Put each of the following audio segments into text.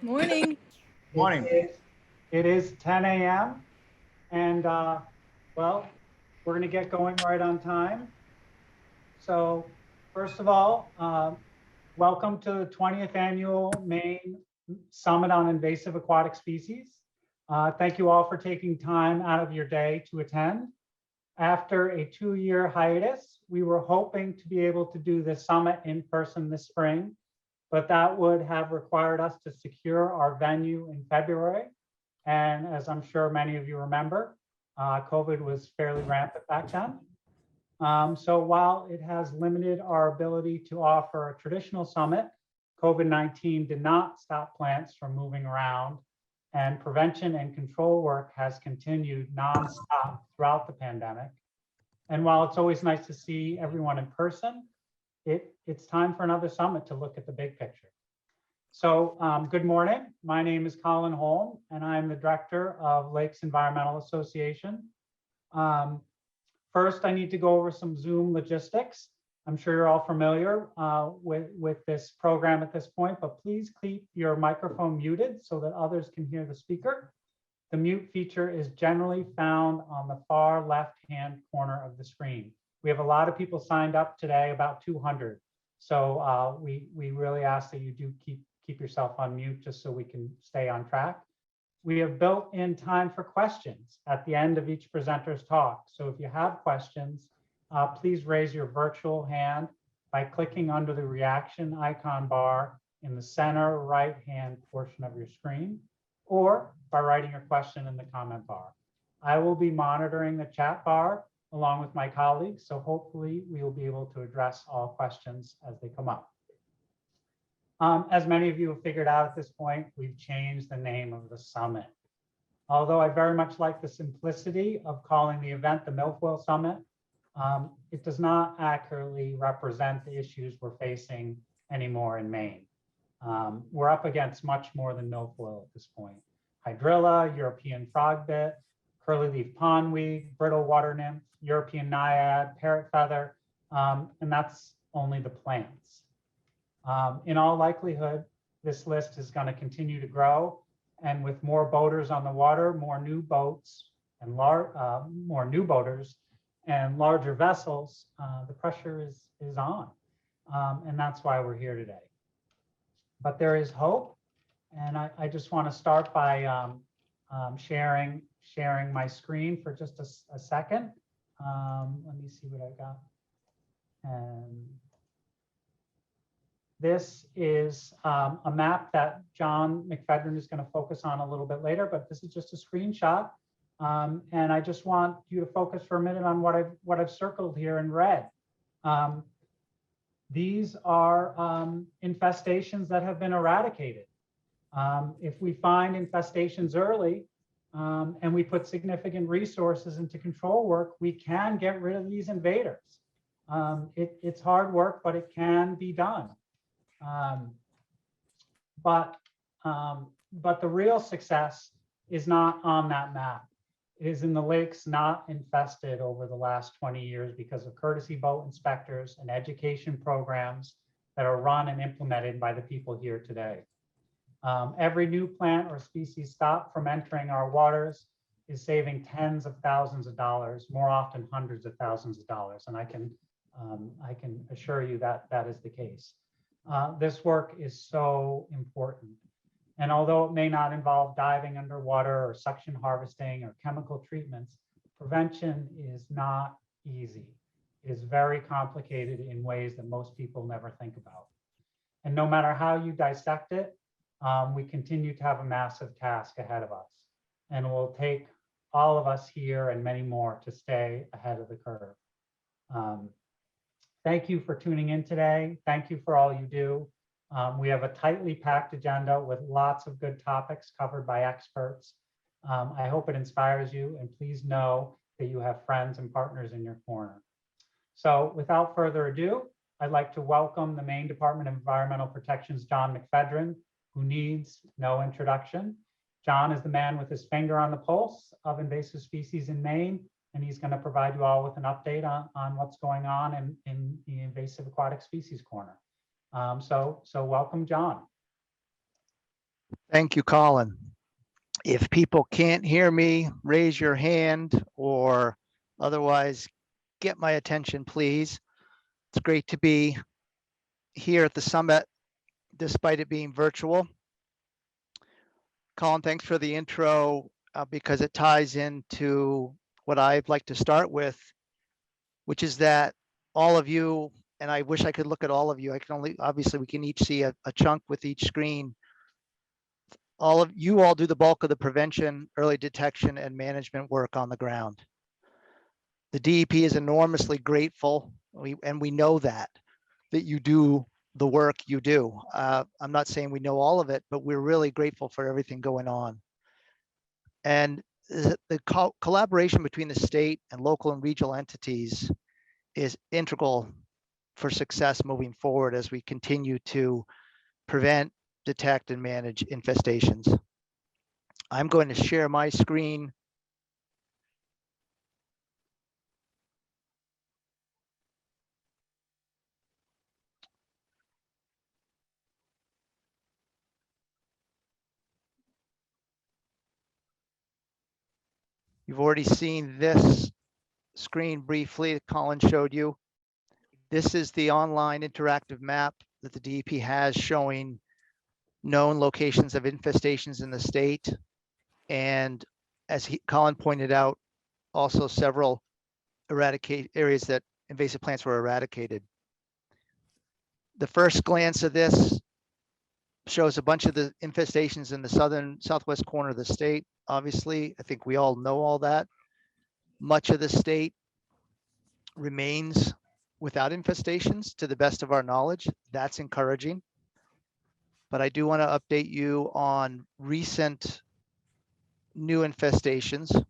Morning. Morning. It is 10 a.m. and well, we're going to get going right on time. So first of all, welcome to the 20th annual Maine Summit on Invasive Aquatic Species. Thank you all for taking time out of your day to attend. After a 2-year hiatus, we were hoping to be able to do this summit in person this spring, but that would have required us to secure our venue in February. And as I'm sure many of you remember, COVID was fairly rampant back then. So while it has limited our ability to offer a traditional summit, COVID-19 did not stop plants from moving around, and prevention and control work has continued nonstop throughout the pandemic. And while it's always nice to see everyone in person, it's time for another summit to look at the big picture. So good morning. My name is Colin Holm, and I'm the director of Lakes Environmental Association. First, I need to go over some Zoom logistics. I'm sure you're all familiar with this program at this point, but please keep your microphone muted so that others can hear the speaker. The mute feature is generally found on the far left-hand corner of the screen. We have a lot of people signed up today, about 200. So we really ask that you do keep yourself on mute just so we can stay on track. We have built in time for questions at the end of each presenter's talk. So if you have questions, please raise your virtual hand by clicking under the reaction icon bar in the center right-hand portion of your screen, or by writing your question in the comment bar. I will be monitoring the chat bar along with my colleagues, so hopefully we will be able to address all questions as they come up. As many of you have figured out at this point, we've changed the name of the summit. Although I very much like the simplicity of calling the event the Milfoil Summit, it does not accurately represent the issues we're facing anymore in Maine. We're up against much more than milfoil at this point. Hydrilla, European frogbit, curly-leaf pondweed, brittle water nymph, European naiad, parrot feather, and that's only the plants. In all likelihood, this list is going to continue to grow, and with more boaters on the water, more new boats and more new boaters and larger vessels, the pressure is on, and that's why we're here today. But there is hope, and I just want to start by sharing my screen for just a second. Let me see what I got. And this is a map that John McFedrin is going to focus on a little bit later, but this is just a screenshot. And I just want you to focus for a minute on what I've circled here in red. These are infestations that have been eradicated. If we find infestations early and we put significant resources into control work, we can get rid of these invaders. It's hard work, but it can be done. But the real success is not on that map. It is in the lakes not infested over the last 20 years because of courtesy boat inspectors and education programs that are run and implemented by the people here today. Every new plant or species stopped from entering our waters is saving tens of thousands of dollars, more often hundreds of thousands of dollars. And I can assure you that that is the case. This work is so important. And although it may not involve diving underwater or suction harvesting or chemical treatments, prevention is not easy. It is very complicated in ways that most people never think about. And no matter how you dissect it, we continue to have a massive task ahead of us. And it will take all of us here and many more to stay ahead of the curve. Thank you for tuning in today. Thank you for all you do. We have a tightly packed agenda with lots of good topics covered by experts. I hope it inspires you, and please know that you have friends and partners in your corner. So without further ado, I'd like to welcome the Maine Department of Environmental Protection's John McFedrin, who needs no introduction. John is the man with his finger on the pulse of invasive species in Maine, and he's going to provide you all with an update on what's going on in the Invasive Aquatic Species Corner. So welcome, John. Thank you, Colin. If people can't hear me, raise your hand or otherwise get my attention, please. It's great to be here at the summit, despite it being virtual. Colin, thanks for the intro because it ties into what I'd like to start with, which is that all of you, and I wish I could look at all of you. I can only, obviously we can each see a chunk with each screen. All of you all do the bulk of the prevention, early detection, and management work on the ground. The DEP is enormously grateful, and we know that you do the work you do. I'm not saying we know all of it, but we're really grateful for everything going on. And the collaboration between the state and local and regional entities is integral for success moving forward as we continue to prevent, detect, and manage infestations. I'm going to share my screen. You've already seen this screen briefly that Colin showed you. This is the online interactive map that the DEP has showing known locations of infestations in the state. And as Colin pointed out, also several areas that invasive plants were eradicated. The first glance of this shows a bunch of the infestations in the southwest corner of the state. Obviously, I think we all know all that. Much of the state remains without infestations to the best of our knowledge. That's encouraging. But I do want to update you on recent new infestations.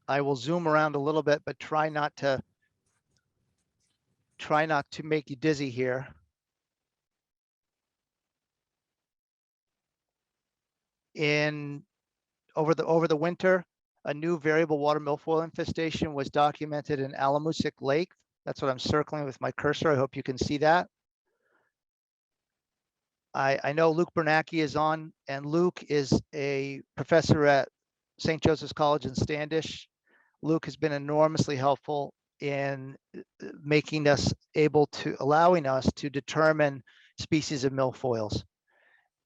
I will zoom around a little bit, but try not to make you dizzy here. Over the winter, a new variable water milfoil infestation was documented in Alamoosic Lake. That's what I'm circling with my cursor. I hope you can see that. I know Luke Bernacki is on, and Luke is a professor at St. Joseph's College in Standish. Luke has been enormously helpful in allowing us to determine species of milfoils.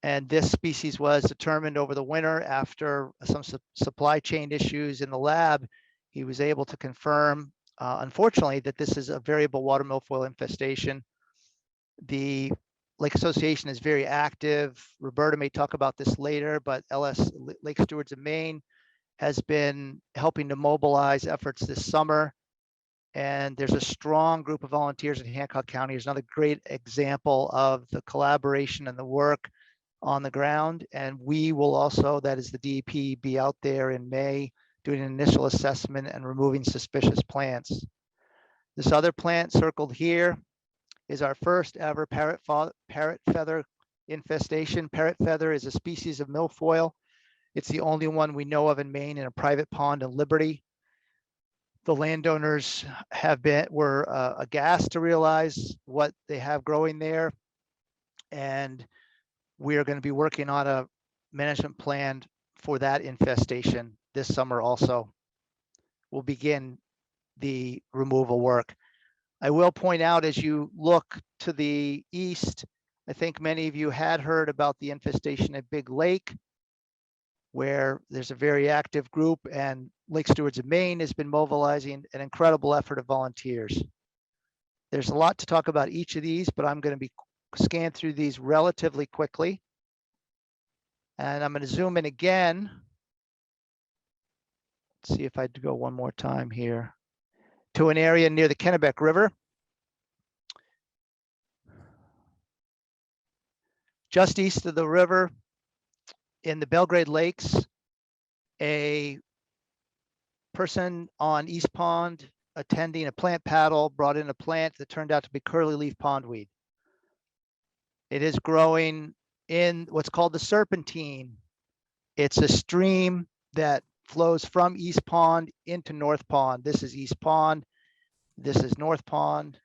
And this species was determined over the winter after some supply chain issues in the lab. He was able to confirm, unfortunately, that this is a variable water milfoil infestation. The Lake Association is very active. Roberta may talk about this later, but LS Lake Stewards of Maine has been helping to mobilize efforts this summer. And there's a strong group of volunteers in Hancock County. There's another great example of the collaboration and the work on the ground. And we will also, that is the DEP, be out there in May doing an initial assessment and removing suspicious plants. This other plant circled here is our first ever parrot feather infestation. Parrot feather is a species of milfoil. It's the only one we know of in Maine in a private pond in Liberty. The landowners were aghast to realize what they have growing there. And we are going to be working on a management plan for that infestation this summer also. We'll begin the removal work. I will point out, as you look to the east, I think many of you had heard about the infestation at Big Lake, where there's a very active group, and Lake Stewards of Maine has been mobilizing an incredible effort of volunteers. There's a lot to talk about each of these, but I'm going to scan through these relatively quickly. And I'm going to zoom in again. Let's see if I go one more time here to an area near the Kennebec River. Just east of the river in the Belgrade Lakes, a person on East Pond attending a plant paddle brought in a plant that turned out to be curly leaf pondweed. It is growing in what's called the Serpentine. It's a stream that flows from East Pond into North Pond. This is East Pond. This is North Pond.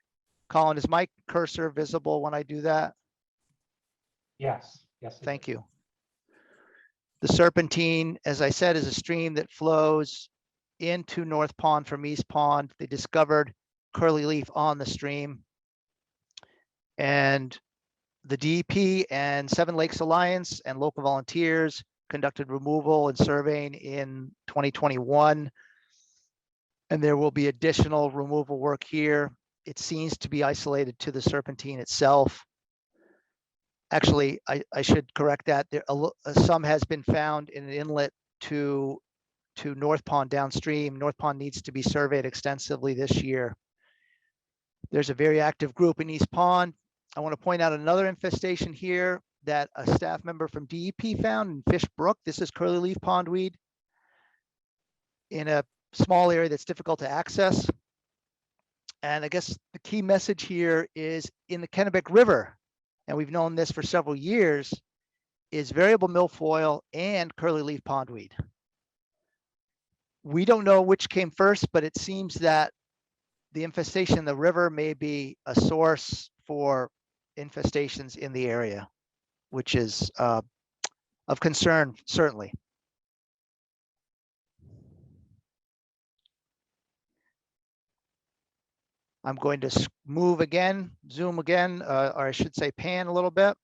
Colin, is my cursor visible when I do that? Yes. Yes. Thank you. The Serpentine, as I said, is a stream that flows into North Pond from East Pond. They discovered curly leaf on the stream. And the DEP and Seven Lakes Alliance and local volunteers conducted removal and surveying in 2021. And there will be additional removal work here. It seems to be isolated to the Serpentine itself. Actually, I should correct that. Some has been found in an inlet to North Pond downstream. North Pond needs to be surveyed extensively this year. There's a very active group in East Pond. I want to point out another infestation here that a staff member from DEP found in Fish Brook. This is curly leaf pondweed in a small area that's difficult to access. And I guess the key message here is in the Kennebec River, and we've known this for several years, is variable milfoil and curly leaf pondweed. We don't know which came first, but it seems that the infestation in the river may be a source for infestations in the area, which is of concern, certainly. I'm going to move again, zoom again, or I should say pan a little bit.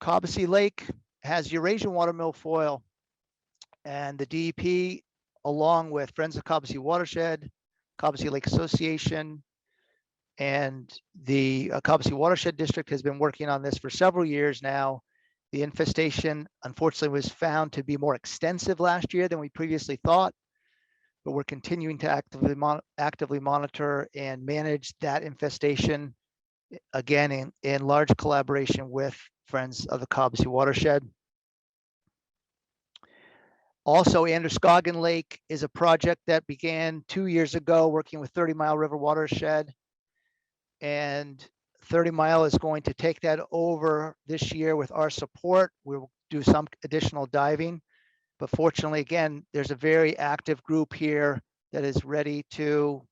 Cobbossee Lake has Eurasian water milfoil, and the DEP, along with Friends of Cobbossee Watershed, Cobbossee Lake Association, and the Cobbossee Watershed District has been working on this for several years now. The infestation, unfortunately, was found to be more extensive last year than we previously thought, but we're continuing to actively monitor and manage that infestation, again, in large collaboration with Friends of the Cobbossee Watershed. Also, Androscoggin Lake is a project that began 2 years ago working with 30 Mile River Watershed, and 30 Mile is going to take that over this year with our support. We'll do some additional diving, but fortunately, again, there's a very active group here that is ready to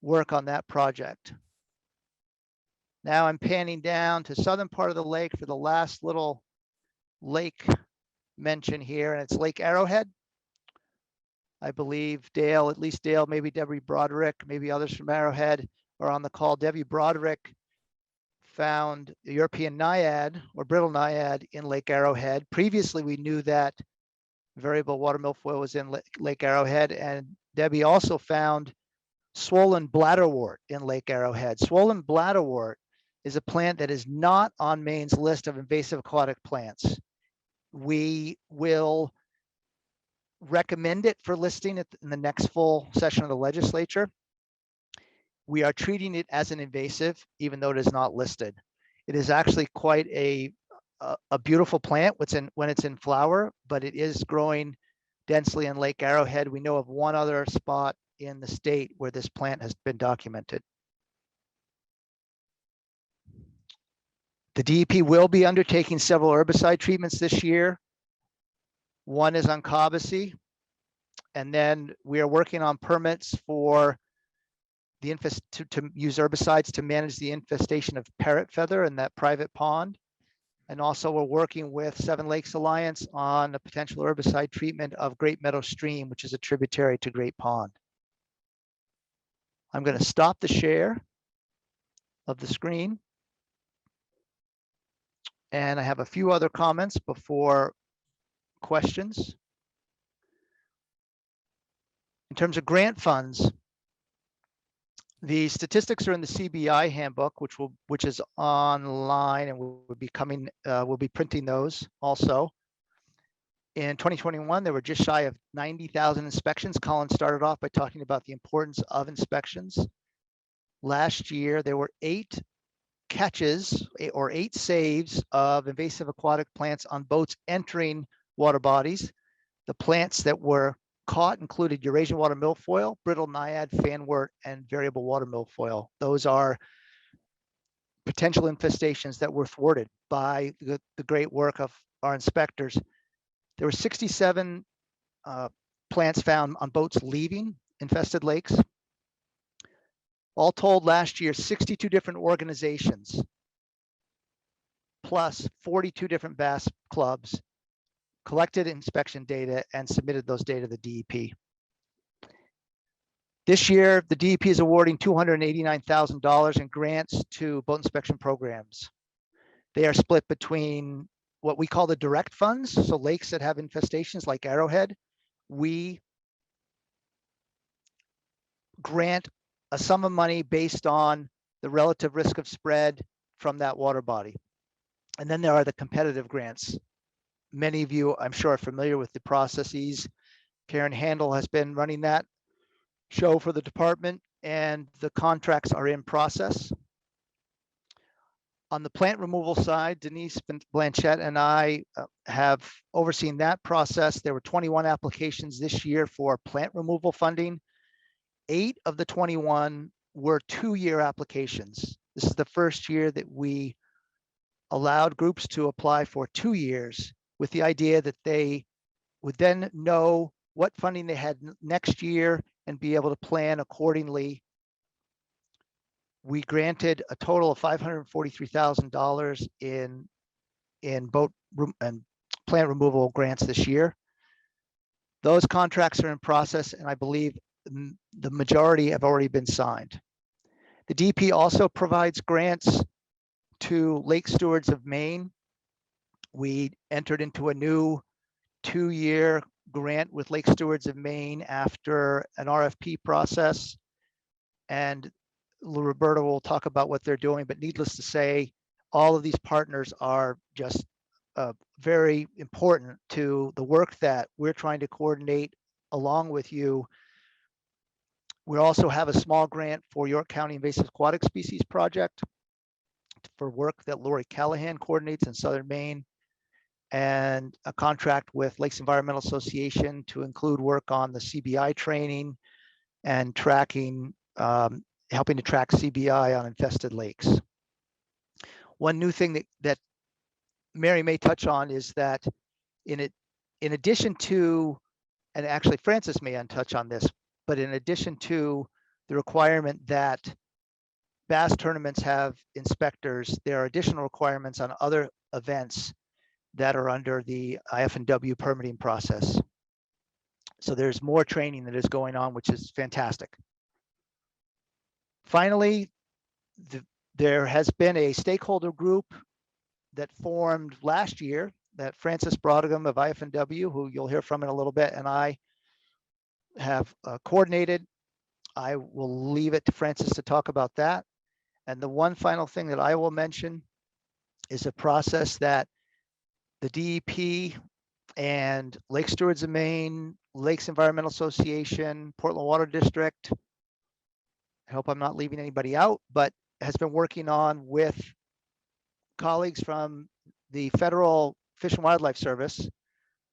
work on that project. Now I'm panning down to southern part of the lake for the last little lake mention here, and it's Lake Arrowhead. I believe Dale, at least Dale, maybe Debbie Broderick, maybe others from Arrowhead are on the call. Debbie Broderick found the European naiad or brittle naiad in Lake Arrowhead. Previously, we knew that variable water milfoil was in Lake Arrowhead, and Debbie also found swollen bladderwort in Lake Arrowhead. Swollen bladderwort is a plant that is not on Maine's list of invasive aquatic plants. We will recommend it for listing in the next full session of the legislature. We are treating it as an invasive, even though it is not listed. It is actually quite a beautiful plant when it's in flower, but it is growing densely in Lake Arrowhead. We know of one other spot in the state where this plant has been documented. The DEP will be undertaking several herbicide treatments this year. One is on Cobbossee, and then we are working on permits for the to use herbicides to manage the infestation of parrot feather in that private pond. And also we're working with Seven Lakes Alliance on a potential herbicide treatment of Great Meadow Stream, which is a tributary to Great Pond. I'm going to stop the share of the screen. And I have a few other comments before questions. In terms of grant funds, the statistics are in the CBI handbook, which is online, and we'll be printing those also. In 2021, there were just shy of 90,000 inspections. Colin started off by talking about the importance of inspections. Last year, there were 8 catches or 8 saves of invasive aquatic plants on boats entering water bodies. The plants that were caught included Eurasian water milfoil, brittle naiad, fanwort, and variable water milfoil. Those are potential infestations that were thwarted by the great work of our inspectors. There were 67 plants found on boats leaving infested lakes. All told, last year, 62 different organizations plus 42 different bass clubs, collected inspection data, and submitted those data to the DEP. This year, the DEP is awarding $289,000 in grants to boat inspection programs. They are split between what we call the direct funds, so lakes that have infestations like Arrowhead. We grant a sum of money based on the relative risk of spread from that water body. And then there are the competitive grants. Many of you, I'm sure, are familiar with the processes. Karen Handel has been running that show for the department, and the contracts are in process. On the plant removal side, Denise Blanchette and I have overseen that process. There were 21 applications this year for plant removal funding. 8 of the 21 were 2-year applications. This is the first year that we allowed groups to apply for 2 years, with the idea that they would then know what funding they had next year and be able to plan accordingly. We granted a total of $543,000 in boat and plant removal grants this year. Those contracts are in process, and I believe the majority have already been signed. The DP also provides grants to Lake Stewards of Maine. We entered into a new 2-year grant with Lake Stewards of Maine after an RFP process. And Roberta will talk about what they're doing, but needless to say, all of these partners are just very important to the work that we're trying to coordinate along with you. We also have a small grant for York County Invasive Aquatic Species project for work that Lori Callahan coordinates in Southern Maine, and a contract with Lakes Environmental Association to include work on the CBI training and tracking, helping to track CBI on infested lakes. One new thing that Mary may touch on is that in addition to, and actually Francis may touch on this, but in addition to the requirement that bass tournaments have inspectors, there are additional requirements on other events that are under the IF&W permitting process. So there's more training that is going on, which is fantastic. Finally, there has been a stakeholder group that formed last year that Francis Brodegum of IF&W, who you'll hear from in a little bit, and I have coordinated. I will leave it to Francis to talk about that. And the one final thing that I will mention is a process that the DEP and Lake Stewards of Maine, Lakes Environmental Association, Portland Water District, I hope I'm not leaving anybody out, but has been working on with colleagues from the Federal Fish and Wildlife Service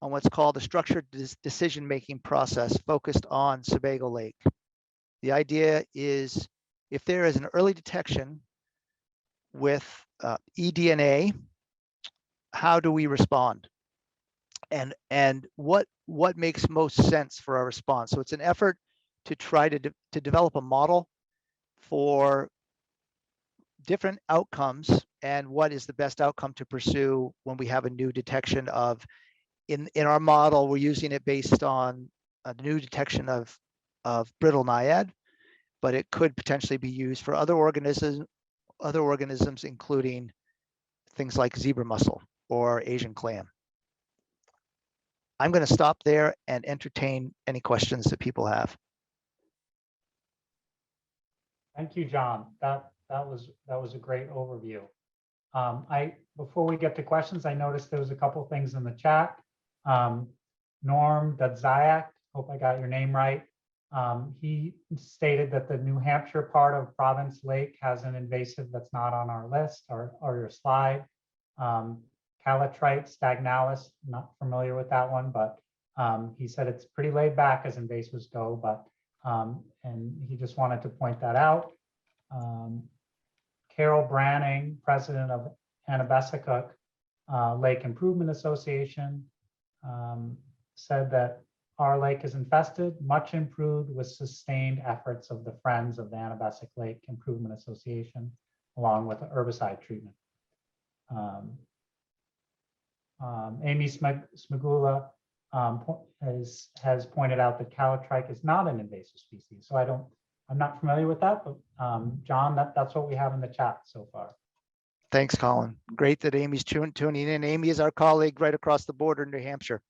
on what's called a structured decision-making process focused on Sebago Lake. The idea is if there is an early detection with eDNA, how do we respond? And what makes most sense for our response? So it's an effort to try to develop a model for different outcomes and what is the best outcome to pursue when we have a new detection of, in our model, we're using it based on a new detection of brittle naiad, but it could potentially be used for other organisms, including things like zebra mussel or Asian clam. I'm going to stop there and entertain any questions that people have. Thank you, John. That was a great overview. Before we get to questions, I noticed there was a couple things in the chat. Norm Dadzayak, hope I got your name right. He stated that the New Hampshire part of Province Lake has an invasive that's not on our list or your slide. Calatrite stagnalis, not familiar with that one, but he said it's pretty laid back as invasives go, but and he just wanted to point that out. Carol Branning, president of Anabessacook Lake Improvement Association, said that our lake is infested, much improved with sustained efforts of the Friends of the Anabessac Lake Improvement Association, along with the herbicide treatment. Amy Smagula has pointed out that calatrike is not an invasive species. So I'm not familiar with that, but John, that's what we have in the chat so far. Thanks, Colin. Great that Amy's tuning in. Amy is our colleague right across the border in New Hampshire.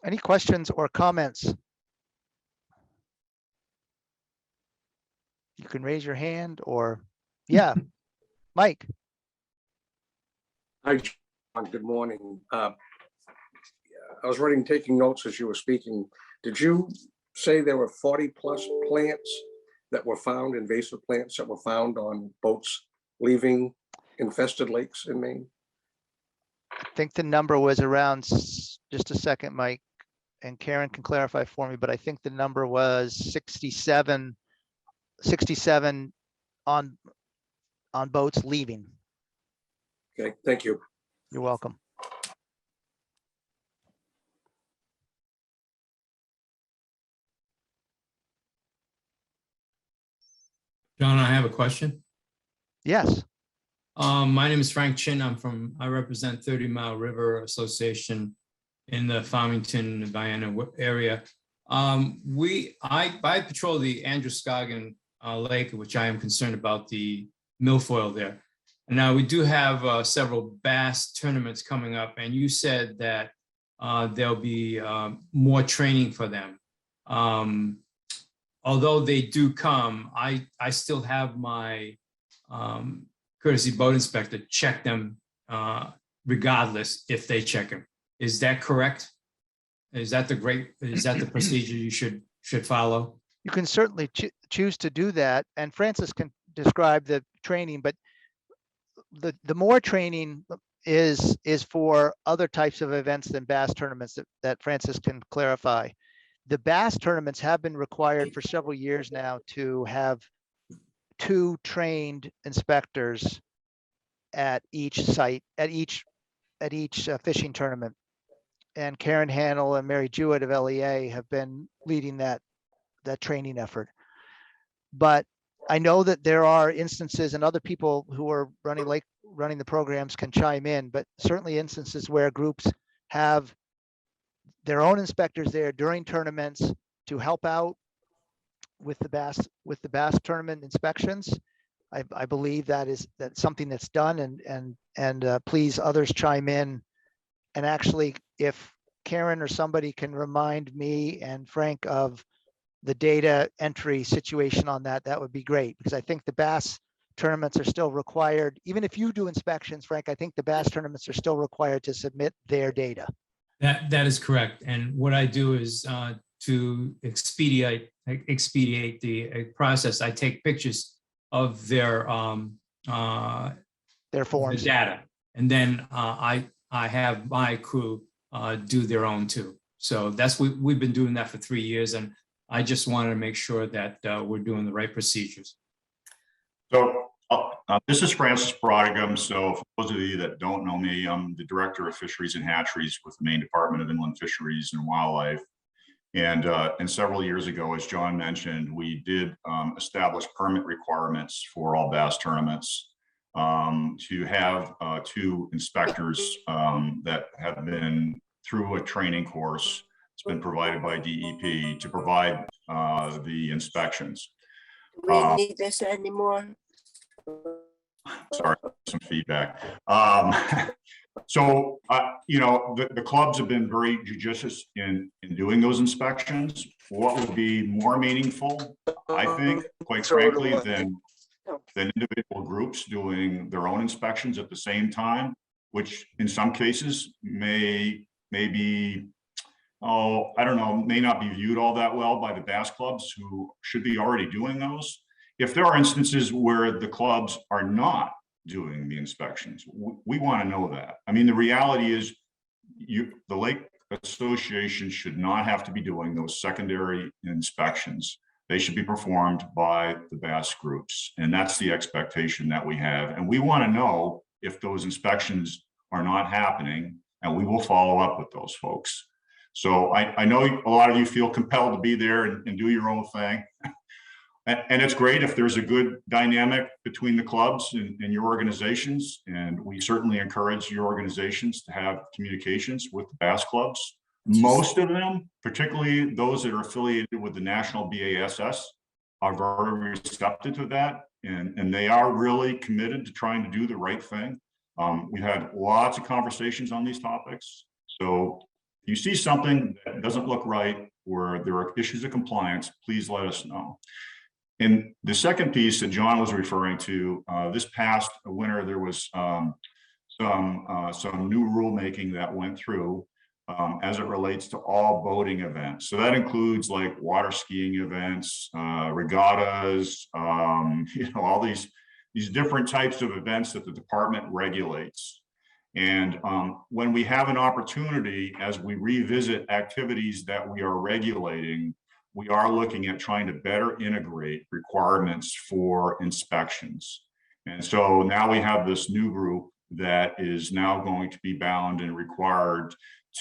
Any questions or comments? You can raise your hand or, yeah, Mike. Hi, John. Good morning. I was taking notes as you were speaking. Did you say there were 40 plus plants that were found, invasive plants that were found on boats leaving infested lakes in Maine? I think the number was around, just a second, Mike, and Karen can clarify for me, but I think the number was 67 on boats leaving. Okay, thank you. You're welcome. John, I have a question. Yes. My name is Frank Chin. I represent 30 Mile River Association in the Farmington, Vienna area. I patrol the Androscoggin Lake, which I am concerned about the milfoil there. Now we do have several bass tournaments coming up, and you said that there'll be more training for them. Although they do come, I still have my courtesy boat inspector check them regardless if they check them. Is that correct? Is that the procedure you should follow? You can certainly choose to do that, and Francis can describe the training, but the more training is for other types of events than bass tournaments that Francis can clarify. The bass tournaments have been required for several years now to have 2 trained inspectors at each site, at each fishing tournament. And Karen Hannell and Mary Jewett of LEA have been leading that training effort. But I know that there are instances, and other people who are running the programs can chime in, but certainly instances where groups have their own inspectors there during tournaments to help out with the bass tournament inspections. I believe that's something that's done, and please others chime in. And actually, if Karen or somebody can remind me and Frank of the data entry situation on that, that would be great, because I think the bass tournaments are still required. Even if you do inspections, Frank, I think the bass tournaments are still required to submit their data. That is correct. And what I do is to expedite the process, I take pictures of their forms, the data, and then I have my crew do their own too. So we've been doing that for 3 years, and I just wanted to make sure that we're doing the right procedures. So this is Francis Brodigam. So for those of you that don't know me, I'm the Director of Fisheries and Hatcheries with the Maine Department of Inland Fisheries and Wildlife. And several years ago, as John mentioned, we did establish permit requirements for all bass tournaments to have 2 inspectors that have been through a training course. It's been provided by DEP to provide the inspections. Do we need this anymore? Sorry, some feedback. So, the clubs have been very judicious in doing those inspections. What would be more meaningful, I think, quite frankly, than individual groups doing their own inspections at the same time, which in some cases may be, I don't know, may not be viewed all that well by the bass clubs who should be already doing those. If there are instances where the clubs are not doing the inspections, we want to know that. I mean, the reality is the Lake Association should not have to be doing those secondary inspections. They should be performed by the bass groups. And that's the expectation that we have. And we want to know if those inspections are not happening, and we will follow up with those folks. So I know a lot of you feel compelled to be there and do your own thing. And it's great if there's a good dynamic between the clubs and your organizations. And we certainly encourage your organizations to have communications with the bass clubs. Most of them, particularly those that are affiliated with the National BASS, are very receptive to that. And they are really committed to trying to do the right thing. We've had lots of conversations on these topics. So if you see something that doesn't look right, or there are issues of compliance, please let us know. And the second piece that John was referring to, this past winter, there was some new rulemaking that went through as it relates to all boating events. So that includes like water skiing events, regattas, all these different types of events that the department regulates. And when we have an opportunity, as we revisit activities that we are regulating, we are looking at trying to better integrate requirements for inspections. And so now we have this new group that is now going to be bound and required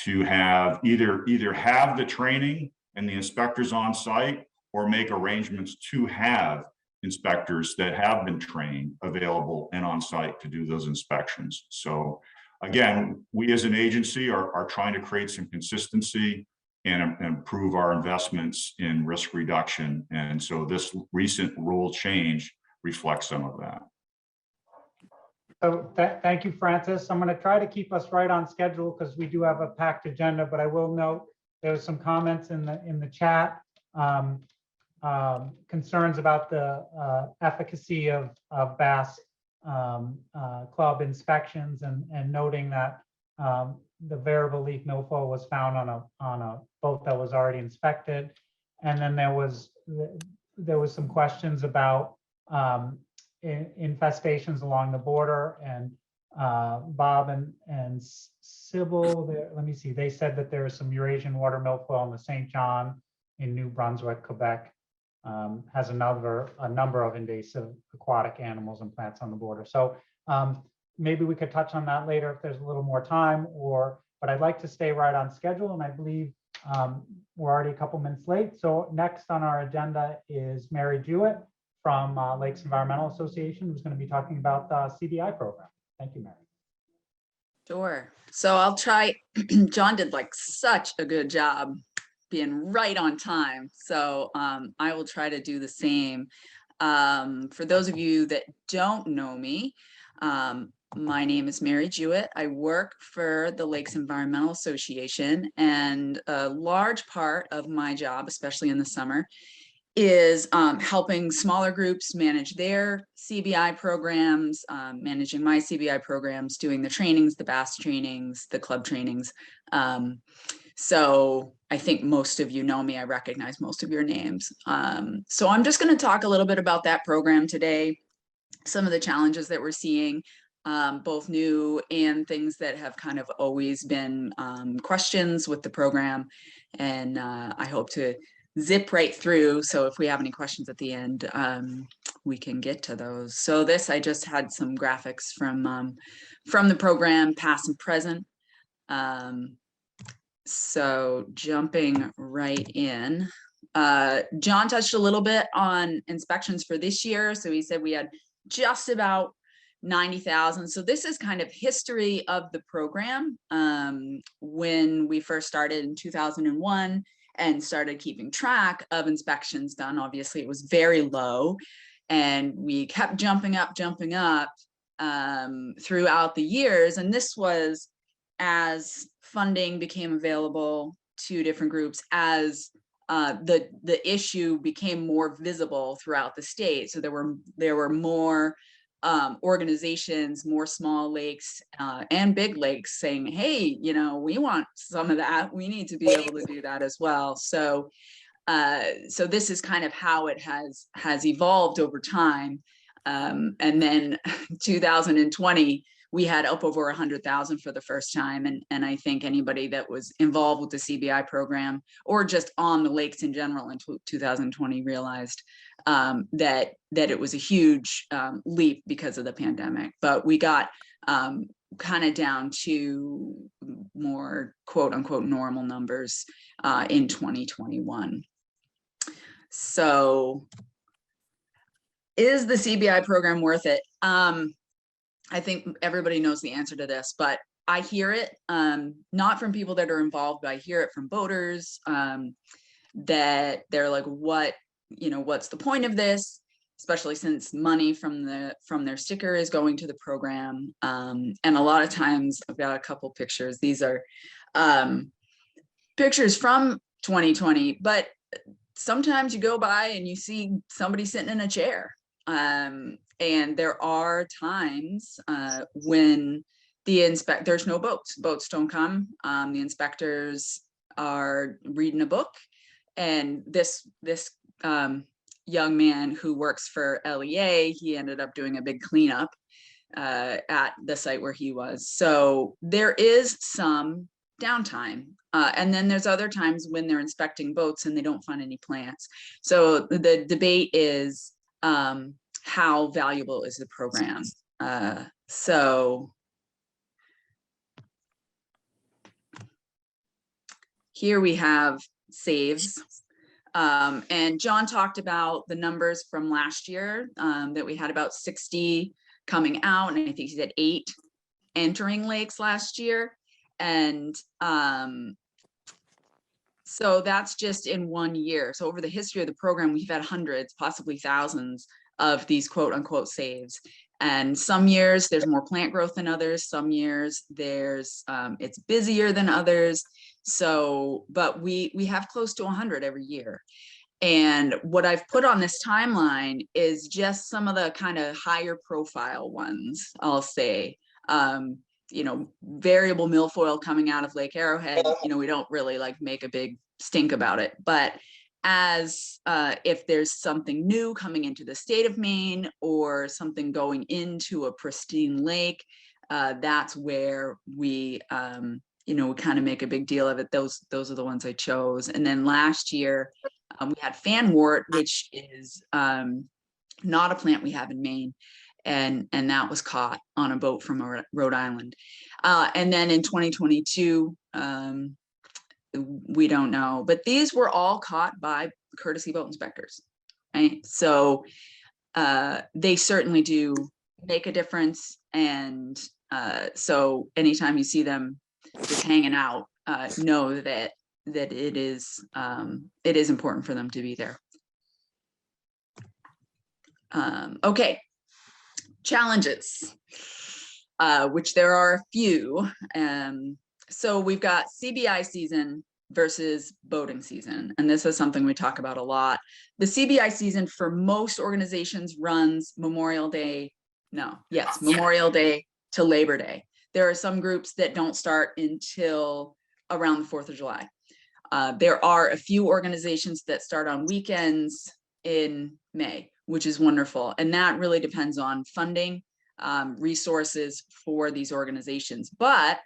to have either have the training and the inspectors on site, or make arrangements to have inspectors that have been trained available and on site to do those inspections. So again, we as an agency are trying to create some consistency and improve our investments in risk reduction. And so this recent rule change reflects some of that. So thank you, Francis. I'm going to try to keep us right on schedule because we do have a packed agenda, but I will note there was some comments in the chat, concerns about the efficacy of bass club inspections, and noting that the variable leaf milfoil was found on a boat that was already inspected. And then there was some questions about infestations along the border, and Bob and Sybil there, let me see, they said that there is some Eurasian water milfoil in the St. John in New Brunswick, Quebec, has a number of invasive aquatic animals and plants on the border. So maybe we could touch on that later if there's a little more time, but I'd like to stay right on schedule, and I believe we're already a couple minutes late. So next on our agenda is Mary Jewett from Lakes Environmental Association, who's going to be talking about the CBI program. Thank you, Mary. Sure. So I'll try. John did like such a good job being right on time. So I will try to do the same. For those of you that don't know me, my name is Mary Jewett. I work for the Lakes Environmental Association, and a large part of my job, especially in the summer, is helping smaller groups manage their CBI programs, managing my CBI programs, doing the trainings, the bass trainings, the club trainings. So I think most of you know me. I recognize most of your names. So I'm just going to talk a little bit about that program today, some of the challenges that we're seeing, both new and things that have kind of always been questions with the program. And I hope to zip right through. So if we have any questions at the end, we can get to those. So this, I just had some graphics from the program, past and present. So jumping right in, John touched a little bit on inspections for this year. So he said we had just about 90,000. So this is kind of history of the program. When we first started in 2001 and started keeping track of inspections done, obviously it was very low, and we kept jumping up throughout the years. And this was as funding became available to different groups, as the issue became more visible throughout the state. So there were more organizations, more small lakes and big lakes saying, hey, we want some of that. We need to be able to do that as well. So so this is kind of how it has evolved over time. And then 2020, we had up over 100,000 for the first time. And I think anybody that was involved with the CBI program, or just on the lakes in general in 2020, realized that it was a huge leap because of the pandemic. But we got kind of down to more quote unquote normal numbers in 2021. So Is the CBI program worth it? I think everybody knows the answer to this, but I hear it, not from people that are involved, but I hear it from boaters, that they're like, what's the point of this? Especially since money from their sticker is going to the program. And a lot of times, I've got a couple pictures. These are pictures from 2020, but sometimes you go by and you see somebody sitting in a chair. And there are times when there's no boats don't come. The inspectors are reading a book, and this young man who works for LEA, he ended up doing a big cleanup at the site where he was. So there is some downtime. And then there's other times when they're inspecting boats and they don't find any plants. So the debate is, how valuable is the program? So here we have saves. And John talked about the numbers from last year, that we had about 60 coming out, and I think he said 8 entering lakes last year. And so that's just in 1 year. So over the history of the program, we've had hundreds, possibly thousands of these quote unquote saves. And some years there's more plant growth than others. Some years there's it's busier than others. So, but we have close to 100 every year. And what I've put on this timeline is just some of the kind of higher profile ones, I'll say. Variable milfoil coming out of Lake Arrowhead, we don't really like make a big stink about it. But as if there's something new coming into the state of Maine or something going into a pristine lake, that's where we kind of make a big deal of it. Those are the ones I chose. And then last year we had fanwort, which is not a plant we have in Maine. And that was caught on a boat from Rhode Island. And then in 2022, we don't know, but these were all caught by courtesy boat inspectors, right? So they certainly do make a difference. And so anytime you see them just hanging out, know that it is important for them to be there. Okay. Challenges, which there are a few. So we've got CBI season versus boating season. And this is something we talk about a lot. The CBI season for most organizations runs Memorial Day to Labor Day. There are some groups that don't start until around the 4th of July. There are a few organizations that start on weekends in May, which is wonderful. And that really depends on funding, resources for these organizations. But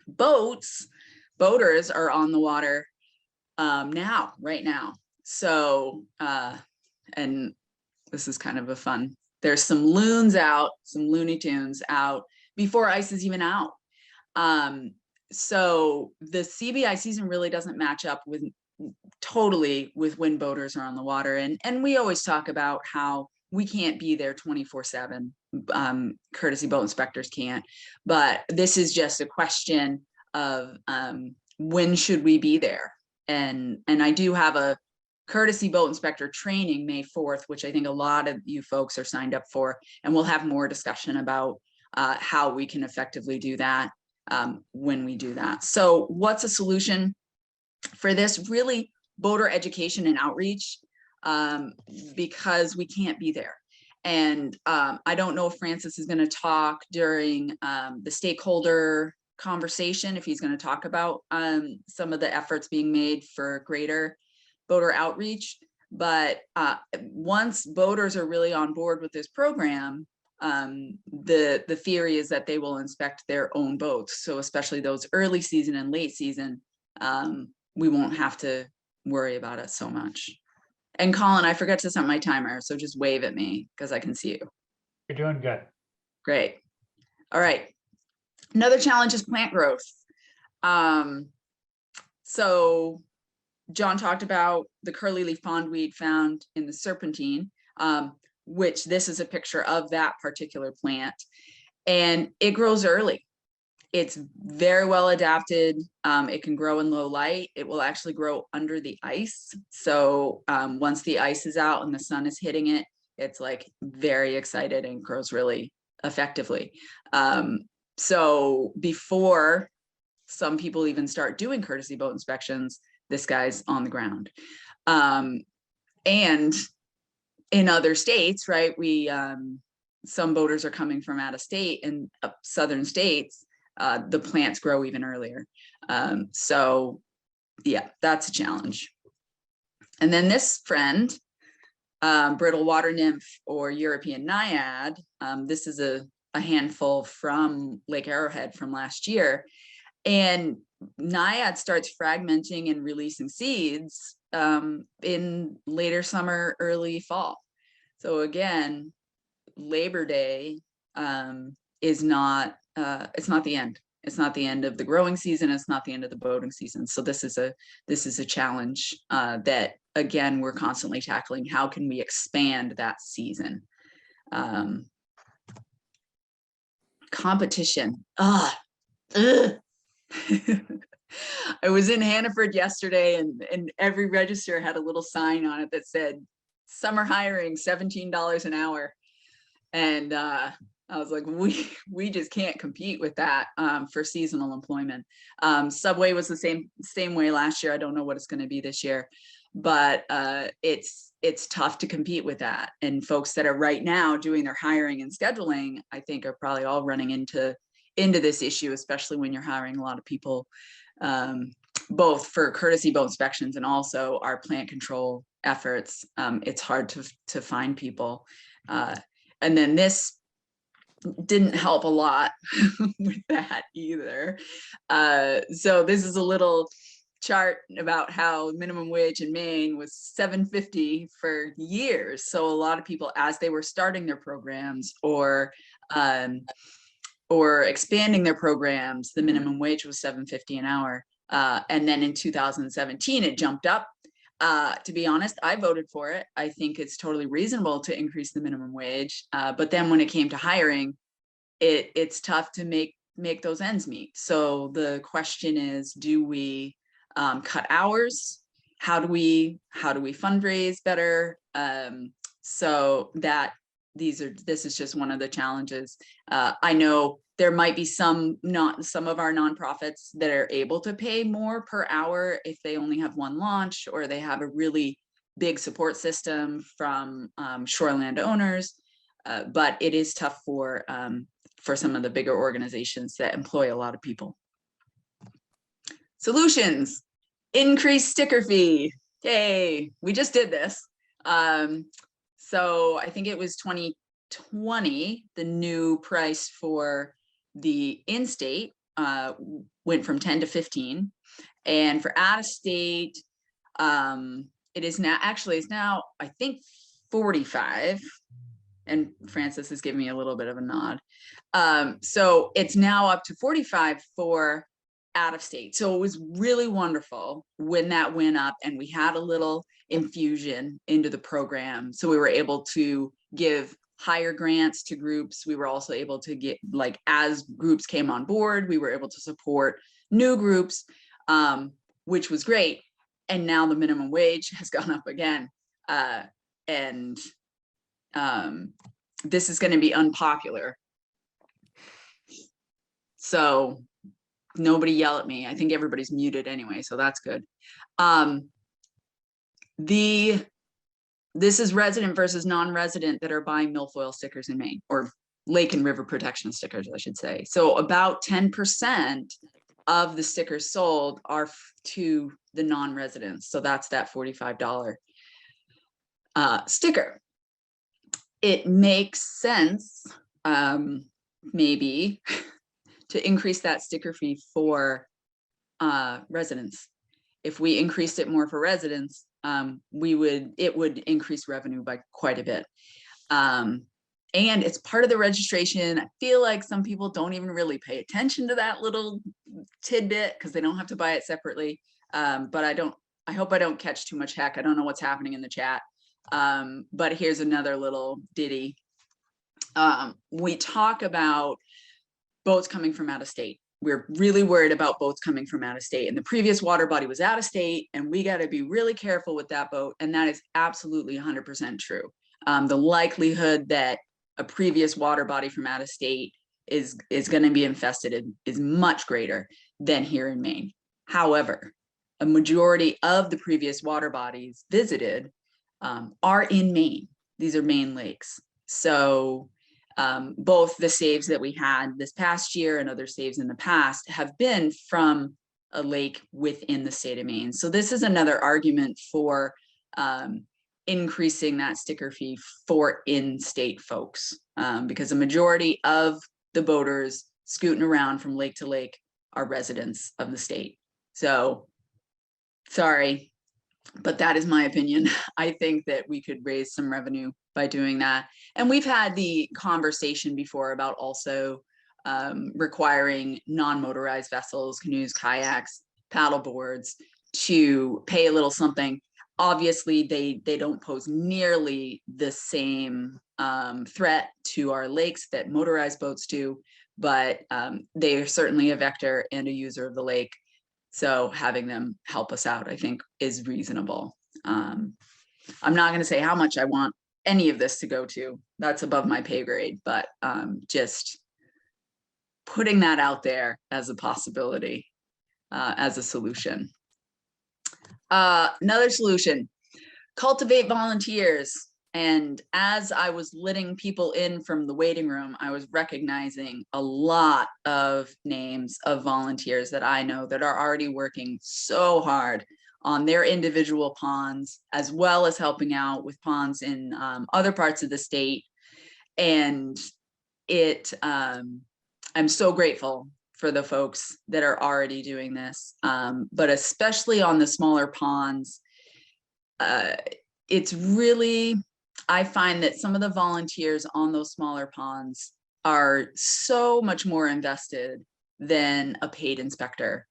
boaters are on the water right now. So, and this is kind of a fun, there's some loons out, some Looney Tunes out before ice is even out. So the CBI season really doesn't match up totally with when boaters are on the water. And we always talk about how we can't be there 24/7. Courtesy boat inspectors can't, but this is just a question of when should we be there? And I do have a courtesy boat inspector training May 4th, which I think a lot of you folks are signed up for, and we'll have more discussion about how we can effectively do that when we do that. So what's a solution for this? Really, boater education and outreach, because we can't be there. And I don't know if Francis is going to talk during the stakeholder conversation, if he's going to talk about some of the efforts being made for greater boater outreach. But once boaters are really on board with this program, the theory is that they will inspect their own boats. So especially those early season and late season, we won't have to worry about it so much. And Colin, I forgot to set my timer, so just wave at me because I can see you. You're doing good. Great. All right. Another challenge is plant growth. So John talked about the curly leaf pondweed found in the serpentine. which this is a picture of that particular plant, and it grows early. It's very well adapted. It can grow in low light. It will actually grow under the ice. So once the ice is out and the sun is hitting it, it's like very excited and grows really effectively. So before some people even start doing courtesy boat inspections, this guy's on the ground. And in other states, right, some boaters are coming from out of state and southern states, the plants grow even earlier. So yeah, that's a challenge. And then this friend, brittle water nymph or European naiad, this is a handful from Lake Arrowhead from last year. And naiad starts fragmenting and releasing seeds in later summer, early fall. So again, Labor Day is not, it's not the end. It's not the end of the growing season. It's not the end of the boating season. So this is a challenge that, again, we're constantly tackling. How can we expand that season? Competition. I was in Hannaford yesterday, and every register had a little sign on it that said, "Summer hiring, $17 an hour." And I was like, we just can't compete with that for seasonal employment. Subway was the same way last year. I don't know what it's going to be this year, but it's tough to compete with that. And folks that are right now doing their hiring and scheduling, I think, are probably all running into this issue, especially when you're hiring a lot of people, both for courtesy boat inspections and also our plant control efforts. It's hard to find people. And then this didn't help a lot with that either. So this is a little chart about how minimum wage in Maine was $7.50 for years. So a lot of people, as they were starting their programs or expanding their programs, the minimum wage was $7.50 an hour. And then in 2017, it jumped up. To be honest, I voted for it. I think it's totally reasonable to increase the minimum wage. But then when it came to hiring, it's tough to make those ends meet. So the question is, do we cut hours? How do we fundraise better? So that this is just one of the challenges. I know there might be some of our nonprofits that are able to pay more per hour if they only have one launch, or they have a really big support system from shoreland owners. But it is tough for some of the bigger organizations that employ a lot of people. Solutions: increase sticker fee. Yay, we just did this. So I think it was 2020, the new price for the in-state went from 10 to 15. And for out-of-state, it's now, I think, 45. And Francis is giving me a little bit of a nod. So it's now up to 45 for out of state. So it was really wonderful when that went up and we had a little infusion into the program. So we were able to give higher grants to groups. We were also able to get, like, as groups came on board, we were able to support new groups, which was great. And now the minimum wage has gone up again. And this is going to be unpopular. So nobody yell at me. I think everybody's muted anyway, so that's good. This is resident versus non-resident that are buying milfoil stickers in Maine, or lake and river protection stickers, I should say. So about 10% of the stickers sold are to the non-residents. So that's that $45 sticker. It makes sense, maybe, to increase that sticker fee for residents. If we increased it more for residents, it would increase revenue by quite a bit. And it's part of the registration. I feel like some people don't even really pay attention to that little tidbit because they don't have to buy it separately. But I hope I don't catch too much heck. I don't know what's happening in the chat. But here's another little ditty. We talk about boats coming from out of state. We're really worried about boats coming from out of state, and the previous water body was out of state, and we got to be really careful with that boat. And that is absolutely 100% true. The likelihood that a previous water body from out of state is going to be infested is much greater than here in Maine. However, a majority of the previous water bodies visited are in Maine. These are Maine lakes. So both the saves that we had this past year and other saves in the past have been from a lake within the state of Maine. So this is another argument for increasing that sticker fee for in-state folks, because the majority of the boaters scooting around from lake to lake are residents of the state. So sorry, but that is my opinion. I think that we could raise some revenue by doing that. And we've had the conversation before about also requiring non-motorized vessels, canoes, kayaks, paddle boards to pay a little something. Obviously, they don't pose nearly the same threat to our lakes that motorized boats do, but they are certainly a vector and a user of the lake. So having them help us out, I think, is reasonable. I'm not going to say how much I want any of this to go to. That's above my pay grade, but just putting that out there as a possibility, as a solution. Another solution, cultivate volunteers. And as I was letting people in from the waiting room, I was recognizing a lot of names of volunteers that I know that are already working so hard on their individual ponds, as well as helping out with ponds in other parts of the state. And I'm so grateful for the folks that are already doing this, but especially on the smaller ponds. It's really, I find that some of the volunteers on those smaller ponds are so much more invested than a paid inspector.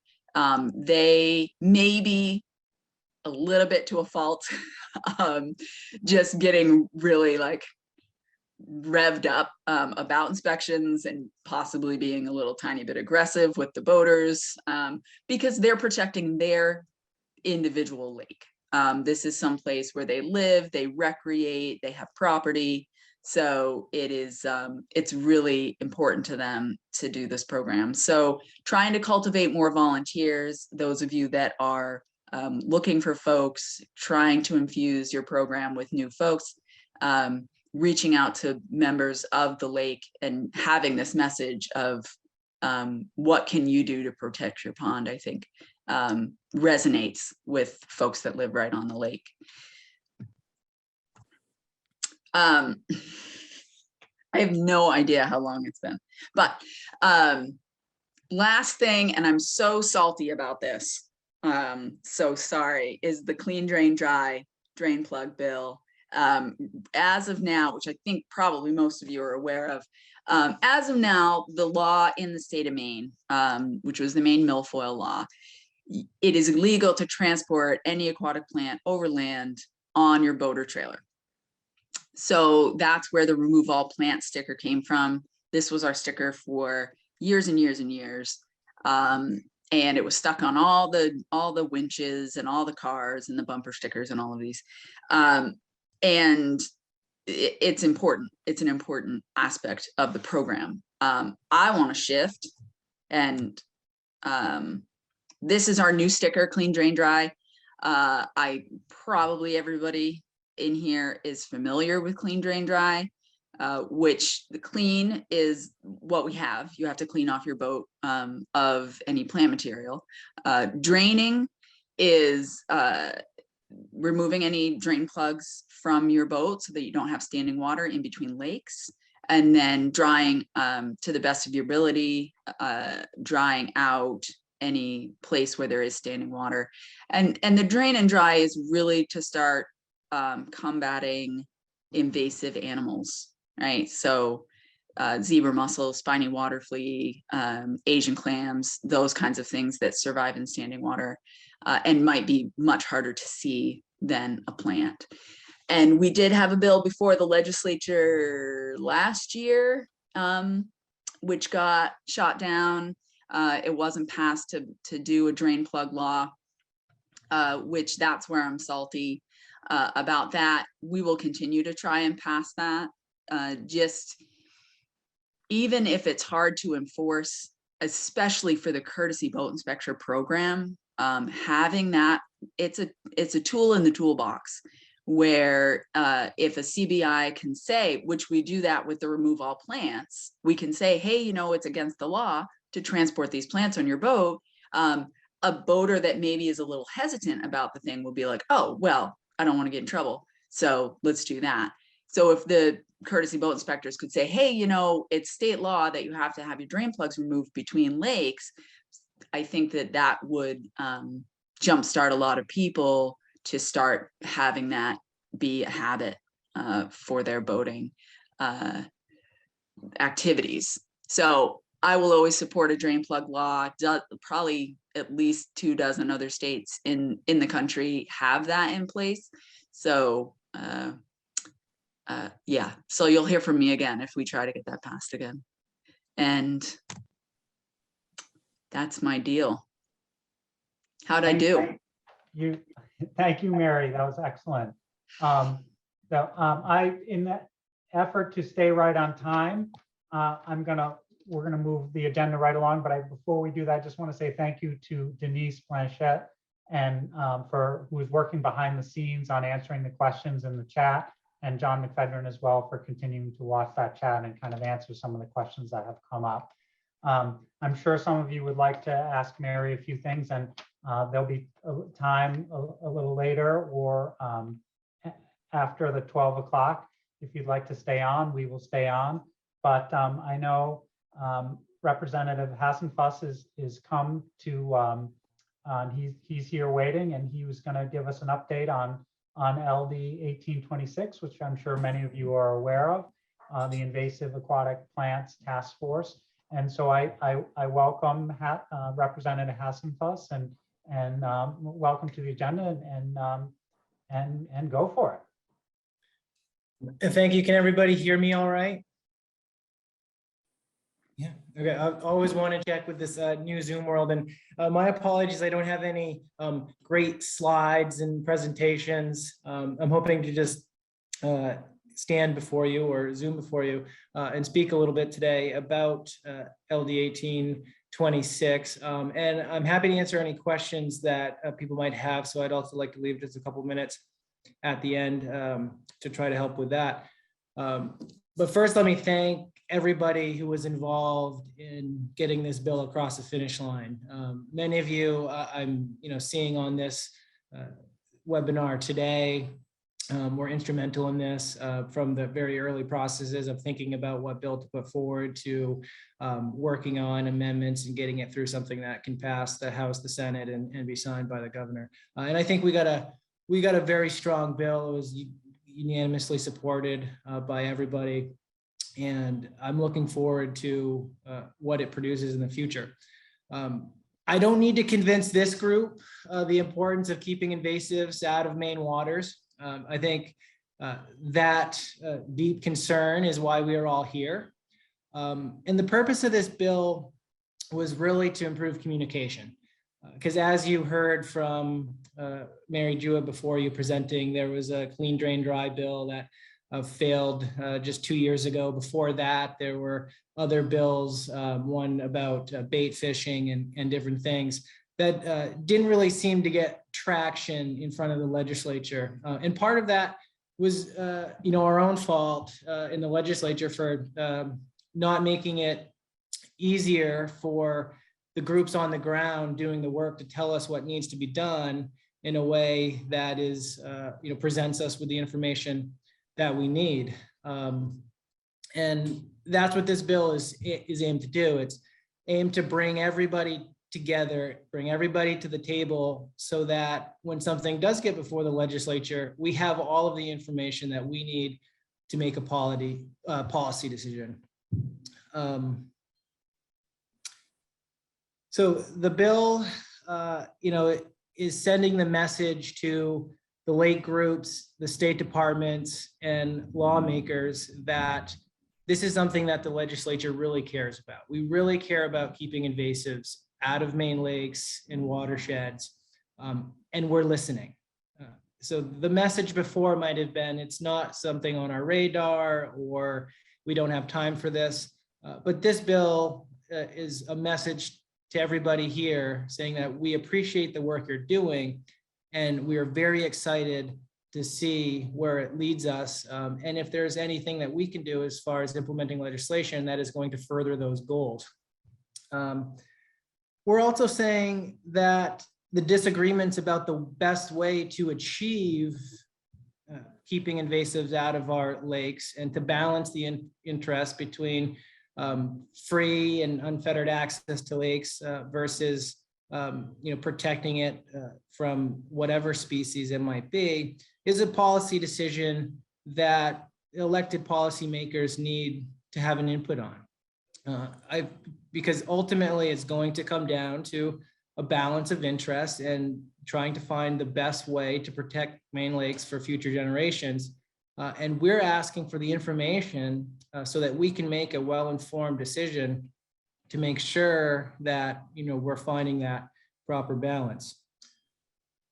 They may be a little bit to a fault, just getting really like revved up about inspections and possibly being a little tiny bit aggressive with the boaters, because they're protecting their individual lake. This is some place where they live, they recreate, they have property. So it is, it's really important to them to do this program. So trying to cultivate more volunteers, those of you that are looking for folks, trying to infuse your program with new folks, reaching out to members of the lake and having this message of what can you do to protect your pond, I think resonates with folks that live right on the lake. I have no idea how long it's been, but last thing, and I'm so salty about this, so sorry, is the clean drain dry drain plug bill. As of now, which I think probably most of you are aware of, as of now, the law in the state of Maine, which was the Maine milfoil law, it is illegal to transport any aquatic plant overland on your boat or trailer. So that's where the remove all plant sticker came from. This was our sticker for years and years and years. And it was stuck on all the winches and all the cars and the bumper stickers and all of these. And it's important. It's an important aspect of the program. I want to shift, and this is our new sticker, Clean Drain Dry. Probably everybody in here is familiar with Clean Drain Dry, which the clean is what we have. You have to clean off your boat of any plant material. Draining is removing any drain plugs from your boat so that you don't have standing water in between lakes, and then drying to the best of your ability, drying out any place where there is standing water. And the drain and dry is really to start combating invasive animals, right? So zebra mussel, spiny water flea, Asian clams, those kinds of things that survive in standing water and might be much harder to see than a plant. And we did have a bill before the legislature last year, which got shot down. It wasn't passed to do a drain plug law, which that's where I'm salty about that. We will continue to try and pass that. Just even if it's hard to enforce, especially for the courtesy boat inspector program, having that, it's a tool in the toolbox where if a CBI can say, which we do that with the remove all plants, we can say, hey, you know, it's against the law to transport these plants on your boat. A boater that maybe is a little hesitant about the thing will be like, oh, well, I don't want to get in trouble, so let's do that. So if the courtesy boat inspectors could say, hey, you know, it's state law that you have to have your drain plugs removed between lakes, I think that that would jumpstart a lot of people to start having that be a habit for their boating activities. So I will always support a drain plug law. Probably at least 24 other states in the country have that in place. So yeah, so you'll hear from me again if we try to get that passed again. And that's my deal. How'd I do? Thank you, Mary. That was excellent. In that effort to stay right on time, we're gonna move the agenda right along. But before we do that, I just want to say thank you to Denise Blanchette and who is working behind the scenes on answering the questions in the chat, and John McFedrin as well for continuing to watch that chat and kind of answer some of the questions that have come up. I'm sure some of you would like to ask Mary a few things, and there'll be time a little later or after the 12 o'clock. If you'd like to stay on, we will stay on. But I know Representative Hassenfuss is come to, he's here waiting, and he was going to give us an update on LD 1826, which I'm sure many of you are aware of, the Invasive Aquatic Plants Task Force. And so I welcome Representative Hassenfuss and welcome to the agenda, and go for it. Thank you. Can everybody hear me all right? Yeah, okay. I always want to check with this new Zoom world, and my apologies, I don't have any great slides and presentations. I'm hoping to just stand before you or Zoom before you and speak a little bit today about LD 1826. And I'm happy to answer any questions that people might have. So I'd also like to leave just a couple minutes at the end to try to help with that. But first, let me thank everybody who was involved in getting this bill across the finish line. Many of you I'm seeing on this webinar today were instrumental in this from the very early processes of thinking about what bill to put forward to working on amendments and getting it through something that can pass the House, the Senate, and be signed by the governor. And I think we got a very strong bill. It was unanimously supported by everybody. And I'm looking forward to what it produces in the future. I don't need to convince this group the importance of keeping invasives out of Maine waters. I think that deep concern is why we are all here. And the purpose of this bill was really to improve communication. Because as you heard from Mary Jewett before you presenting, there was a clean, drain, dry bill that failed just 2 years ago. Before that, there were other bills, one about bait fishing and different things that didn't really seem to get traction in front of the legislature. And part of that was our own fault in the legislature for not making it easier for the groups on the ground doing the work to tell us what needs to be done in a way that is, presents us with the information that we need. And that's what this bill is aimed to do. It's aimed to bring everybody together, bring everybody to the table so that when something does get before the legislature, we have all of the information that we need to make a policy decision. So the bill, is sending the message to the lake groups, the state departments, and lawmakers that this is something that the legislature really cares about. We really care about keeping invasives out of Maine lakes and watersheds, and we're listening. So the message before might have been, it's not something on our radar, or we don't have time for this. But this bill is a message to everybody here saying that we appreciate the work you're doing, and we are very excited to see where it leads us. And if there's anything that we can do as far as implementing legislation that is going to further those goals. We're also saying that the disagreements about the best way to achieve keeping invasives out of our lakes and to balance the interest between free and unfettered access to lakes versus protecting it from whatever species it might be, is a policy decision that elected policymakers need to have an input on. Because ultimately it's going to come down to a balance of interest and trying to find the best way to protect Maine lakes for future generations. And we're asking for the information so that we can make a well-informed decision to make sure that we're finding that proper balance.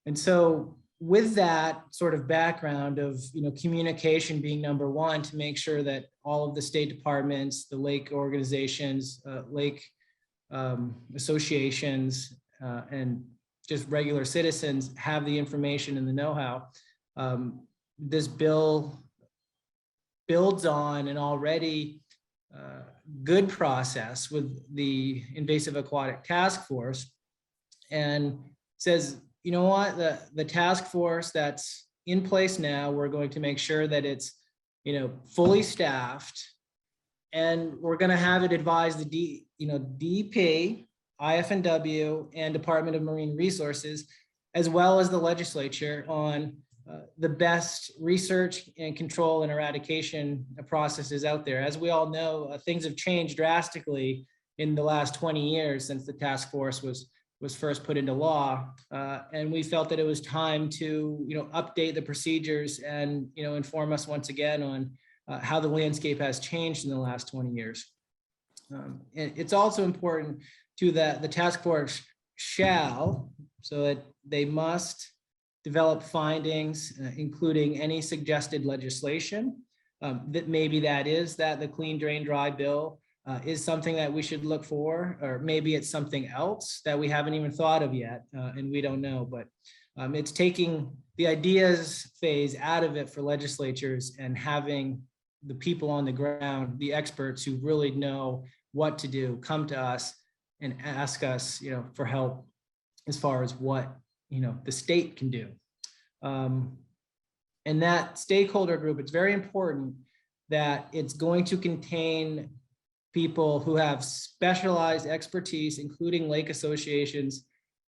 And so with that sort of background of communication being number one, to make sure that all of the state departments, the lake organizations, lake associations, and just regular citizens have the information and the know-how. This bill builds on an already good process with the Invasive Aquatic Task Force, and says, you know what, the task force that's in place now, we're going to make sure that it's fully staffed, and we're going to have it advise the DEP, IF&W, and Department of Marine Resources, as well as the legislature, on the best research and control and eradication processes out there. As we all know, things have changed drastically in the last 20 years since the task force was first put into law, and we felt that it was time to update the procedures and inform us once again on how the landscape has changed in the last 20 years. It's also important to that the task force shall, so that they must develop findings, including any suggested legislation. That maybe that is that the Clean Drain Dry bill is something that we should look for, or maybe it's something else that we haven't even thought of yet, and we don't know. But it's taking the ideas phase out of it for legislatures and having the people on the ground, the experts who really know what to do, come to us and ask us, for help as far as what the state can do. And that stakeholder group, it's very important that it's going to contain people who have specialized expertise, including lake associations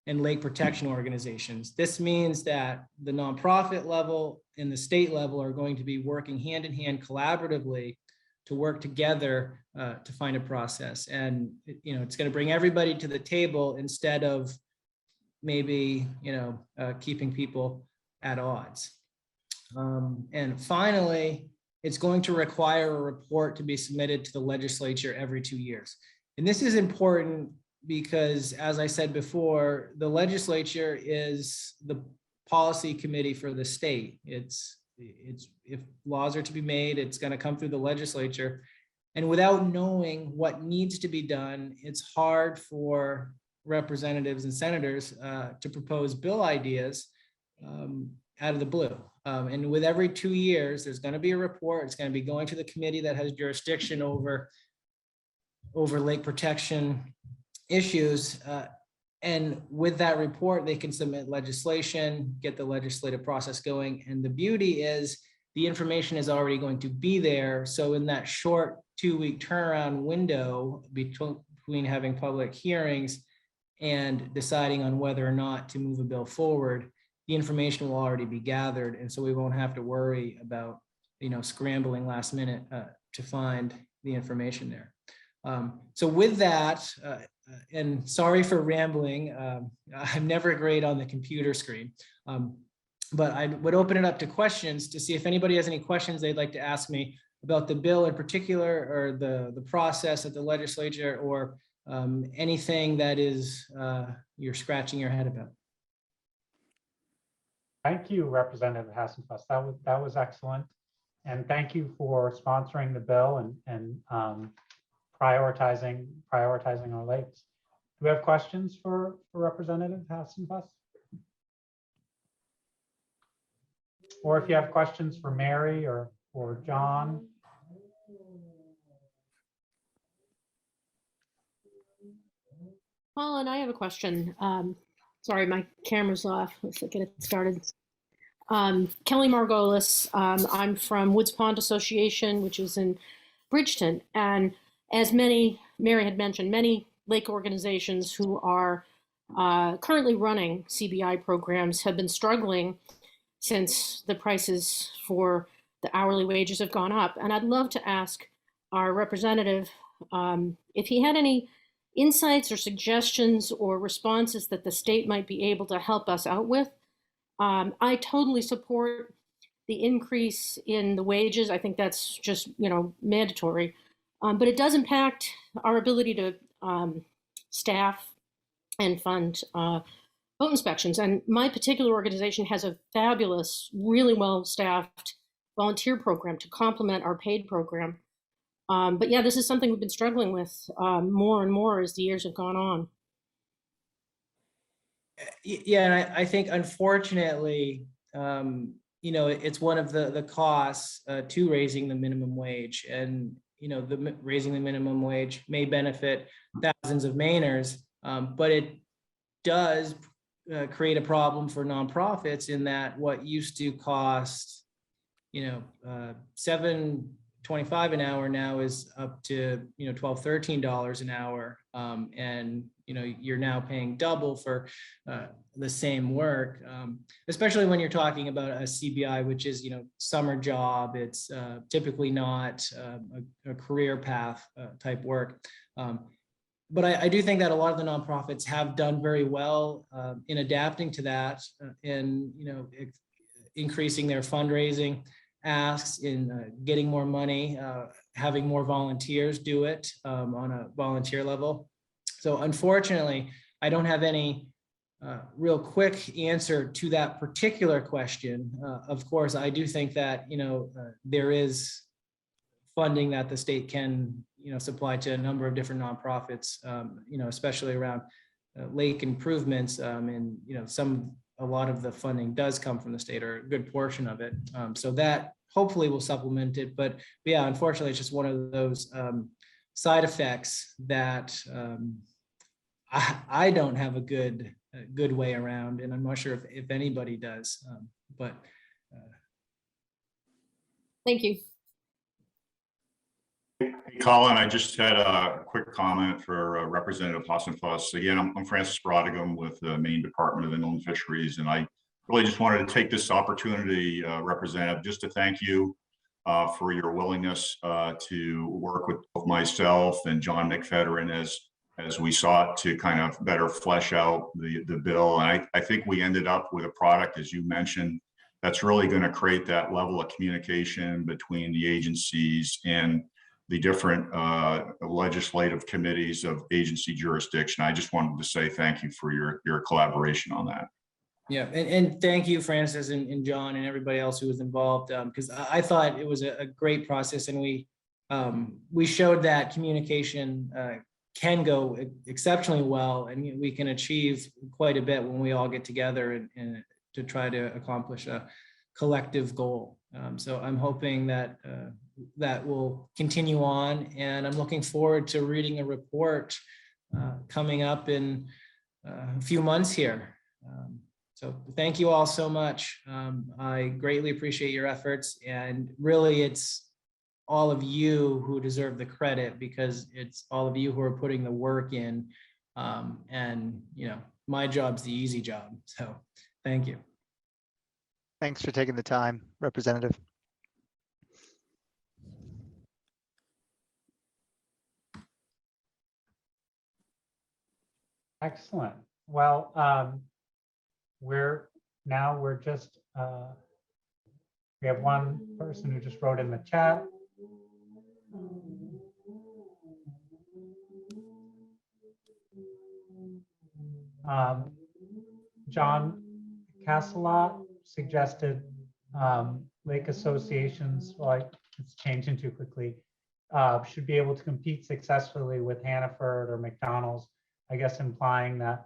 and lake protection organizations. This means that the nonprofit level and the state level are going to be working hand in hand collaboratively to work together to find a process. And it's going to bring everybody to the table instead of maybe keeping people at odds. And finally, it's going to require a report to be submitted to the legislature every 2 years. And this is important because, as I said before, the legislature is the policy committee for the state. It's if laws are to be made, it's going to come through the legislature. And without knowing what needs to be done, it's hard for representatives and senators to propose bill ideas out of the blue. And with every 2 years, there's going to be a report. It's going to be going to the committee that has jurisdiction over lake protection issues. And with that report, they can submit legislation, get the legislative process going. And the beauty is the information is already going to be there. So in that short 2-week turnaround window between having public hearings and deciding on whether or not to move a bill forward, the information will already be gathered. And so we won't have to worry about, scrambling last minute to find the information there. So with that, and sorry for rambling, I'm never great on the computer screen. But I would open it up to questions to see if anybody has any questions they'd like to ask me about the bill in particular, or the process at the legislature, or anything that is you're scratching your head about. Thank you, Representative Hassenfuss. That was excellent. And thank you for sponsoring the bill and prioritizing our lakes. Do we have questions for Representative Hassenfuss? Or if you have questions for Mary or John? Colin, I have a question. Sorry, my camera's off. Let's get it started. Kelly Margolis. I'm from Woods Pond Association, which is in Bridgeton. And as Mary had mentioned, many lake organizations who are currently running CBI programs have been struggling since the prices for the hourly wages have gone up. And I'd love to ask our representative if he had any insights or suggestions or responses that the state might be able to help us out with. I totally support the increase in the wages. I think that's just, mandatory. But it does impact our ability to staff and fund boat inspections. And my particular organization has a fabulous, really well-staffed volunteer program to complement our paid program. But yeah, this is something we've been struggling with more and more as the years have gone on. Yeah, and I think unfortunately, it's one of the costs to raising the minimum wage, and raising the minimum wage may benefit thousands of Mainers, but it does create a problem for nonprofits in that what used to cost, $7.25 an hour now is up to $12, $13 an hour, and you're now paying double for the same work, especially when you're talking about a CBI, which is summer job. It's typically not a career path type work. But I do think that a lot of the nonprofits have done very well in adapting to that, and increasing their fundraising asks, in getting more money, having more volunteers do it on a volunteer level. So unfortunately, I don't have any real quick answer to that particular question. Of course, I do think that there is funding that the state can supply to a number of different nonprofits, especially around lake improvements, and a lot of the funding does come from the state, or a good portion of it. So that hopefully will supplement it. But yeah, unfortunately, it's just one of those side effects that I don't have a good way around, and I'm not sure if anybody does. But Thank you. Hey, Colin, I just had a quick comment for Representative Hassenfuss. Again, I'm Francis Brodigam with the Maine Department of Inland Fisheries, and I really just wanted to take this opportunity, Representative, just to thank you for your willingness to work with both myself and John McFedrin as we sought to kind of better flesh out the bill. And I think we ended up with a product, as you mentioned, that's really going to create that level of communication between the agencies and the different legislative committees of agency jurisdiction. I just wanted to say thank you for your collaboration on that. yeah, and thank you, Francis and John and everybody else who was involved, because I thought it was a great process, and we showed that communication can go exceptionally well, and we can achieve quite a bit when we all get together and to try to accomplish a collective goal. So I'm hoping that that will continue on, and I'm looking forward to reading a report coming up in a few months here. So thank you all so much. I greatly appreciate your efforts, and really it's all of you who deserve the credit, because it's all of you who are putting the work in, and my job's the easy job. So thank you. Thanks for taking the time, Representative. Excellent. Well, we're now we're just, we have one person who just wrote in the chat. John Casselot suggested lake associations, like it's changing too quickly, should be able to compete successfully with Hannaford or McDonald's, I guess implying that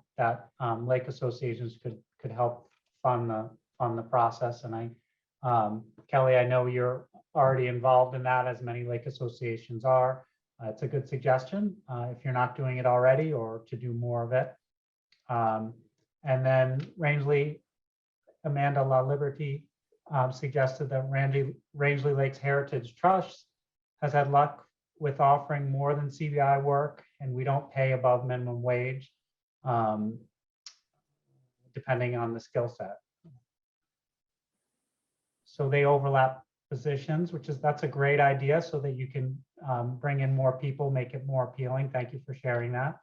lake associations could help fund the process. And Kelly, I know you're already involved in that, as many lake associations are. It's a good suggestion if you're not doing it already, or to do more of it. And then Rangeley, Amanda La Liberty suggested that Rangeley Lakes Heritage Trust has had luck with offering more than CBI work, and we don't pay above minimum wage, depending on the skill set. So they overlap positions, that's a great idea, so that you can bring in more people, make it more appealing. Thank you for sharing that.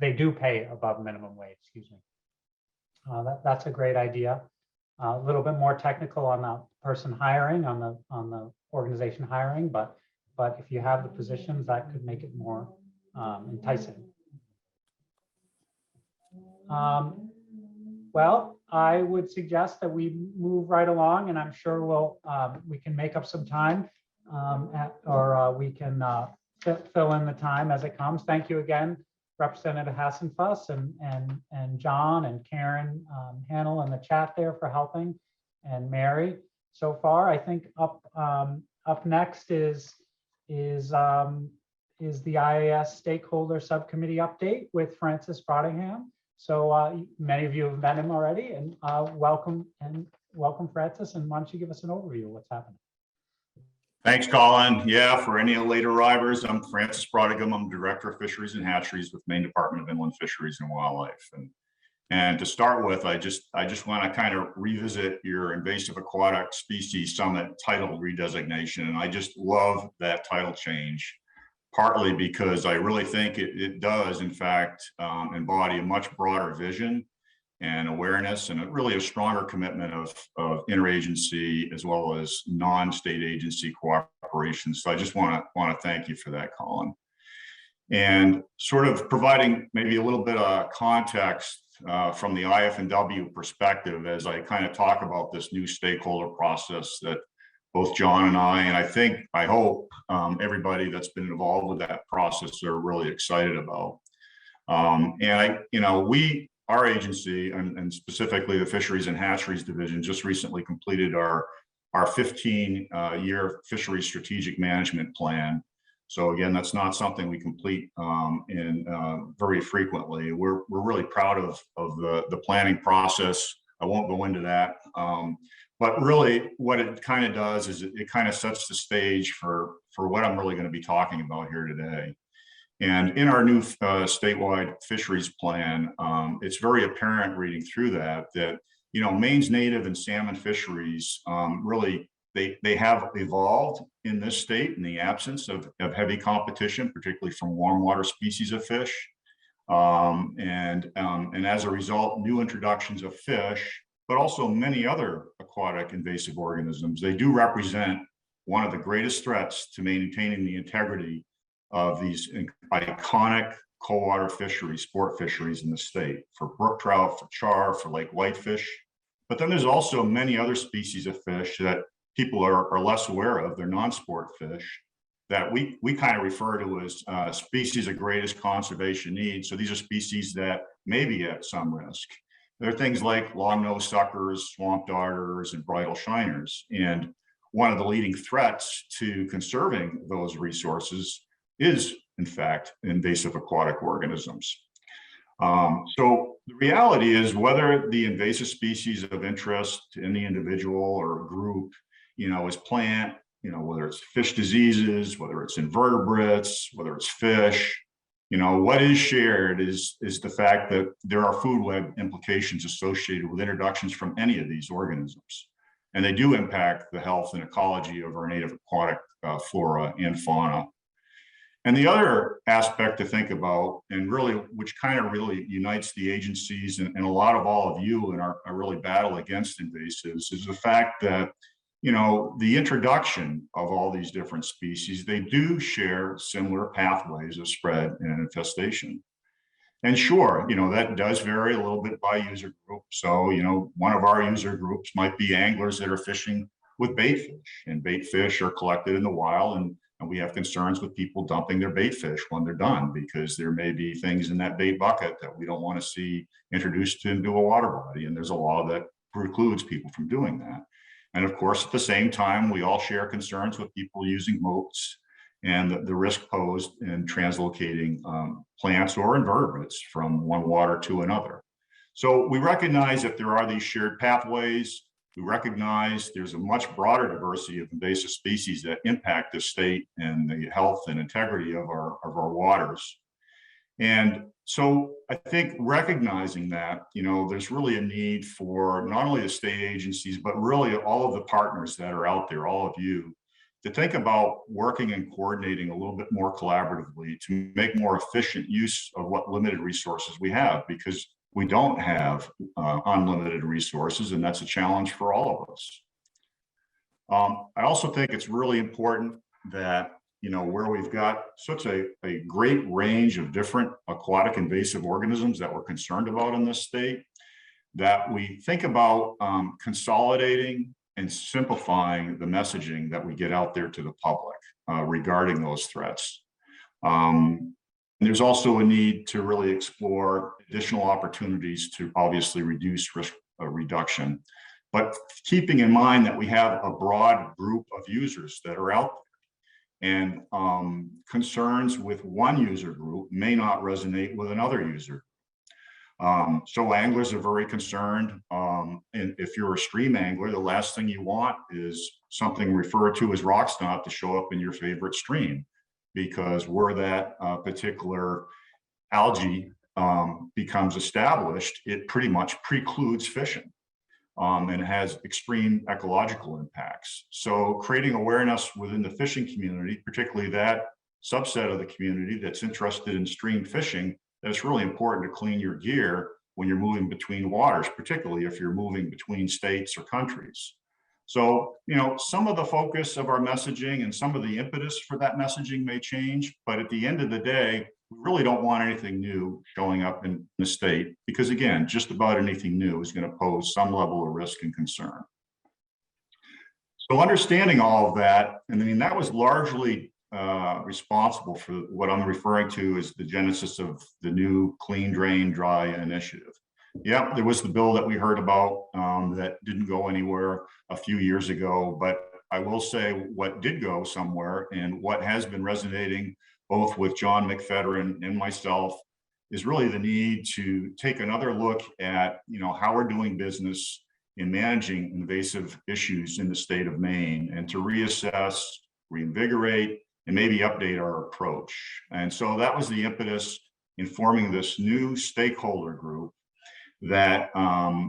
They do pay above minimum wage, excuse me. That's a great idea. A little bit more technical on the person hiring, on the organization hiring, but if you have the positions, that could make it more enticing. Well, I would suggest that we move right along, and I'm sure we can make up some time, or we can fill in the time as it comes. Thank you again, Representative Hassenfuss and John and Karen Hannell in the chat there for helping, and Mary so far. I think up next is the IAS stakeholder subcommittee update with Francis Brottingham. So many of you have met him already, and welcome Francis, and why don't you give us an overview of what's happening? Thanks, Colin. Yeah, for any late arrivers, I'm Francis Brottingham. I'm Director of Fisheries and Hatcheries with Maine Department of Inland Fisheries and Wildlife. And to start with, I just want to kind of revisit your Invasive Aquatic Species Summit title redesignation. And I just love that title change, partly because I really think it does, in fact, embody a much broader vision and awareness, and really a stronger commitment of interagency as well as non-state agency cooperation. So I just want to thank you for that, Colin. And sort of providing maybe a little bit of context from the IF&W perspective as I kind of talk about this new stakeholder process that both John and I hope everybody that's been involved with that process are really excited about. Our agency, and specifically the Fisheries and Hatcheries Division, just recently completed our 15-year fisheries strategic management plan. So again, that's not something we complete very frequently. We're really proud of the planning process. I won't go into that, but really what it kind of does is it kind of sets the stage for what I'm really going to be talking about here today. And in our new statewide fisheries plan, it's very apparent reading through that Maine's native and salmon fisheries really, they have evolved in this state in the absence of heavy competition, particularly from warm water species of fish. And as a result, new introductions of fish, but also many other aquatic invasive organisms, they do represent one of the greatest threats to maintaining the integrity of these iconic cold water fisheries, sport fisheries in the state, for brook trout, for char, for lake whitefish. But then there's also many other species of fish that people are less aware of. They're non-sport fish that we kind of refer to as species of greatest conservation need. So these are species that may be at some risk. There are things like long-nosed suckers, swamp darters, and bridal shiners. And one of the leading threats to conserving those resources is, in fact, invasive aquatic organisms. So the reality is, whether the invasive species of interest to any individual or group, is plant, whether it's fish diseases, whether it's invertebrates, whether it's fish, what is shared is the fact that there are food web implications associated with introductions from any of these organisms. And they do impact the health and ecology of our native aquatic flora and fauna. And the other aspect to think about, and really, which kind of really unites the agencies and a lot of all of you in our really battle against invasives, is the fact that, you know, the introduction of all these different species, they do share similar pathways of spread and infestation. And sure, you know, that does vary a little bit by user group. So, you know, one of our user groups might be anglers that are fishing with bait fish, and bait fish are collected in the wild, and we have concerns with people dumping their bait fish when they're done, because there may be things in that bait bucket that we don't want to see introduced into a water body. And there's a law that precludes people from doing that. And of course, at the same time, we all share concerns with people using moats and the risk posed in translocating plants or invertebrates from one water to another. So we recognize that there are these shared pathways. We recognize there's a much broader diversity of invasive species that impact the state and the health and integrity of our waters. And so I think recognizing that, you know, there's really a need for not only the state agencies, but really all of the partners that are out there, all of you, to think about working and coordinating a little bit more collaboratively to make more efficient use of what limited resources we have, because we don't have unlimited resources, and that's a challenge for all of us. I also think it's really important that, you know, where we've got such a great range of different aquatic invasive organisms that we're concerned about in this state, that we think about consolidating and simplifying the messaging that we get out there to the public regarding those threats. There's also a need to really explore additional opportunities to obviously reduce risk reduction, but keeping in mind that we have a broad group of users that are out there, and concerns with one user group may not resonate with another user. So anglers are very concerned, and if you're a stream angler, the last thing you want is something referred to as rock snot to show up in your favorite stream, because where that particular algae becomes established, it pretty much precludes fishing and has extreme ecological impacts. So creating awareness within the fishing community, particularly that subset of the community that's interested in stream fishing, that it's really important to clean your gear when you're moving between waters, particularly if you're moving between states or countries. So, you know, some of the focus of our messaging and some of the impetus for that messaging may change, but at the end of the day, we really don't want anything new showing up in the state, because again, just about anything new is going to pose some level of risk and concern. So understanding all of that, and I mean, that was largely responsible for what I'm referring to as the genesis of the new Clean Drain Dry initiative. Yeah, there was the bill that we heard about that didn't go anywhere a few years ago, but I will say what did go somewhere, and what has been resonating both with John McFedrin and myself, is really the need to take another look at, you know, how we're doing business in managing invasive issues in the state of Maine, and to reassess, reinvigorate, and maybe update our approach. And so that was the impetus in forming this new stakeholder group that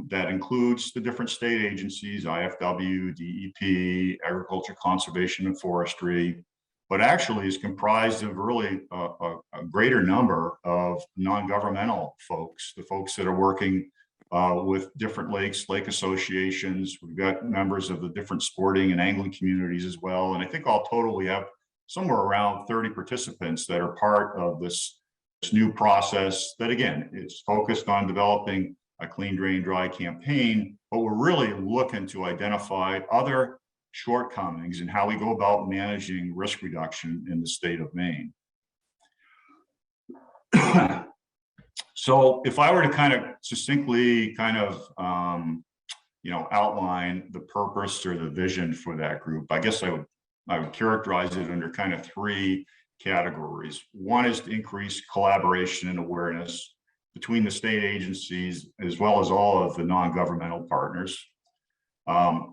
that includes the different state agencies, IFW, DEP, Agriculture, Conservation, and Forestry, but actually is comprised of really a greater number of non-governmental folks, the folks that are working with different lakes, lake associations. We've got members of the different sporting and angling communities as well. And I think all total, we have somewhere around 30 participants that are part of this new process that, again, is focused on developing a Clean Drain Dry campaign, but we're really looking to identify other shortcomings in how we go about managing risk reduction in the state of Maine. So if I were to kind of succinctly kind of, you know, outline the purpose or the vision for that group, I guess I would characterize it under kind of three categories. One is to increase collaboration and awareness between the state agencies as well as all of the non-governmental partners.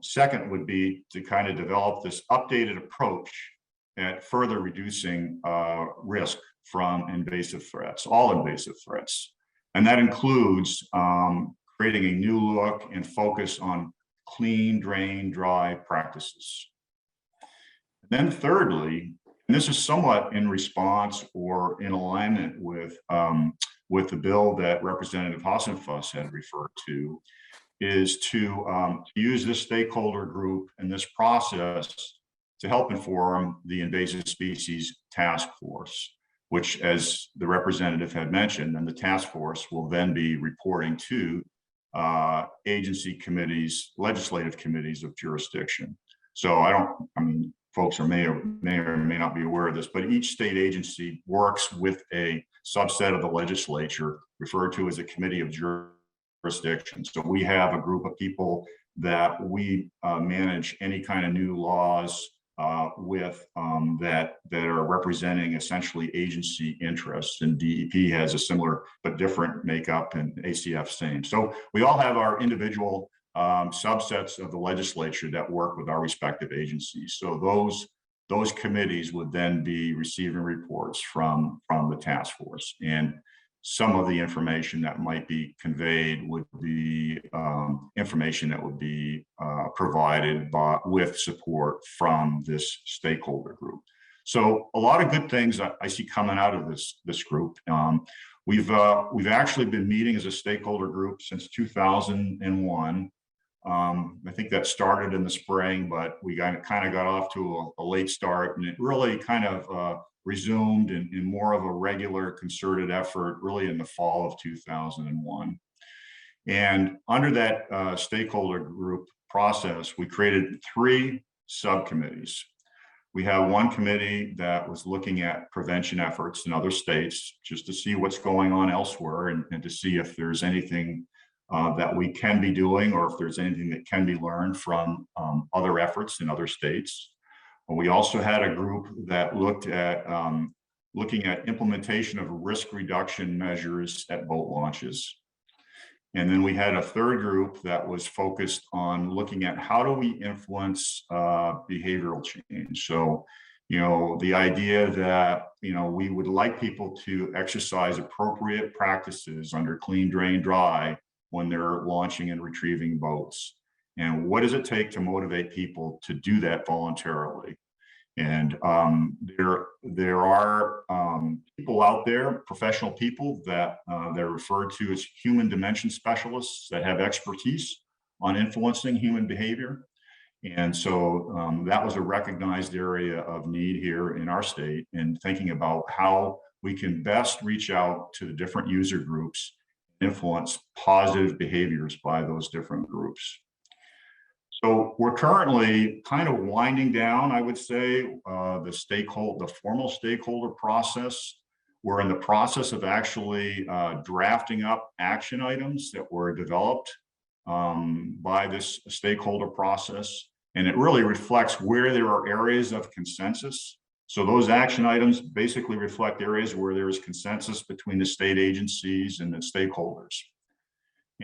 Second would be to kind of develop this updated approach at further reducing risk from invasive threats, all invasive threats. And that includes creating a new look and focus on clean, drain, dry practices. Then thirdly, this is somewhat in response or in alignment with the bill that Representative Hassenfuss had referred to, is to use this stakeholder group and this process to help inform the Invasive Species Task Force, which, as the representative had mentioned, and the task force will then be reporting to agency committees, legislative committees of jurisdiction. So I mean, folks may or may not be aware of this, but each state agency works with a subset of the legislature referred to as a committee of jurisdiction. So we have a group of people that we manage any kind of new laws with that are representing essentially agency interests, and DEP has a similar but different makeup, and ACF same. So we all have our individual subsets of the legislature that work with our respective agencies. So those committees would then be receiving reports from the task force, and some of the information that might be conveyed would be information that would be provided with support from this stakeholder group. So a lot of good things I see coming out of this group. We've actually been meeting as a stakeholder group since 2001. I think that started in the spring, but we kind of got off to a late start, and it really kind of resumed in more of a regular concerted effort really in the fall of 2001. And under that stakeholder group process, we created 3 subcommittees. We have one committee that was looking at prevention efforts in other states, just to see what's going on elsewhere, and to see if there's anything that we can be doing, or if there's anything that can be learned from other efforts in other states. We also had a group that looked at looking at implementation of risk reduction measures at boat launches. And then we had a third group that was focused on looking at how do we influence behavioral change. So, you know, the idea that, you know, we would like people to exercise appropriate practices under clean, drain, dry when they're launching and retrieving boats. And what does it take to motivate people to do that voluntarily? And there are people out there, professional people that they're referred to as human dimension specialists that have expertise on influencing human behavior. And so that was a recognized area of need here in our state, and thinking about how we can best reach out to the different user groups, influence positive behaviors by those different groups. So we're currently kind of winding down, I would say, the formal stakeholder process. We're in the process of actually drafting up action items that were developed by this stakeholder process. And it really reflects where there are areas of consensus. So those action items basically reflect areas where there is consensus between the state agencies and the stakeholders.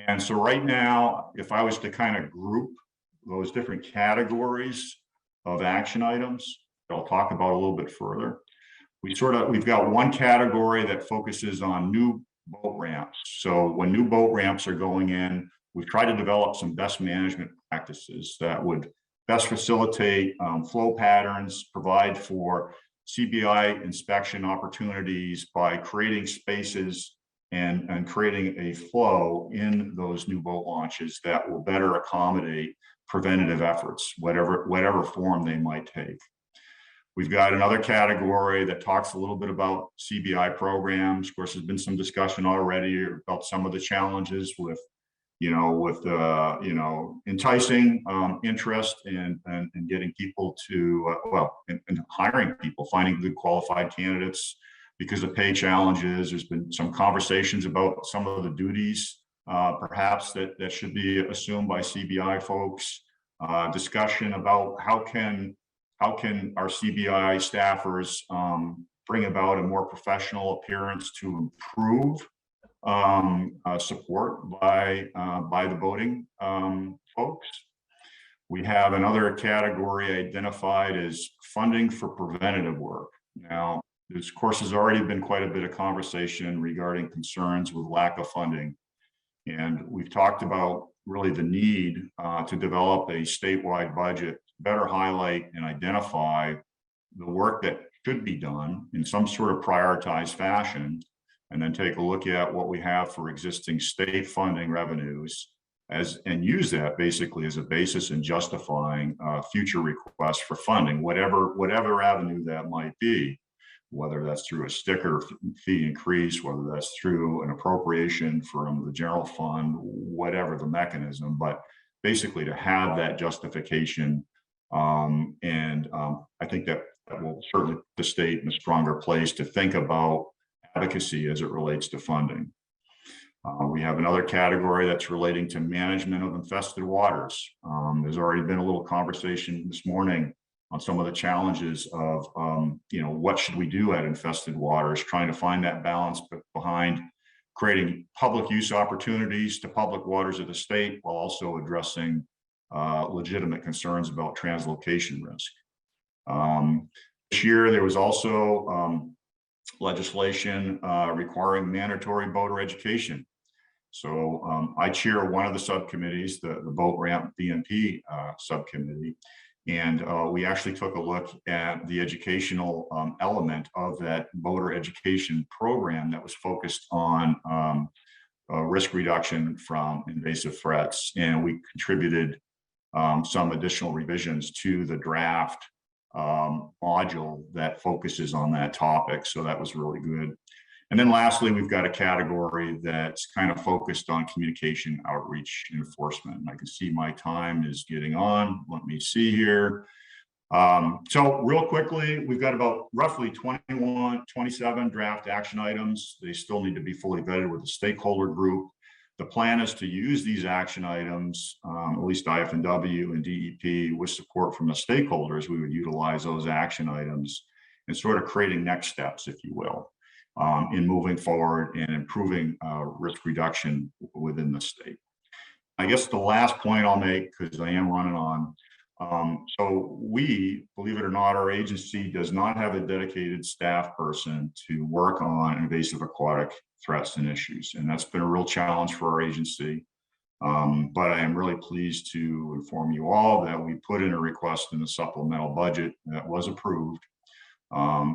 And so right now, if I was to kind of group those different categories of action items that I'll talk about a little bit further, we've got one category that focuses on new boat ramps. So when new boat ramps are going in, we've tried to develop some best management practices that would best facilitate flow patterns, provide for CBI inspection opportunities by creating spaces and creating a flow in those new boat launches that will better accommodate preventative efforts, whatever form they might take. We've got another category that talks a little bit about CBI programs. Of course, there's been some discussion already about some of the challenges with enticing interest and getting people to, and hiring people, finding good qualified candidates because of pay challenges. There's been some conversations about some of the duties perhaps that should be assumed by CBI folks, discussion about how can our CBI staffers bring about a more professional appearance to improve support by the boating folks. We have another category identified as funding for preventative work. Now, there's, of course, has already been quite a bit of conversation regarding concerns with lack of funding. And we've talked about really the need to develop a statewide budget, better highlight and identify the work that should be done in some sort of prioritized fashion, and then take a look at what we have for existing state funding revenues and use that basically as a basis in justifying future requests for funding, whatever avenue that might be, whether that's through a sticker fee increase, whether that's through an appropriation from the general fund, whatever the mechanism, but basically to have that justification. I think that will certainly put the state in a stronger place to think about advocacy as it relates to funding. We have another category that's relating to management of infested waters. There's already been a little conversation this morning on some of the challenges of, what should we do at infested waters, trying to find that balance behind creating public use opportunities to public waters of the state while also addressing legitimate concerns about translocation risk. This year, there was also legislation requiring mandatory boater education. So I chair one of the subcommittees, the boat ramp BMP subcommittee, and we actually took a look at the educational element of that boater education program that was focused on risk reduction from invasive threats, and we contributed some additional revisions to the draft module that focuses on that topic. So that was really good. And then lastly, we've got a category that's kind of focused on communication, outreach, and enforcement. And I can see my time is getting on. Let me see here. So real quickly, we've got about roughly 27 draft action items. They still need to be fully vetted with the stakeholder group. The plan is to use these action items, at least IF&W and DEP, with support from the stakeholders. We would utilize those action items and sort of creating next steps, if you will, in moving forward and improving risk reduction within the state. I guess the last point I'll make, because I am running on, so we, believe it or not, our agency does not have a dedicated staff person to work on invasive aquatic threats and issues. And that's been a real challenge for our agency. But I am really pleased to inform you all that we put in a request in the supplemental budget that was approved.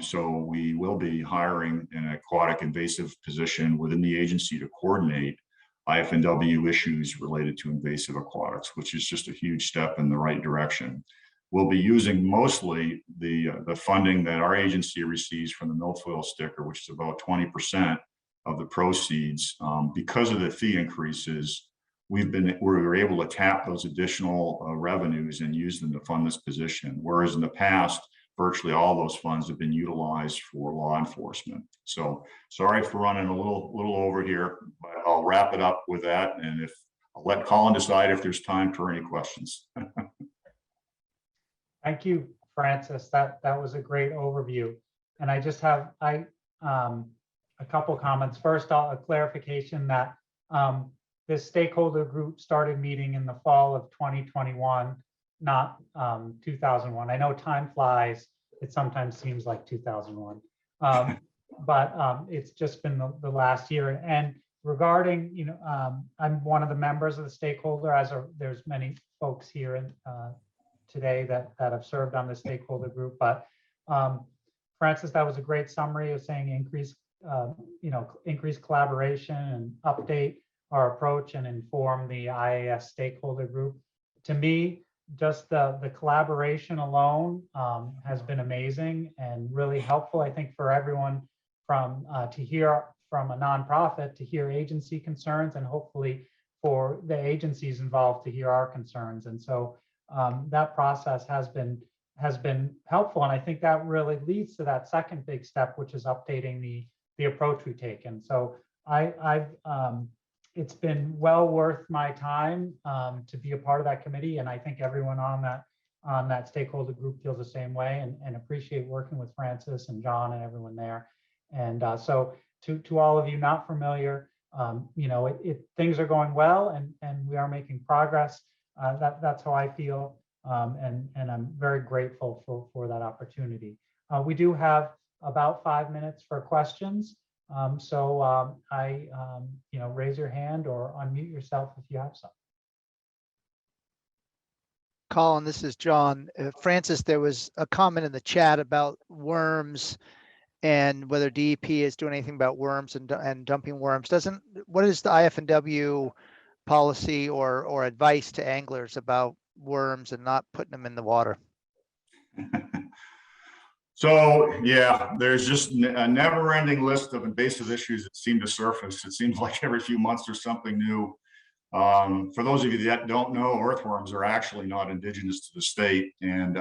So we will be hiring an aquatic invasive position within the agency to coordinate IF&W issues related to invasive aquatics, which is just a huge step in the right direction. We'll be using mostly the funding that our agency receives from the milfoil sticker, which is about 20% of the proceeds. Because of the fee increases, we were able to tap those additional revenues and use them to fund this position. Whereas in the past, virtually all those funds have been utilized for law enforcement. So sorry for running a little over here, but I'll wrap it up with that. And I'll let Colin decide if there's time for any questions. Thank you, Francis. That was a great overview. And I just have a couple comments. First, a clarification that this stakeholder group started meeting in the fall of 2021, not 2001. I know time flies. It sometimes seems like 2001, but it's just been the last year. And regarding, I'm one of the members of the stakeholder, there's many folks here today that have served on the stakeholder group. But Francis, that was a great summary of saying increase collaboration and update our approach and inform the IAS stakeholder group. To me, just the collaboration alone has been amazing and really helpful, I think, for everyone to hear from a nonprofit, to hear agency concerns, and hopefully for the agencies involved to hear our concerns. And so that process has been helpful. And I think that really leads to that second big step, which is updating the approach we take. And so it's been well worth my time to be a part of that committee. And I think everyone on that stakeholder group feels the same way and appreciate working with Francis and John and everyone there. And so to all of you not familiar, things are going well and we are making progress. That's how I feel. And I'm very grateful for that opportunity. We do have about 5 minutes for questions. Raise your hand or unmute yourself if you have some. Colin, this is John. Francis, there was a comment in the chat about worms and whether DEP is doing anything about worms and dumping worms. What is the IF&W policy or advice to anglers about worms and not putting them in the water? So yeah, there's just a never-ending list of invasive issues that seem to surface. It seems like every few months there's something new. For those of you that don't know, earthworms are actually not indigenous to the state, and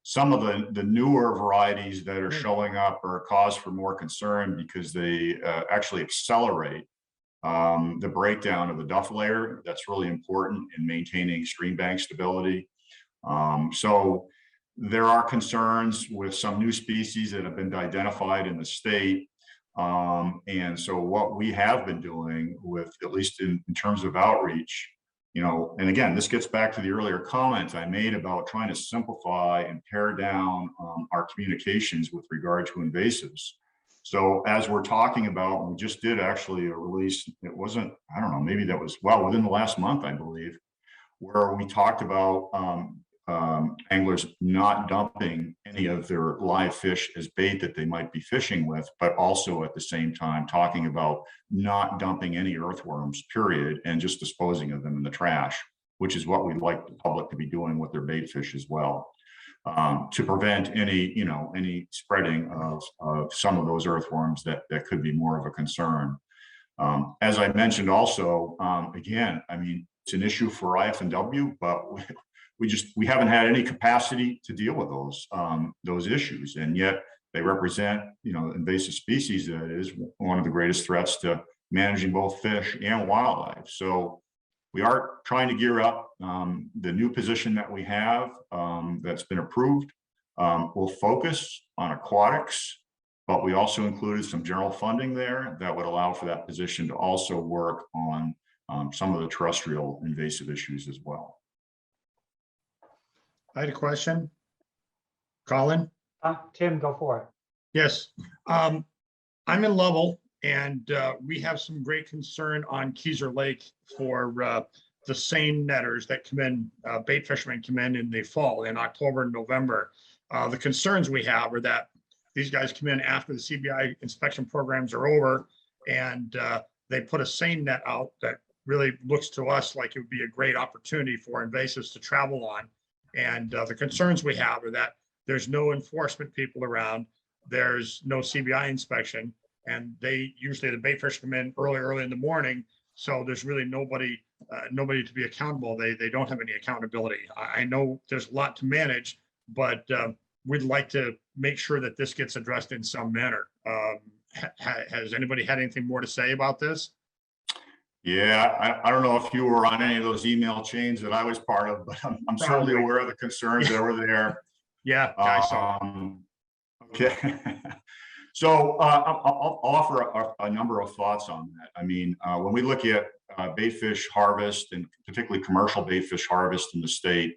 some of the newer varieties that are showing up are a cause for more concern because they actually accelerate the breakdown of the duff layer. That's really important in maintaining stream bank stability. So there are concerns with some new species that have been identified in the state. And so what we have been doing with, at least in terms of outreach, you know, and again, this gets back to the earlier comments I made about trying to simplify and pare down our communications with regard to invasives. So as we're talking about, we just did actually a release, it wasn't, I don't know, maybe that was, well, within the last month, I believe, where we talked about anglers not dumping any of their live fish as bait that they might be fishing with, but also at the same time talking about not dumping any earthworms, period, and just disposing of them in the trash, which is what we'd like the public to be doing with their bait fish as well, to prevent any, you know, any spreading of some of those earthworms that could be more of a concern. As I mentioned also, again, I mean, it's an issue for IF&W, but we haven't had any capacity to deal with those issues, and yet they represent, you know, invasive species that is one of the greatest threats to managing both fish and wildlife. So we are trying to gear up. The new position that we have that's been approved will focus on aquatics, but we also included some general funding there that would allow for that position to also work on some of the terrestrial invasive issues as well. I had a question. Colin? Tim, go for it. Yes. I'm in Lovell, and we have some great concern on Keyser Lake for the seine netters that come in, bait fishermen come in the fall, in October and November. The concerns we have are that these guys come in after the CBI inspection programs are over, and they put a seine net out that really looks to us like it would be a great opportunity for invasives to travel on. And the concerns we have are that there's no enforcement people around, there's no CBI inspection, and they usually, the bait fish come in early in the morning, so there's really nobody to be accountable. They don't have any accountability. I know there's a lot to manage, but we'd like to make sure that this gets addressed in some manner. Has anybody had anything more to say about this? Yeah, I don't know if you were on any of those email chains that I was part of, but I'm certainly aware of the concerns that were there. Yeah, I saw. Okay. So I'll offer a number of thoughts on that. I mean, when we look at bait fish harvest, and particularly commercial bait fish harvest in the state,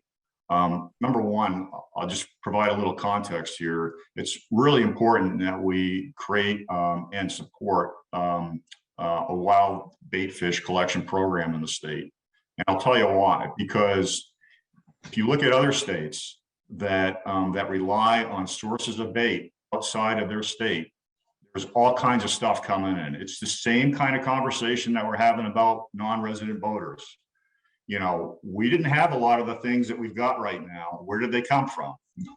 number one, I'll just provide a little context here. It's really important that we create and support a wild bait fish collection program in the state. And I'll tell you why, because if you look at other states that that rely on sources of bait outside of their state, there's all kinds of stuff coming in. It's the same kind of conversation that we're having about non-resident boaters. You know, we didn't have a lot of the things that we've got right now. Where did they come from?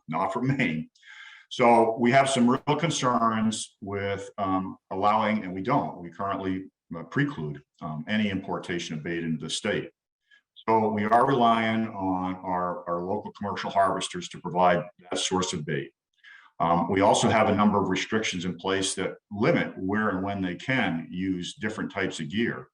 Not from Maine. So we have some real concerns with allowing, and we currently preclude any importation of bait into the state. So we are relying on our local commercial harvesters to provide that source of bait. We also have a number of restrictions in place that limit where and when they can use different types of gear.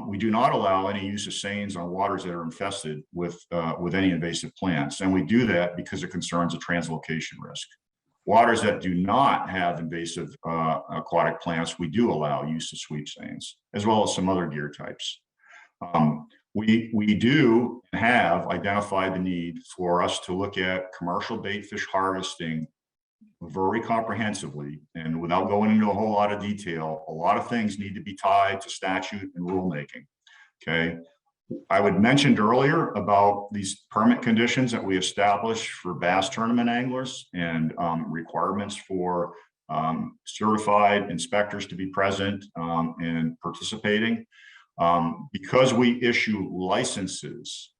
We do not allow any use of seines on waters that are infested with any invasive plants. And we do that because of concerns of translocation risk. Waters that do not have invasive aquatic plants, we do allow use of sweep seines, as well as some other gear types. We do and have identified the need for us to look at commercial bait fish harvesting very comprehensively, and without going into a whole lot of detail, a lot of things need to be tied to statute and rulemaking. Okay. I would mentioned earlier about these permit conditions that we established for bass tournament anglers and requirements for certified inspectors to be present and participating. Because we issue licenses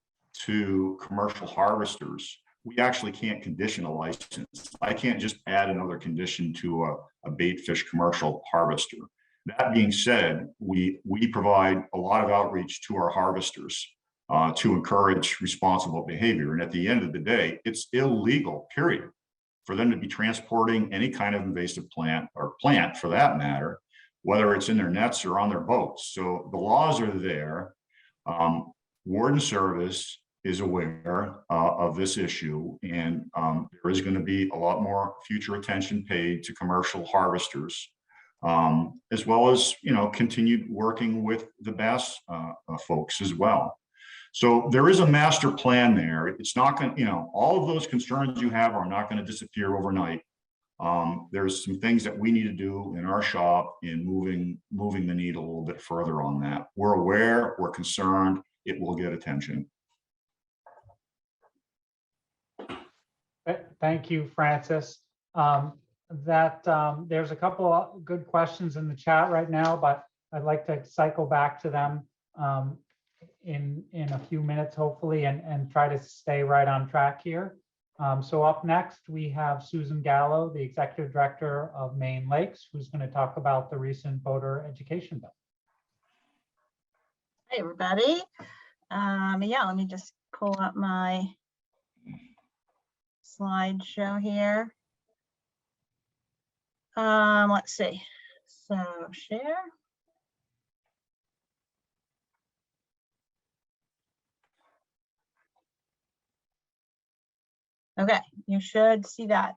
to commercial harvesters, we actually can't condition a license. I can't just add another condition to a bait fish commercial harvester. That being said, we provide a lot of outreach to our harvesters to encourage responsible behavior. And at the end of the day, it's illegal, period, for them to be transporting any kind of invasive plant or plant for that matter, whether it's in their nets or on their boats. So the laws are there. Warden Service is aware of this issue, and there is going to be a lot more future attention paid to commercial harvesters, as well as, you know, continued working with the bass folks as well. So there is a master plan there. It's not going to, you know, all of those concerns you have are not going to disappear overnight. There's some things that we need to do in our shop in moving the needle a little bit further on that. We're aware, we're concerned, it will get attention. Thank you, Francis. There's a couple of good questions in the chat right now, but I'd like to cycle back to them in a few minutes, hopefully, and try to stay right on track here. So up next, we have Susan Gallo, the Executive Director of Maine Lakes, who's going to talk about the recent boater education bill. Hey, everybody. Yeah, let me just pull up my slideshow here. Let's see. So share. Okay, you should see that.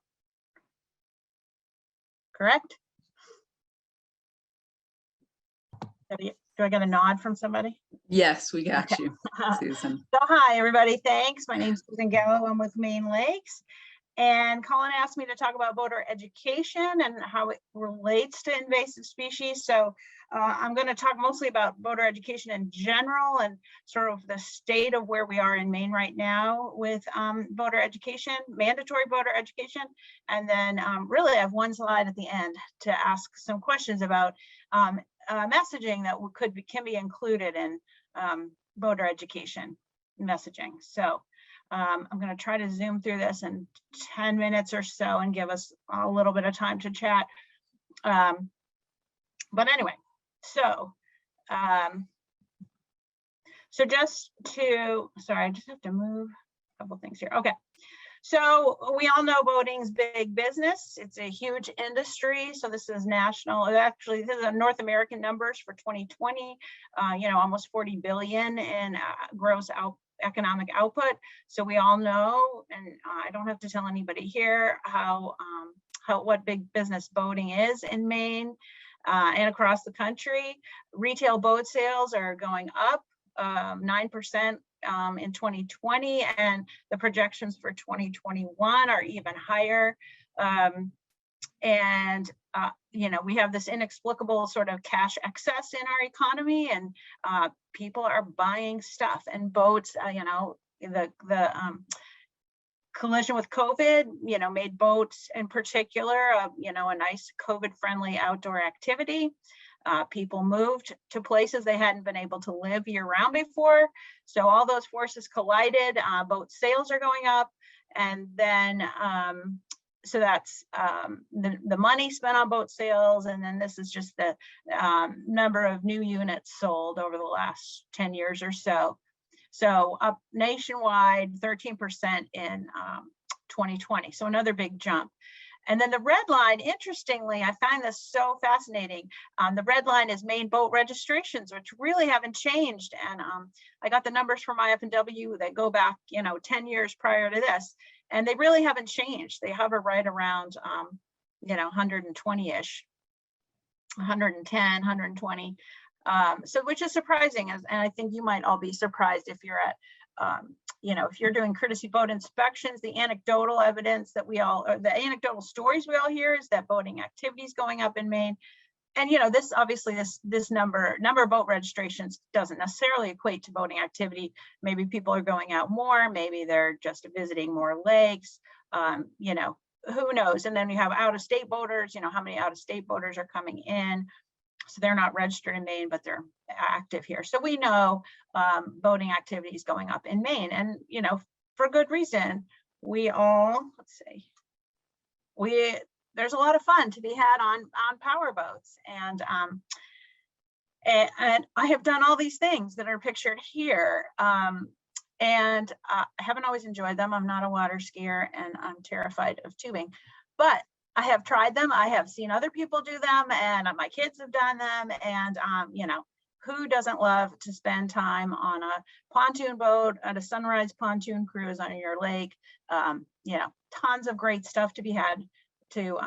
Correct? Do I get a nod from somebody? Yes, we got Okay. you, Susan. So hi, everybody. Thanks. My name's Susan Gallo. I'm with Maine Lakes. And Colin asked me to talk about boater education and how it relates to invasive species. So I'm going to talk mostly about boater education in general and sort of the state of where we are in Maine right now with boater education, mandatory boater education. And then really I have one slide at the end to ask some questions about messaging that can be included in boater education messaging. So I'm going to try to zoom through this in 10 minutes or so and give us a little bit of time to chat. But anyway, so just to, sorry, I just have to move a couple things here. Okay. So we all know boating's big business. It's a huge industry. So this is national. Actually, this is North American numbers for 2020. You know, almost 40 billion in gross economic output. So we all know, and I don't have to tell anybody here what big business boating is in Maine and across the country. Retail boat sales are going up 9%. In 2020, and the projections for 2021 are even higher. You know, we have this inexplicable sort of cash excess in our economy, and people are buying stuff and boats. You know, the collision with COVID, you know, made boats in particular, you know, a nice COVID-friendly outdoor activity. People moved to places they hadn't been able to live year-round before. So all those forces collided, boat sales are going up. And then, so that's the money spent on boat sales. And then this is just the number of new units sold over the last 10 years or so. So up nationwide, 13% in 2020. So another big jump. And then the red line, interestingly, I find this so fascinating. The red line is Maine boat registrations, which really haven't changed. And I got the numbers from IF&W that go back, you know, 10 years prior to this, and they really haven't changed. They hover right around, you know, 120-ish, 110, 120. So which is surprising, and I think you might all be surprised if you're at, you know, if you're doing courtesy boat inspections. The anecdotal evidence that the anecdotal stories we all hear is that boating activity is going up in Maine. and you know, this obviously this number of boat registrations doesn't necessarily equate to boating activity. Maybe people are going out more, maybe they're just visiting more lakes, you know, who knows? And then you have out-of-state boaters, you know, how many out-of-state boaters are coming in. So they're not registered in Maine, but they're active here. So we know boating activity is going up in Maine, and you know, for good reason. We all, let's see, there's a lot of fun to be had on power boats, and I have done all these things that are pictured here, and I haven't always enjoyed them. I'm not a water skier, and I'm terrified of tubing, but I have tried them. I have seen other people do them, and my kids have done them. And, you know, who doesn't love to spend time on a pontoon boat, at a sunrise pontoon cruise on your lake? You know, tons of great stuff to be had, to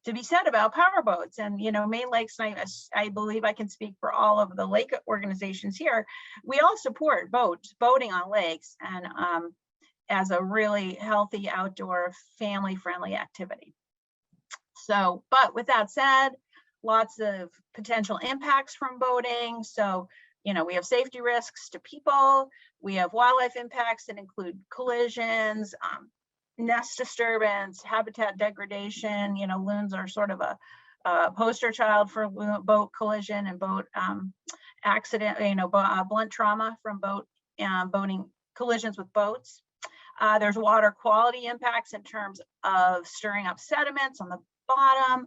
be said about power boats. And, you know, Maine Lakes, and I believe I can speak for all of the lake organizations here. We all support boating on lakes, and as a really healthy outdoor family-friendly activity. So, but with that said, lots of potential impacts from boating. So, you know, we have safety risks to people. We have wildlife impacts that include collisions, nest disturbance, habitat degradation. You know, loons are sort of a poster child for boat collision and boat accident, you know, blunt trauma from boating collisions with boats. There's water quality impacts in terms of stirring up sediments on the bottom.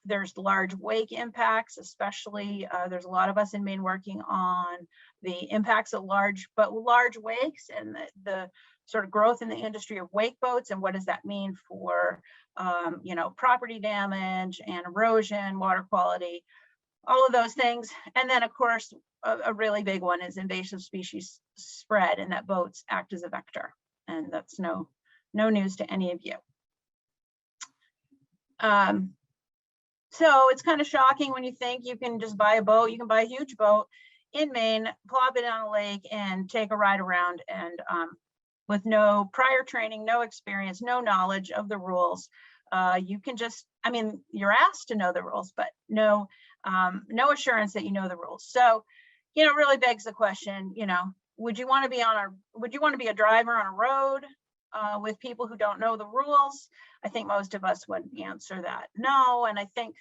There's large wake impacts, especially there's a lot of us in Maine working on the impacts of large wakes, and the sort of growth in the industry of wake boats, and what does that mean for you know, property damage and erosion, water quality, all of those things. And then of course a really big one is invasive species spread, and that boats act as a vector, and that's no news to any of you. So it's kind of shocking when you think you can just buy a boat. You can buy a huge boat in Maine, plop it on a lake, and take a ride around, and with no prior training, no experience, no knowledge of the rules. You can just, I mean, you're asked to know the rules, but no assurance that you know the rules. So, you know, it really begs the question, you know, would you want to be a driver on a road with people who don't know the rules? I think most of us would answer that no. And I think,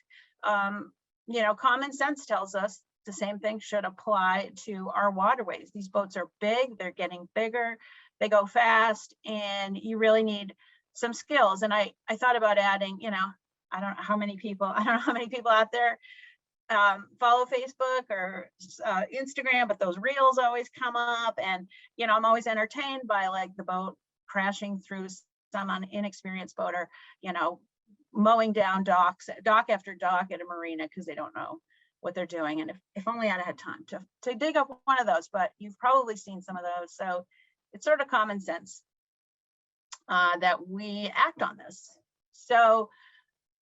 you know, common sense tells us the same thing should apply to our waterways. These boats are big, they're getting bigger, they go fast, and you really need some skills. And I thought about adding, you know, I don't know how many people out there follow Facebook or Instagram, but those reels always come up, and you know, I'm always entertained by like the boat crashing through some inexperienced boater, you know, mowing down dock after dock at a marina because they don't know what they're doing. And if only I'd had time to dig up one of those, but you've probably seen some of those. So it's sort of common sense that we act on this. So,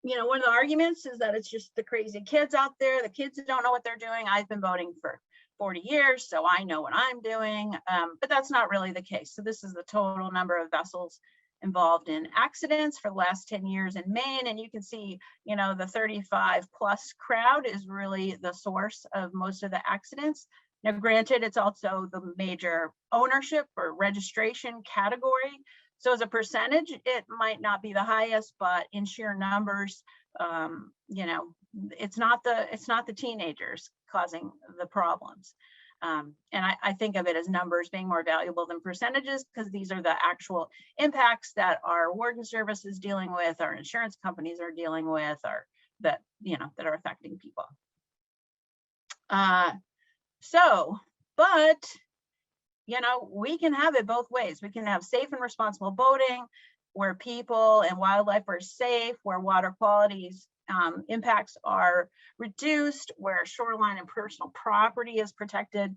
you know, one of the arguments is that it's just the crazy kids out there. The kids who don't know what they're doing. I've been boating for 40 years, so I know what I'm doing, but that's not really the case. So this is the total number of vessels involved in accidents for the last 10 years in Maine. And you can see, you know, the 35 plus crowd is really the source of most of the accidents. Now, granted, it's also the major ownership or registration category. So as a percentage, it might not be the highest, but in sheer numbers, you know, it's not the teenagers causing the problems. And I think of it as numbers being more valuable than percentages, because these are the actual impacts that our warden service is dealing with, our insurance companies are dealing with, or that, you know, that are affecting people. But you know, we can have it both ways. We can have safe and responsible boating where people and wildlife are safe, where water qualities impacts are reduced, where shoreline and personal property is protected.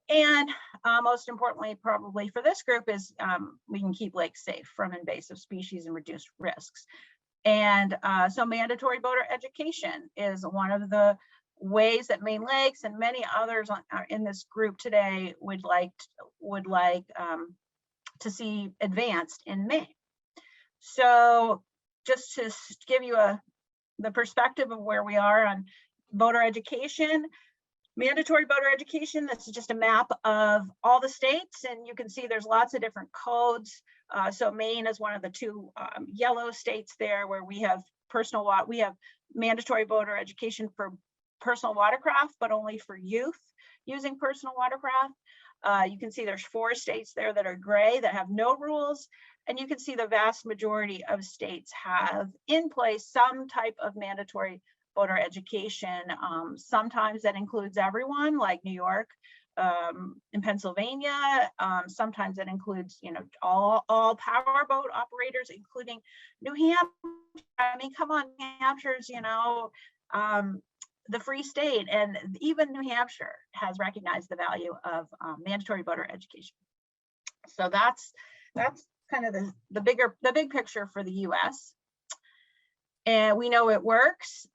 And most importantly, probably for this group, is we can keep lakes safe from invasive species and reduce risks. And so mandatory boater education is one of the ways that Maine Lakes and many others in this group today would like to see advanced in Maine. So just to give you a the perspective of where we are on voter education. Mandatory voter education, this is just a map of all the states, and you can see there's lots of different codes. So Maine is one of the two yellow states there where we have we have mandatory voter education for personal watercraft, but only for youth using personal watercraft. You can see there's 4 states there that are gray that have no rules. And you can see the vast majority of states have in place some type of mandatory voter education. Sometimes that includes everyone, like New York, in Pennsylvania. Sometimes that includes, you know, all powerboat operators, including New Hampshire. I mean, come on, New Hampshire's, you know, the free state, and even New Hampshire has recognized the value of mandatory voter education. So that's kind of the big picture for the US. And we know it works.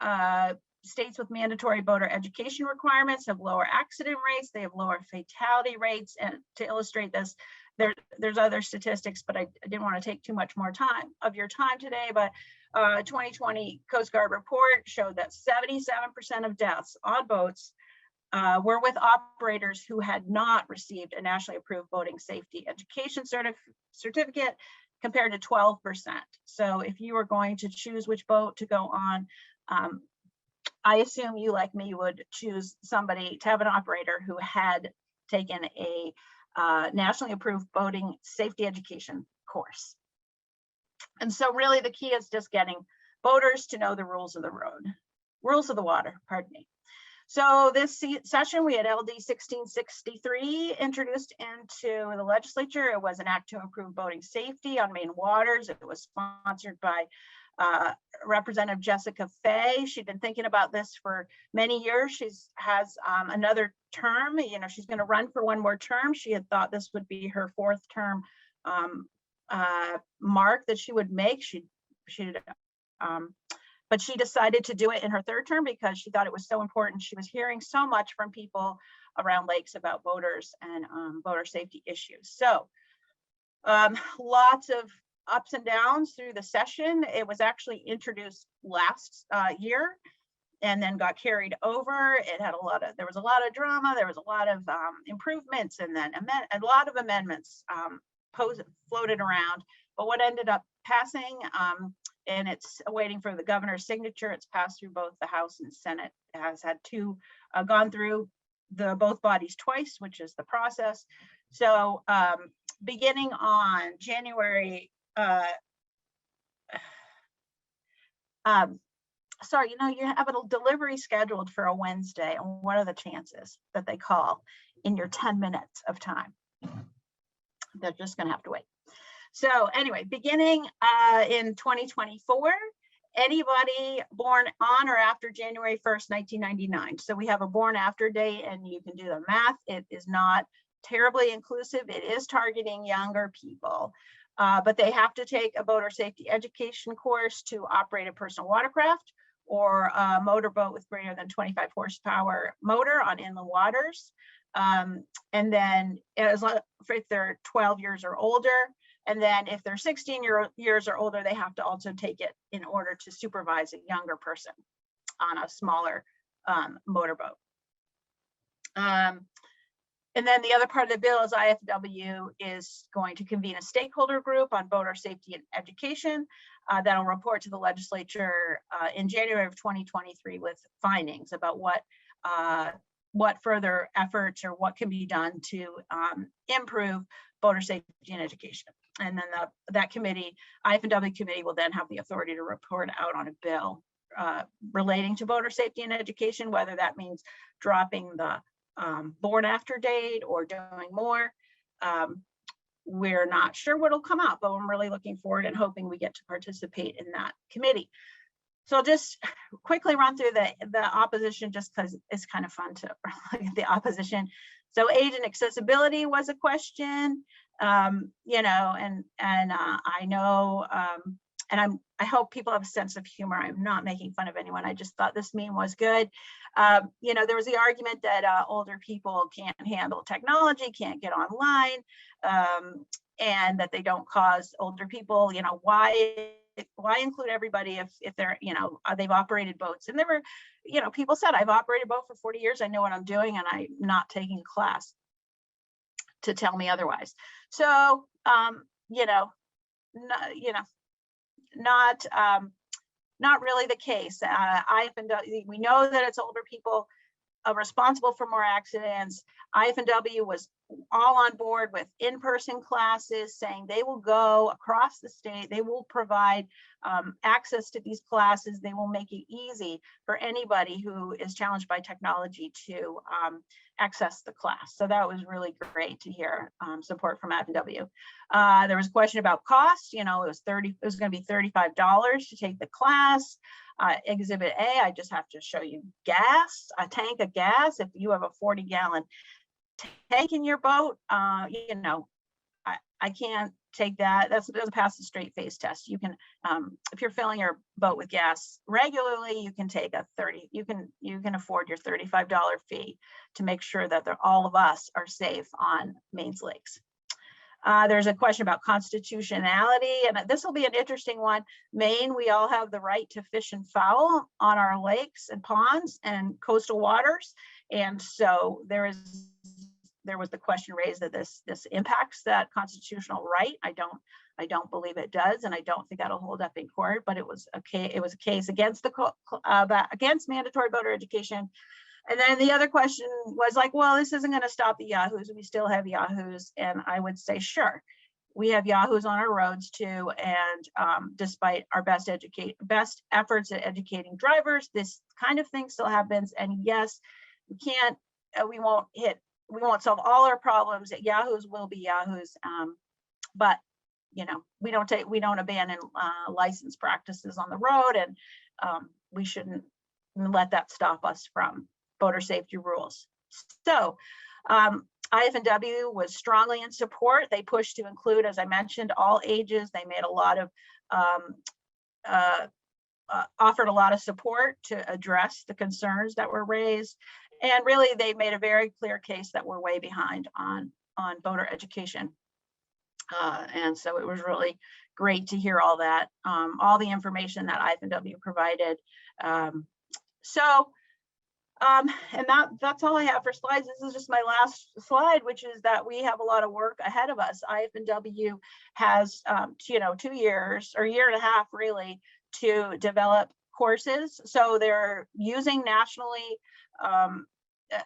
States with mandatory voter education requirements have lower accident rates, they have lower fatality rates. And to illustrate this, there's other statistics, but I didn't want to take too much more time of your time today. But 2020 Coast Guard report showed that 77% of deaths on boats were with operators who had not received a nationally approved boating safety education certificate, compared to 12%. So if you were going to choose which boat to go on, I assume you, like me, would choose somebody to have an operator who had taken a nationally approved boating safety education course. And so really the key is just getting boaters to know the rules of the road, rules of the water, pardon me. So this session, we had LD 1663 introduced into the legislature. It was an act to improve boating safety on Maine waters. It was sponsored by Representative Jessica Fay. She'd been thinking about this for many years. She has another term. You know, she's going to run for one more term. She had thought this would be her 4th term mark that she would make. But she decided to do it in her 3rd term because she thought it was so important. She was hearing so much from people around lakes about boaters and boater safety issues. So lots of ups and downs through the session. It was actually introduced last year and then got carried over. There was a lot of drama. There was a lot of improvements, and then a lot of amendments floated around. But what ended up passing, and it's waiting for the governor's signature. It's passed through both the House and Senate. It has had gone through both bodies twice, which is the process. So beginning on January, sorry, you know, you have a delivery scheduled for a Wednesday, and what are the chances that they call in your 10 minutes of time? They're just gonna have to wait. So anyway, beginning in 2024, anybody born on or after January 1st, 1999. So we have a born after date, and you can do the math. It is not terribly inclusive. It is targeting younger people, but they have to take a boater safety education course to operate a personal watercraft or a motorboat with greater than 25 horsepower motor on inland waters. And then if they're 12 years or older, and then if they're 16 years or older, they have to also take it in order to supervise a younger person on a smaller motorboat. And then the other part of the bill is IFW is going to convene a stakeholder group on boater safety and education that'll report to the legislature in January of 2023 with findings about what further efforts or what can be done to improve boater safety and education. And then that committee, IFW committee, will then have the authority to report out on a bill relating to boater safety and education, whether that means dropping the born after date or doing more. We're not sure what'll come out, but I'm really looking forward and hoping we get to participate in that committee. So I'll just quickly run through the opposition, just because it's kind of fun to look at the opposition. So age and accessibility was a question, you know, and I know, and I hope people have a sense of humor. I'm not making fun of anyone. I just thought this meme was good. You know, there was the argument that older people can't handle technology, can't get online, and that they don't cause older people, you know, why why include everybody if they're, they've operated boats? And there were, people said, I've operated a boat for 40 years. I know what I'm doing, and I'm not taking a class to tell me otherwise. So, not really the case. We know that it's older people responsible for more accidents. IF&W was all on board with in-person classes, saying they will go across the state. They will provide access to these classes. They will make it easy for anybody who is challenged by technology to access the class. So that was really great to hear support from IF&W. There was a question about cost. It was going to be $35 to take the class. Exhibit A, I just have to show you gas, a tank of gas. If you have a 40-gallon tank in your boat, I can't take that. That doesn't pass the straight face test. You can, if you're filling your boat with gas regularly, you can take you can afford your $35 fee to make sure that all of us are safe on Maine's lakes. There's a question about constitutionality, and this will be an interesting one. Maine, we all have the right to fish and fowl on our lakes and ponds and coastal waters. And so there was the question raised that this impacts that constitutional right. I don't believe it does, and I don't think that'll hold up in court, but it was a case against against mandatory voter education. And then the other question was like, well, this isn't going to stop the yahoos. We still have yahoos. And I would say, sure, we have yahoos on our roads too. And despite our best efforts at educating drivers, this kind of thing still happens. And yes, we won't solve all our problems. Yahoos will be yahoos. But we don't abandon license practices on the road, and we shouldn't let that stop us from voter safety rules. So IF&W was strongly in support. They pushed to include, as I mentioned, all ages. They made a lot of offered a lot of support to address the concerns that were raised. And really, they made a very clear case that we're way behind on voter education. And so it was really great to hear all that, all the information that IF&W provided. And that's all I have for slides. This is just my last slide, which is that we have a lot of work ahead of us. IF&W has 2 years or a year and a half really to develop courses. So they're using nationally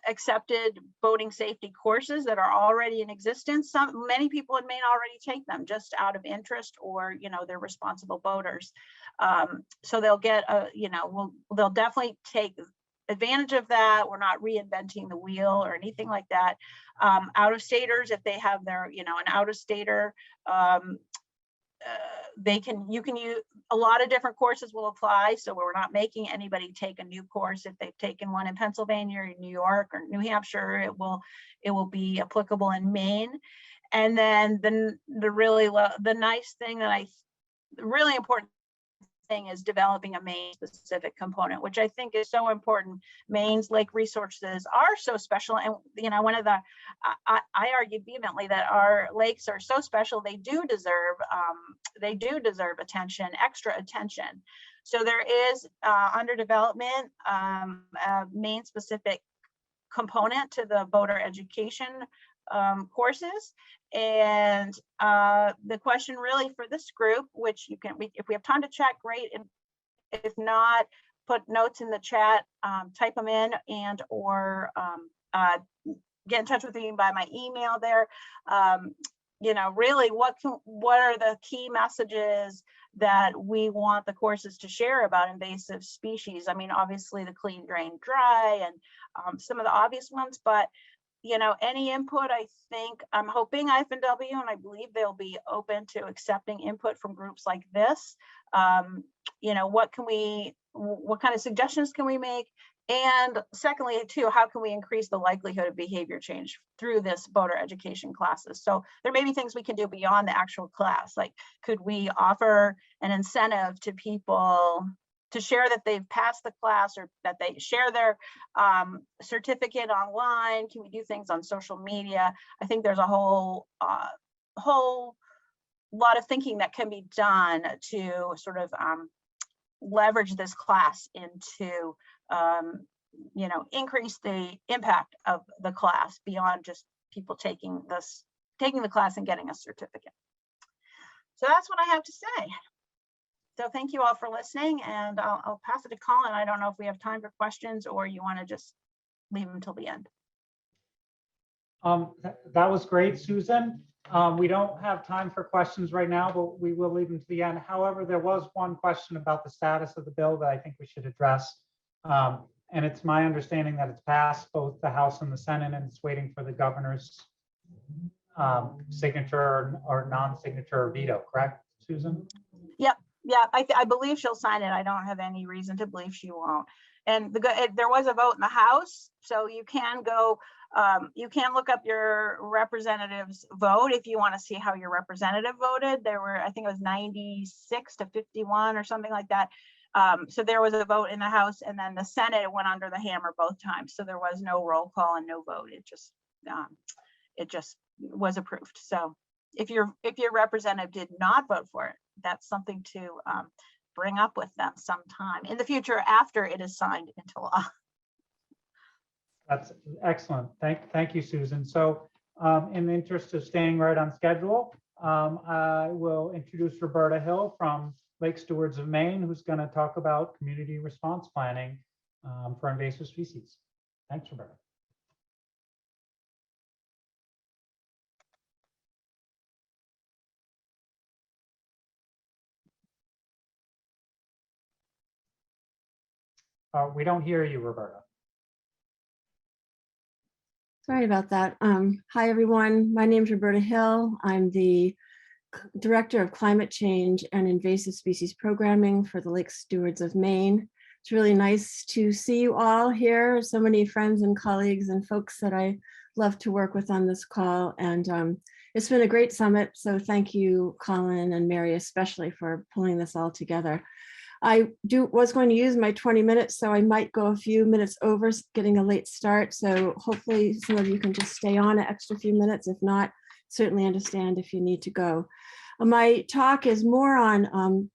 accepted boating safety courses that are already in existence. Many people in Maine already take them just out of interest, or they're responsible boaters. So they'll get they'll definitely take advantage of that. We're not reinventing the wheel or anything like that. Out-of-staters, if they have their an out-of-stater, you can use a lot of different courses will apply. So we're not making anybody take a new course. If they've taken one in Pennsylvania or New York or New Hampshire, it will be applicable in Maine. And then the nice thing that really important thing is developing a Maine specific component, which I think is so important. Maine's lake resources are so special, and I argued vehemently that our lakes are so special. They do deserve attention, extra attention. So there is under development a Maine specific component to the voter education courses. And the question really for this group, which if we have time to chat, great. And if not, put notes in the chat, type them in, and or get in touch with me by my email there. Really what are the key messages that we want the courses to share about invasive species? I mean, obviously the clean, drain, dry, and some of the obvious ones, but any input, I'm hoping IF&W, and I believe they'll be open to accepting input from groups like this. What kind of suggestions can we make? And secondly, too, how can we increase the likelihood of behavior change through this voter education classes? So there may be things we can do beyond the actual class. Like, could we offer an incentive to people to share that they've passed the class, or that they share their certificate online? Can we do things on social media? I think there's a whole lot of thinking that can be done to sort of leverage this class into, you know, increase the impact of the class beyond just people taking the class and getting a certificate. So that's what I have to say. So thank you all for listening, and I'll pass it to Colin. I don't know if we have time for questions or you want to just leave them till the end. That was great, Susan. We don't have time for questions right now, but we will leave them to the end. However, there was one question about the status of the bill that I think we should address. And it's my understanding that it's passed both the House and the Senate, and it's waiting for the governor's signature or non-signature veto, correct, Susan? Yep. Yeah, I believe she'll sign it. I don't have any reason to believe she won't. And there was a vote in the House, so you can go, you can look up your representative's vote if you want to see how your representative voted. There were, I think it was 96 to 51 or something like that. So there was a vote in the House, and then the Senate went under the hammer both times. So there was no roll call and no vote. It just was approved. So if your representative did not vote for it, that's something to bring up with them sometime in the future after it is signed into law. That's excellent. Thank you, Susan. So in the interest of staying right on schedule, I will introduce Roberta Hill from Lake Stewards of Maine, who's going to talk about community response planning for invasive species. Thanks, Roberta. We don't hear you, Roberta. Sorry about that. Hi, everyone. My name is Roberta Hill. I'm the Director of Climate Change and Invasive Species Programming for the Lake Stewards of Maine. It's really nice to see you all here. So many friends and colleagues and folks that I love to work with on this call. And it's been a great summit. So thank you, Colin and Mary, especially for pulling this all together. I was going to use my 20 minutes, so I might go a few minutes over, getting a late start. So hopefully some of you can just stay on an extra few minutes. If not, certainly understand if you need to go. My talk is more on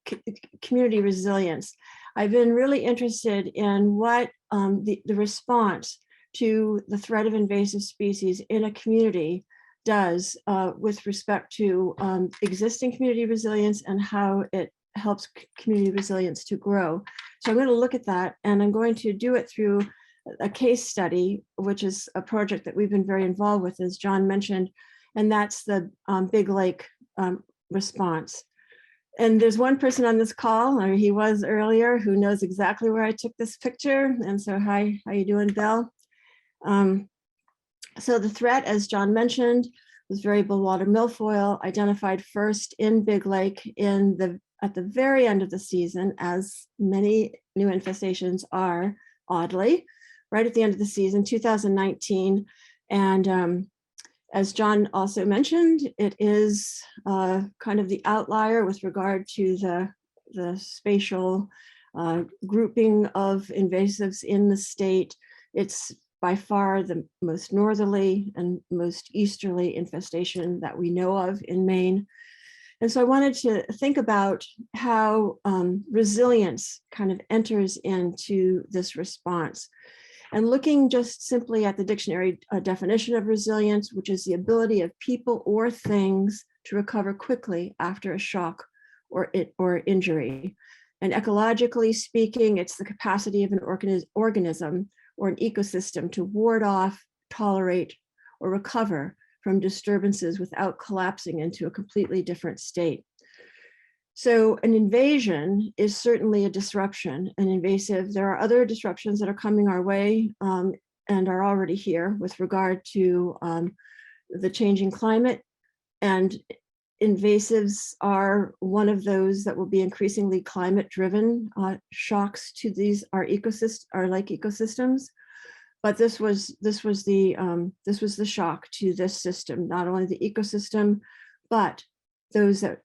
community resilience. I've been really interested in what the response to the threat of invasive species in a community does with respect to existing community resilience and how it helps community resilience to grow. So I'm going to look at that, and I'm going to do it through a case study, which is a project that we've been very involved with, as John mentioned, and that's the Big Lake response. And there's one person on this call, or he was earlier, who knows exactly where I took this picture. And so hi, how you doing, Bill? So the threat, as John mentioned, was variable water milfoil, identified first in Big Lake at the very end of the season, as many new infestations are, oddly, right at the end of the season, 2019. And as John also mentioned, it is kind of the outlier with regard to the spatial grouping of invasives in the state. It's by far the most northerly and most easterly infestation that we know of in Maine. And so I wanted to think about how resilience kind of enters into this response. And looking just simply at the dictionary definition of resilience, which is the ability of people or things to recover quickly after a shock or injury. And ecologically speaking, it's the capacity of an organism or an ecosystem to ward off, tolerate, or recover from disturbances without collapsing into a completely different state. So an invasion is certainly a disruption, an invasive. There are other disruptions that are coming our way and are already here with regard to the changing climate. And invasives are one of those that will be increasingly climate-driven shocks to our lake ecosystems. But this was the shock to this system, not only the ecosystem, but those that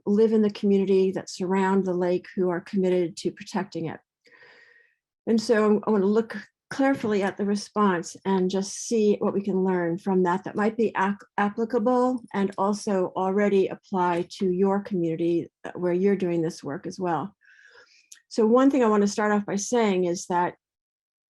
live in the community that surround the lake who are committed to protecting it. And so I want to look carefully at the response and just see what we can learn from that that might be applicable and also already apply to your community where you're doing this work as well. So one thing I want to start off by saying is that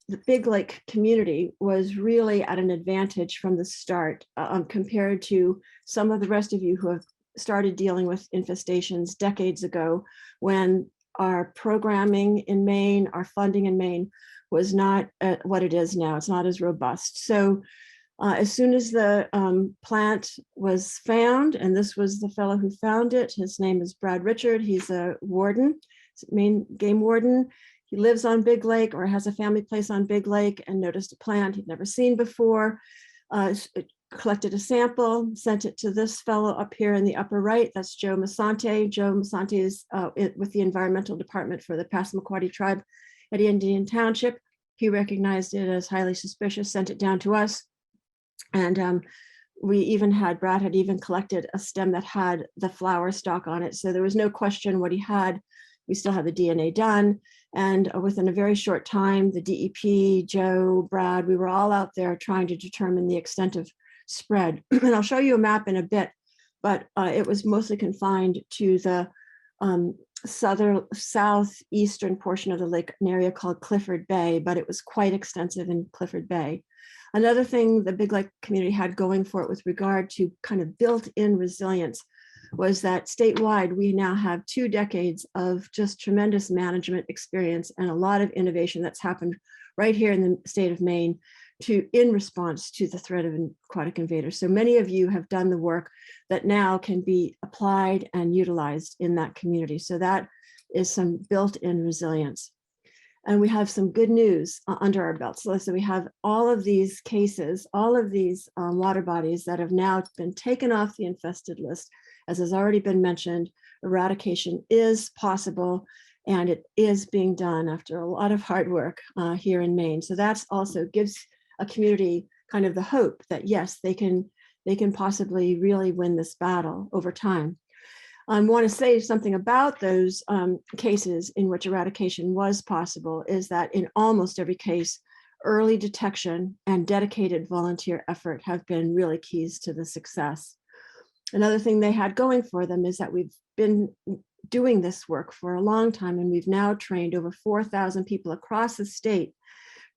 the Big Lake community was really at an advantage from the start compared to some of the rest of you who have started dealing with infestations decades ago, when our programming in Maine, our funding in Maine was not what it is now. It's not as robust. So as soon as the plant was found, and this was the fellow who found it, his name is Brad Richard. He's a warden, Maine game warden. He lives on Big Lake or has a family place on Big Lake and noticed a plant he'd never seen before, collected a sample, sent it to this fellow up here in the upper right. That's Joe Masante. Joe Masante is with the environmental department for the Passamaquoddy tribe at Indian Township. He recognized it as highly suspicious, sent it down to us. And Brad had even collected a stem that had the flower stalk on it. So there was no question what he had. We still have the DNA done. And within a very short time, the DEP, Joe, Brad, we were all out there trying to determine the extent of spread. And I'll show you a map in a bit, but it was mostly confined to the southeastern portion of the lake, an area called Clifford Bay, but it was quite extensive in Clifford Bay. Another thing the Big Lake community had going for it with regard to kind of built-in resilience was that statewide, we now have 2 decades of just tremendous management experience and a lot of innovation that's happened right here in the state of Maine in response to the threat of aquatic invaders. So many of you have done the work that now can be applied and utilized in that community. So that is some built-in resilience. And we have some good news under our belts. So we have all of these cases, all of these water bodies that have now been taken off the infested list. As has already been mentioned, eradication is possible and it is being done after a lot of hard work here in Maine. So that's also gives a community kind of the hope that yes, they can possibly really win this battle over time. I want to say something about those cases in which eradication was possible is that in almost every case, early detection and dedicated volunteer effort have been really keys to the success. Another thing they had going for them is that we've been doing this work for a long time, and we've now trained over 4,000 people across the state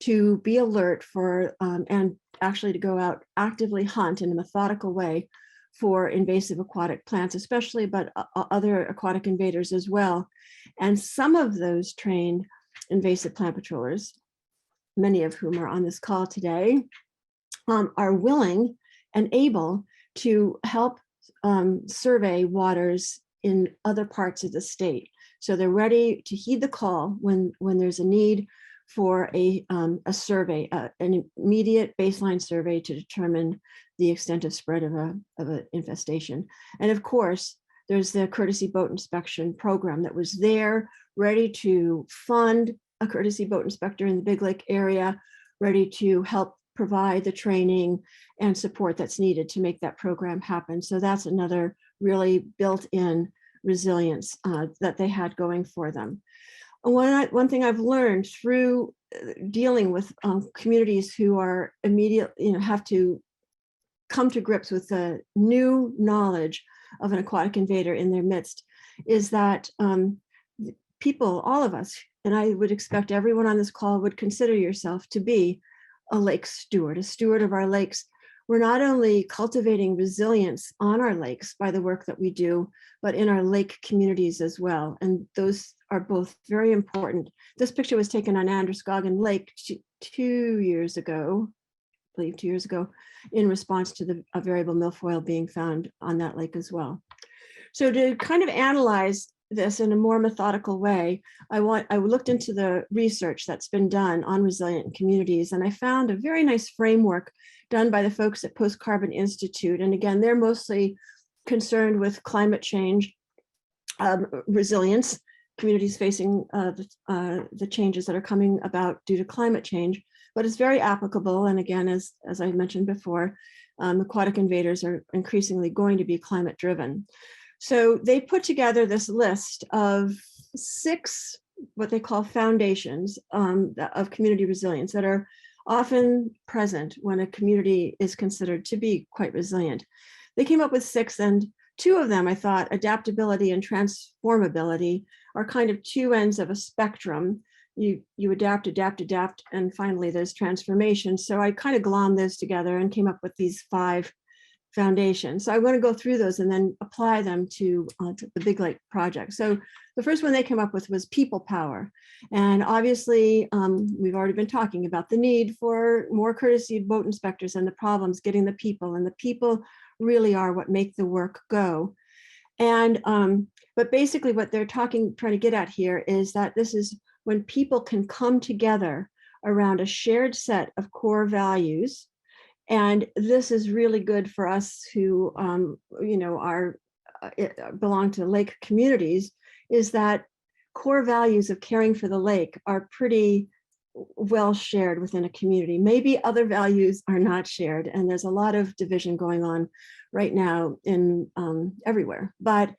to be alert for and actually to go out actively hunt in a methodical way for invasive aquatic plants, especially, but other aquatic invaders as well. And some of those trained invasive plant patrollers, many of whom are on this call today, are willing and able to help survey waters in other parts of the state. So they're ready to heed the call when there's a need for a survey, an immediate baseline survey to determine the extent of spread of an infestation. And of course, there's the courtesy boat inspection program that was there, ready to fund a courtesy boat inspector in the Big Lake area, ready to help provide the training and support that's needed to make that program happen. So that's another really built-in resilience that they had going for them. One thing I've learned through dealing with communities who are have to come to grips with the new knowledge of an aquatic invader in their midst is that people, all of us, and I would expect everyone on this call would consider yourself to be a lake steward, a steward of our lakes. We're not only cultivating resilience on our lakes by the work that we do, but in our lake communities as well. And those are both very important. This picture was taken on Androscoggin Lake 2 years ago, I believe 2 years ago, in response to a variable milfoil being found on that lake as well. So to kind of analyze this in a more methodical way, I looked into the research that's been done on resilient communities, and I found a very nice framework done by the folks at Post Carbon Institute. And again, they're mostly concerned with climate change, resilience, communities facing the changes that are coming about due to climate change, but it's very applicable. And again, as I mentioned before, aquatic invaders are increasingly going to be climate driven. So they put together this list of 6 what they call foundations of community resilience that are often present when a community is considered to be quite resilient. They came up with 6, and 2 of them, I thought, adaptability and transformability, are kind of 2 ends of a spectrum. You adapt, and finally there's transformation. So I kind of glommed those together and came up with these 5 foundations. So I want to go through those and then apply them to the Big Lake project. So the first one they came up with was people power. And obviously, we've already been talking about the need for more courtesy boat inspectors and the problems getting the people, and the people really are what make the work go. And but basically what they're trying to get at here is that this is when people can come together around a shared set of core values. And this is really good for us who, are belong to lake communities, is that core values of caring for the lake are pretty well shared within a community. Maybe other values are not shared, and there's a lot of division going on right now in everywhere. But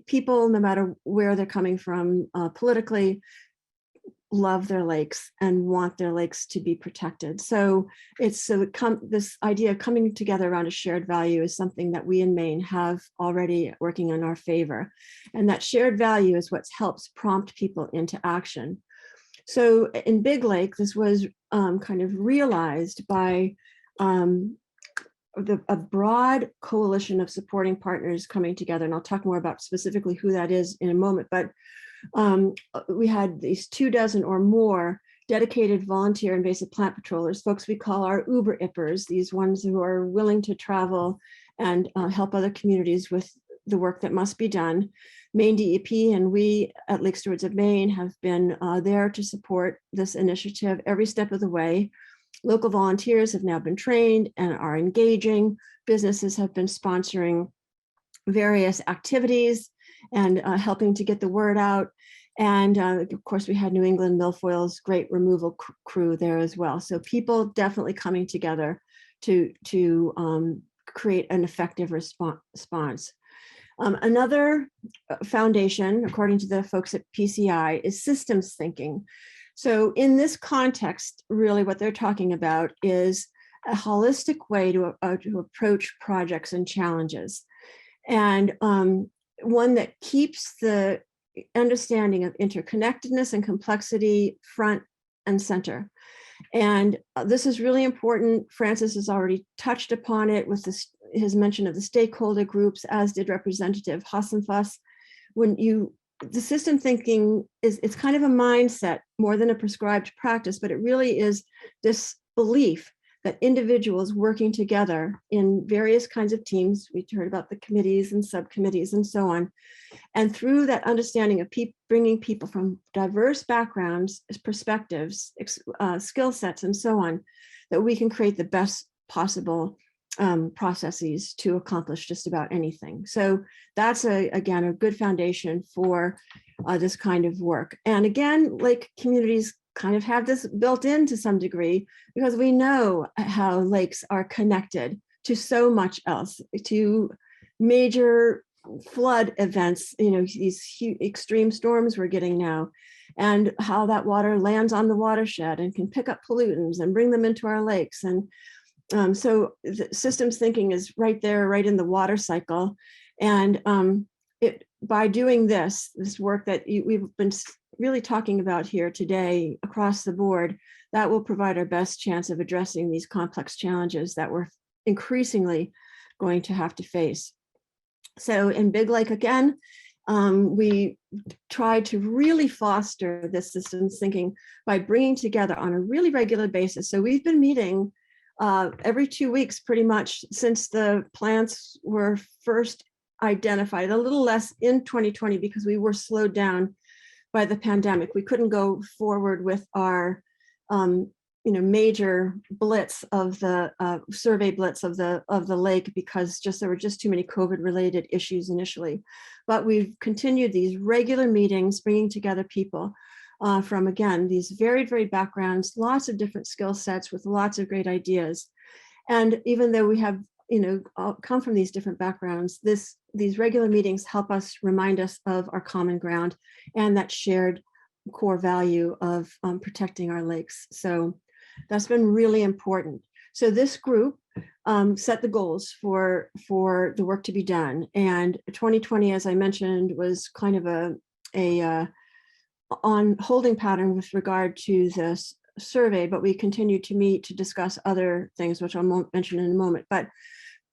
people, no matter where they're coming from politically, love their lakes and want their lakes to be protected. So this idea of coming together around a shared value is something that we in Maine have already working in our favor. And that shared value is what helps prompt people into action. So in Big Lake, this was kind of realized by a broad coalition of supporting partners coming together. And I'll talk more about specifically who that is in a moment. But we had these 24 or more dedicated volunteer invasive plant patrollers, folks we call our Uber Ippers, these ones who are willing to travel and help other communities with the work that must be done. Maine DEP and we at Lake Stewards of Maine have been there to support this initiative every step of the way. Local volunteers have now been trained and are engaging. Businesses have been sponsoring various activities and helping to get the word out. And of course, we had New England Milfoil's great removal crew there as well. So people definitely coming together to create an effective response. Another foundation, according to the folks at PCI, is systems thinking. So in this context, really what they're talking about is a holistic way to approach projects and challenges. And one that keeps the understanding of interconnectedness and complexity front and center. And this is really important. Francis has already touched upon it with his mention of the stakeholder groups, as did Representative Hassenfuss. The system thinking it's kind of a mindset more than a prescribed practice, but it really is this belief that individuals working together in various kinds of teams, we heard about the committees and subcommittees and so on, and through that understanding of bringing people from diverse backgrounds, perspectives, skill sets, and so on, that we can create the best possible processes to accomplish just about anything. So that's again a good foundation for this kind of work. And again, lake communities kind of have this built in to some degree, because we know how lakes are connected to so much else, to major flood events, these huge extreme storms we're getting now, and how that water lands on the watershed and can pick up pollutants and bring them into our lakes. And so the systems thinking is right there, right in the water cycle. And by doing this work that we've been really talking about here today across the board, that will provide our best chance of addressing these complex challenges that we're increasingly going to have to face. So in Big Lake, again, we try to really foster this systems thinking by bringing together on a really regular basis. So we've been meeting every 2 weeks pretty much since the plants were first identified, a little less in 2020 because we were slowed down by the pandemic. We couldn't go forward with our major blitz of the survey blitz of the lake because there were just too many COVID related issues initially. But we've continued these regular meetings, bringing together people from, again, these varied backgrounds, lots of different skill sets with lots of great ideas. And even though we have come from these different backgrounds, these regular meetings help us remind us of our common ground and that shared core value of protecting our lakes. So that's been really important. So this group set the goals for the work to be done. And 2020, as I mentioned, was kind of a on holding pattern with regard to this survey, but we continue to meet to discuss other things, which I'll mention in a moment. But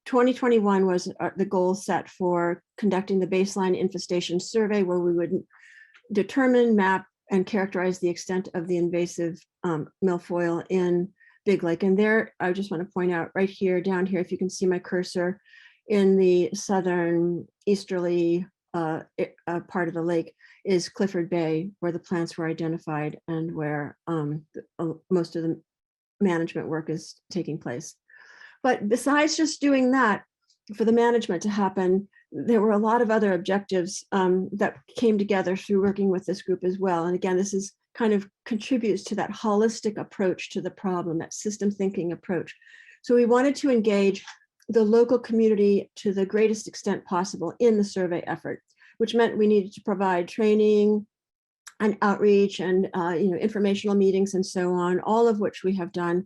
2021 was the goal set for conducting the baseline infestation survey, where we would determine, map, and characterize the extent of the invasive milfoil in Big Lake. And there, I just want to point out right here, down here, if you can see my cursor, in the southern easterly part of the lake is Clifford Bay, where the plants were identified and where most of the management work is taking place. But besides just doing that, for the management to happen, there were a lot of other objectives that came together through working with this group as well. And again, this is kind of contributes to that holistic approach to the problem, that system thinking approach. So we wanted to engage the local community to the greatest extent possible in the survey effort, which meant we needed to provide training and outreach and informational meetings and so on, all of which we have done.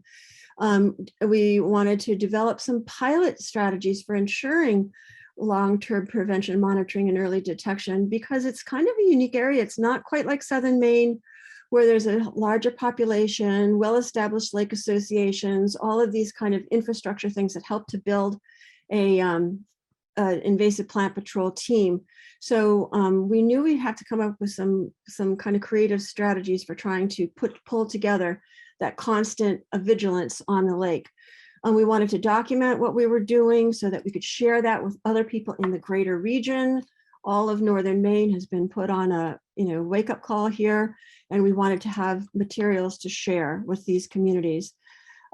We wanted to develop some pilot strategies for ensuring long-term prevention, monitoring, and early detection, because it's kind of a unique area. It's not quite like Southern Maine, where there's a larger population, well-established lake associations, all of these kind of infrastructure things that help to build a invasive plant patrol team. So we knew we had to come up with some kind of creative strategies for trying to pull together that constant vigilance on the lake. We wanted to document what we were doing so that we could share that with other people in the greater region. All of Northern Maine has been put on a wake-up call here, and we wanted to have materials to share with these communities.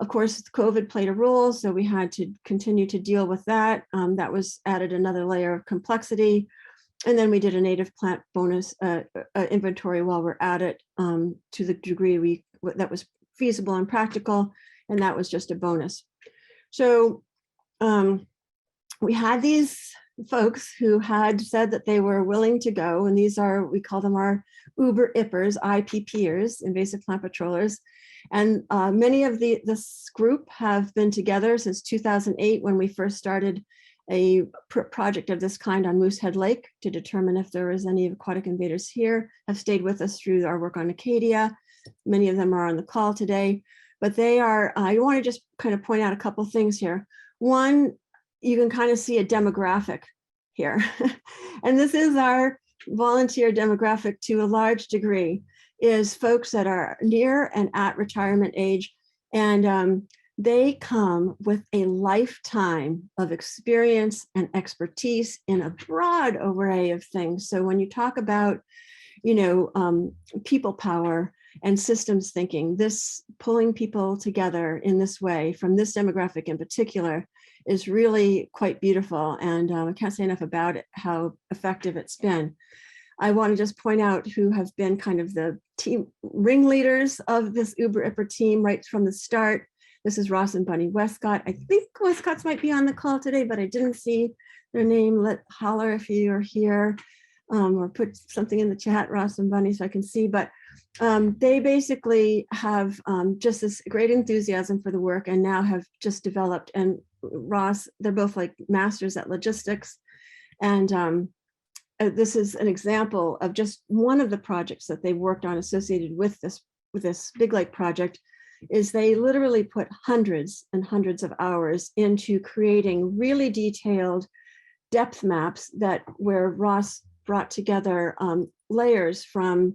Of course, COVID played a role, so we had to continue to deal with that. That was added another layer of complexity. And then we did a native plant bonus inventory while we're at it, to the degree that was feasible and practical, and that was just a bonus. So we had these folks who had said that they were willing to go, and these are, we call them our Uber Ippers, IPPers, invasive plant patrollers. And many of this group have been together since 2008, when we first started a project of this kind on Moosehead Lake to determine if there was any aquatic invaders here, have stayed with us through our work on Acadia. Many of them are on the call today, but they are, I want to just kind of point out a couple things here. One, you can kind of see a demographic here. And this is our volunteer demographic to a large degree, is folks that are near and at retirement age. And they come with a lifetime of experience and expertise in a broad array of things. So when you talk about, people power and systems thinking, this pulling people together in this way from this demographic in particular is really quite beautiful. And I can't say enough about it, how effective it's been. I want to just point out who have been kind of the team ringleaders of this Uber Ipper team right from the start. This is Ross and Bunny Westcott. I think Westcott's might be on the call today, but I didn't see their name. Holler if you are here, or put something in the chat, Ross and Bunny, so I can see. But they basically have just this great enthusiasm for the work, and now have just developed, and Ross, they're both like masters at logistics. And this is an example of just one of the projects that they worked on associated with this Big Lake project, is they literally put hundreds and hundreds of hours into creating really detailed depth maps where Ross brought together layers from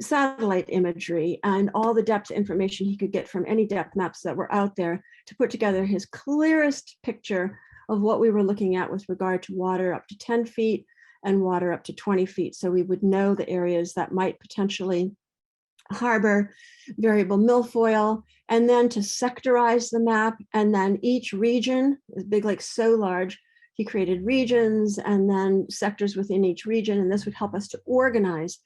satellite imagery and all the depth information he could get from any depth maps that were out there to put together his clearest picture of what we were looking at with regard to water up to 10 feet and water up to 20 feet. So we would know the areas that might potentially harbor variable milfoil, and then to sectorize the map. And then each region, Big Lake so large, he created regions and then sectors within each region. And this would help us to organize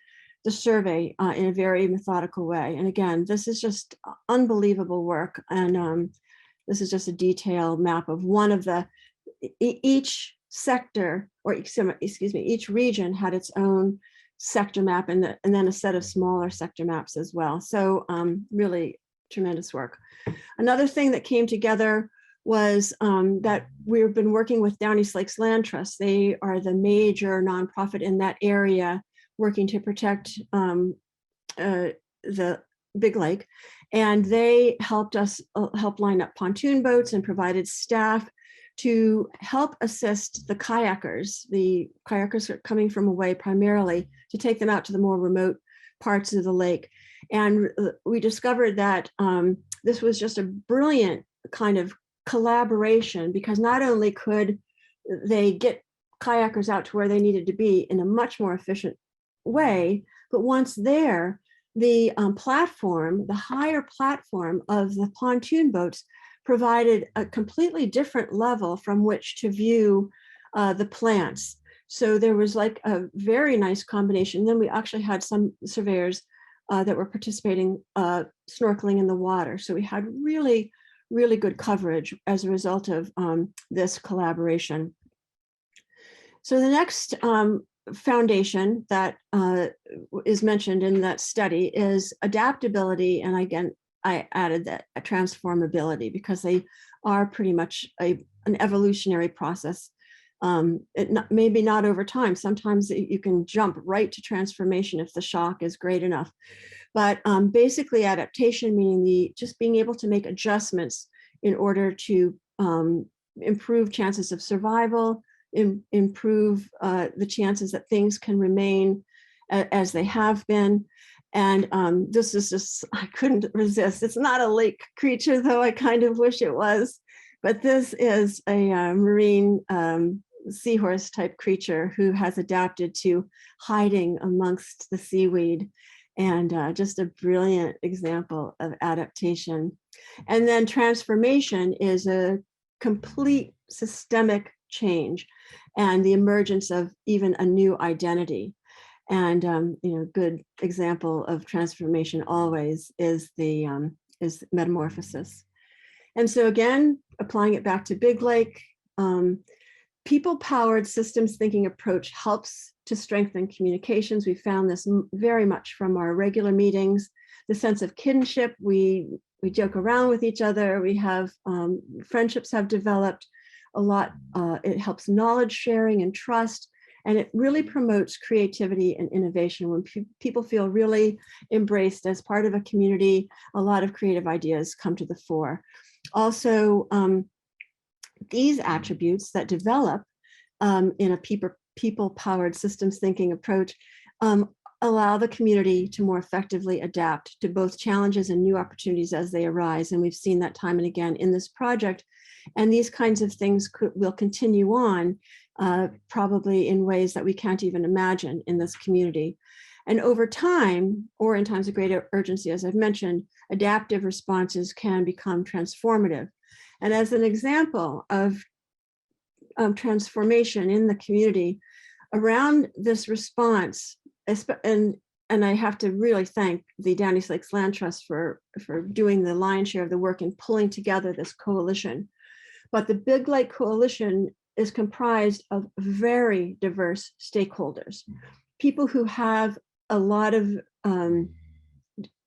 the survey in a very methodical way. And again, this is just unbelievable work. And this is just a detailed map of one of the, each sector, or excuse me, each region had its own sector map and then a set of smaller sector maps as well. So really tremendous work. Another thing that came together was that we've been working with Down East Lakes Land Trust. They are the major nonprofit in that area working to protect the Big Lake. And they helped us help line up pontoon boats and provided staff to help assist the kayakers. The kayakers are coming from away primarily to take them out to the more remote parts of the lake. And we discovered that this was just a brilliant kind of collaboration, because not only could they get kayakers out to where they needed to be in a much more efficient way, but once there, the platform, the higher platform of the pontoon boats provided a completely different level from which to view the plants. So there was like a very nice combination. Then we actually had some surveyors that were participating snorkeling in the water. So we had really, really good coverage as a result of this collaboration. So the next foundation that is mentioned in that study is adaptability. And again, I added that transformability, because they are pretty much an evolutionary process. Maybe not over time. Sometimes you can jump right to transformation if the shock is great enough. But basically adaptation, meaning just being able to make adjustments in order to improve chances of survival, improve the chances that things can remain as they have been. And this is just, I couldn't resist. It's not a lake creature, though I kind of wish it was. But this is a marine seahorse type creature who has adapted to hiding amongst the seaweed, and just a brilliant example of adaptation. And then transformation is a complete systemic change and the emergence of even a new identity. And good example of transformation always is the metamorphosis. And so again, applying it back to Big Lake, people-powered systems thinking approach helps to strengthen communications. We found this very much from our regular meetings. The sense of kinship, we joke around with each other. We have friendships have developed a lot. It helps knowledge sharing and trust, and it really promotes creativity and innovation. When people feel really embraced as part of a community, a lot of creative ideas come to the fore. Also, these attributes that develop in a people-powered systems thinking approach allow the community to more effectively adapt to both challenges and new opportunities as they arise. And we've seen that time and again in this project. And these kinds of things will continue on probably in ways that we can't even imagine in this community. And over time, or in times of greater urgency, as I've mentioned, adaptive responses can become transformative. And as an example of transformation in the community around this response, and I have to really thank the Down East Lakes Land Trust for doing the lion's share of the work in pulling together this coalition. But the Big Lake Coalition is comprised of very diverse stakeholders, people who have a lot of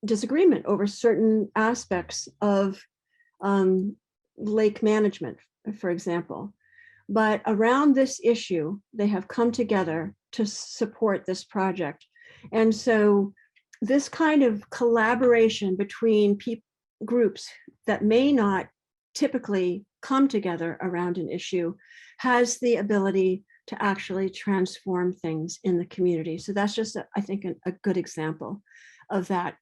disagreement over certain aspects of lake management, for example. But around this issue, they have come together to support this project. And so this kind of collaboration between groups that may not typically come together around an issue has the ability to actually transform things in the community. So that's just, I think, a good example of that.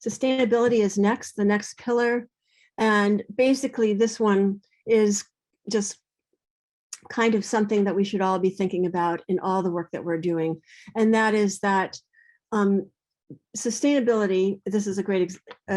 Sustainability is next, the next pillar. And basically this one is just kind of something that we should all be thinking about in all the work that we're doing. And that is that sustainability, this is a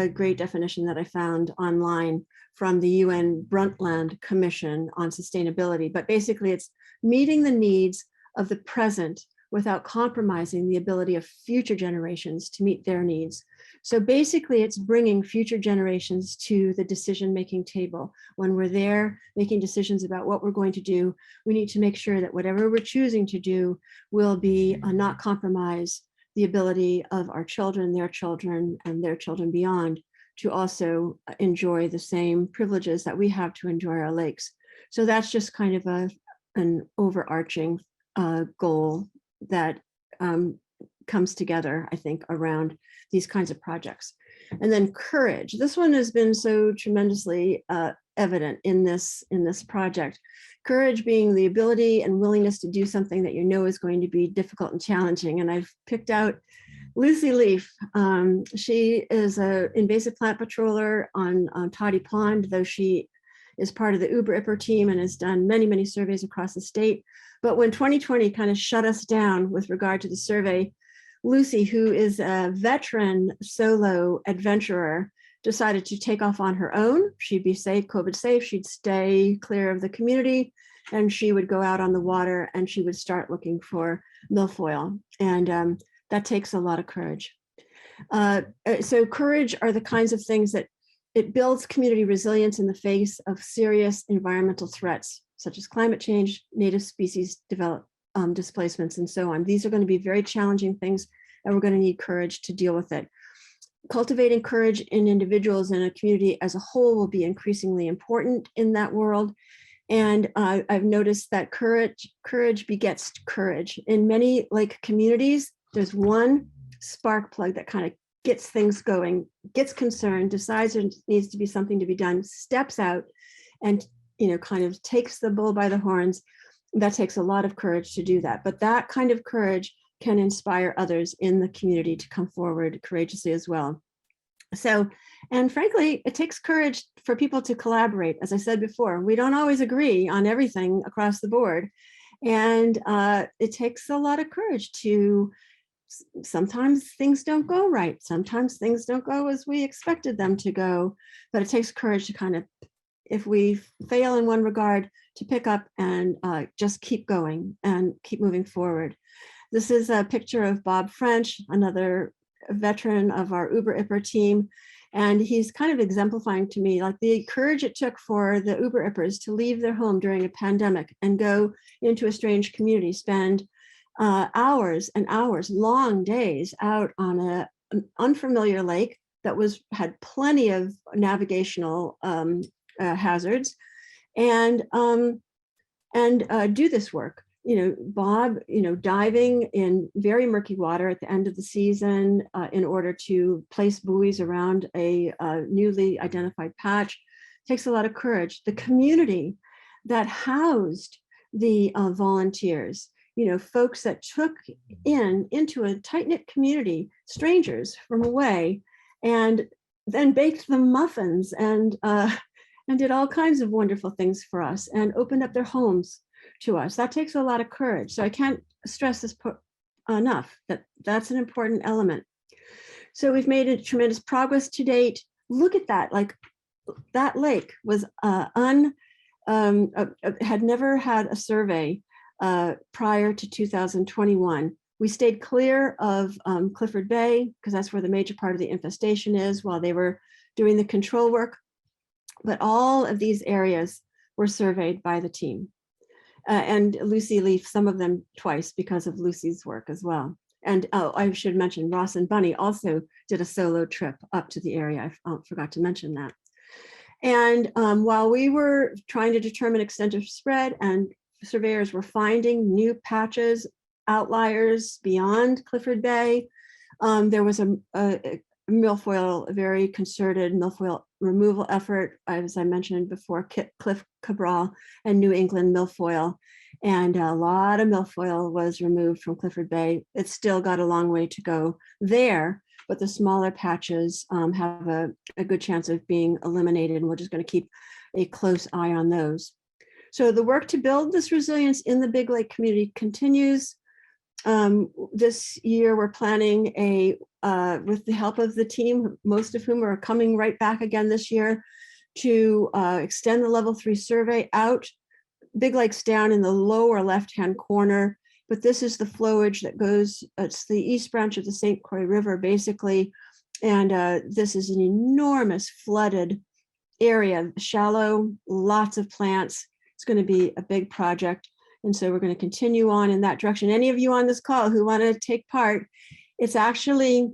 great definition that I found online from the UN Brundtland Commission on Sustainability. But basically it's meeting the needs of the present without compromising the ability of future generations to meet their needs. So basically it's bringing future generations to the decision-making table. When we're there making decisions about what we're going to do, we need to make sure that whatever we're choosing to do will be not compromise the ability of our children, and their children beyond to also enjoy the same privileges that we have to enjoy our lakes. So that's just kind of an overarching goal that comes together, I think, around these kinds of projects. And then courage. This one has been so tremendously evident in this project. Courage being the ability and willingness to do something that you know is going to be difficult and challenging. And I've picked out Lucy Leaf. She is an invasive plant patroller on Toddy Pond, though she is part of the Uber IPPER team and has done many, many surveys across the state. But when 2020 kind of shut us down with regard to the survey, Lucy, who is a veteran solo adventurer, decided to take off on her own. She'd be safe, COVID safe. She'd stay clear of the community, and she would go out on the water and she would start looking for milfoil. And that takes a lot of courage. So courage are the kinds of things that it builds community resilience in the face of serious environmental threats, such as climate change, native species displacements, and so on. These are going to be very challenging things, and we're going to need courage to deal with it. Cultivating courage in individuals and a community as a whole will be increasingly important in that world. And I've noticed that courage begets courage. In many lake communities, there's one spark plug that kind of gets things going, gets concerned, decides there needs to be something to be done, steps out, and kind of takes the bull by the horns. That takes a lot of courage to do that. But that kind of courage can inspire others in the community to come forward courageously as well. So, and frankly, it takes courage for people to collaborate. As I said before, we don't always agree on everything across the board. And it takes a lot of courage to, sometimes things don't go right. Sometimes things don't go as we expected them to go, but it takes courage to kind of, if we fail in one regard, to pick up and just keep going and keep moving forward. This is a picture of Bob French, another veteran of our Uber IPPER team. And he's kind of exemplifying to me like the courage it took for the Uber IPPERs to leave their home during a pandemic and go into a strange community, spend hours and hours, long days out on an unfamiliar lake that had plenty of navigational hazards, and do this work. Bob, diving in very murky water at the end of the season in order to place buoys around a newly identified patch takes a lot of courage. The community that housed the volunteers, folks that took into a tight-knit community, strangers from away, and then baked them muffins and did all kinds of wonderful things for us and opened up their homes to us. That takes a lot of courage. So I can't stress this enough, that that's an important element. So we've made a tremendous progress to date. Look at that, like that lake was had never had a survey prior to 2021. We stayed clear of Clifford Bay because that's where the major part of the infestation is while they were doing the control work. But all of these areas were surveyed by the team. And Lucy Leaf, some of them twice because of Lucy's work as well. And I should mention Ross and Bunny also did a solo trip up to the area. I forgot to mention that. And while we were trying to determine extent of spread and surveyors were finding new patches, outliers beyond Clifford Bay, there was a very concerted milfoil removal effort, as I mentioned before, Cliff Cabral and New England milfoil. And a lot of milfoil was removed from Clifford Bay. It's still got a long way to go there, but the smaller patches have a good chance of being eliminated, and we're just going to keep a close eye on those. So the work to build this resilience in the Big Lake community continues. This year, we're planning with the help of the team, most of whom are coming right back again this year, to extend the level 3 survey out. Big Lake's down in the lower left-hand corner, but this is the flowage that goes, it's the east branch of the St. Croix River, basically. And this is an enormous flooded area, shallow, lots of plants. It's going to be a big project. And so we're going to continue on in that direction. Any of you on this call who want to take part It's actually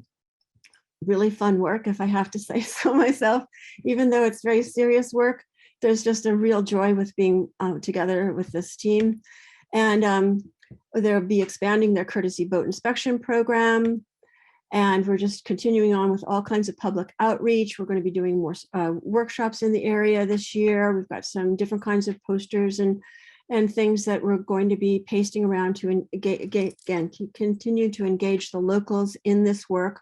really fun work, if I have to say so myself, even though it's very serious work. There's just a real joy with being together with this team. And they'll be expanding their courtesy boat inspection program. And we're just continuing on with all kinds of public outreach. We're going to be doing more workshops in the area this year. We've got some different kinds of posters and things that we're going to be pasting around to continue to engage the locals in this work.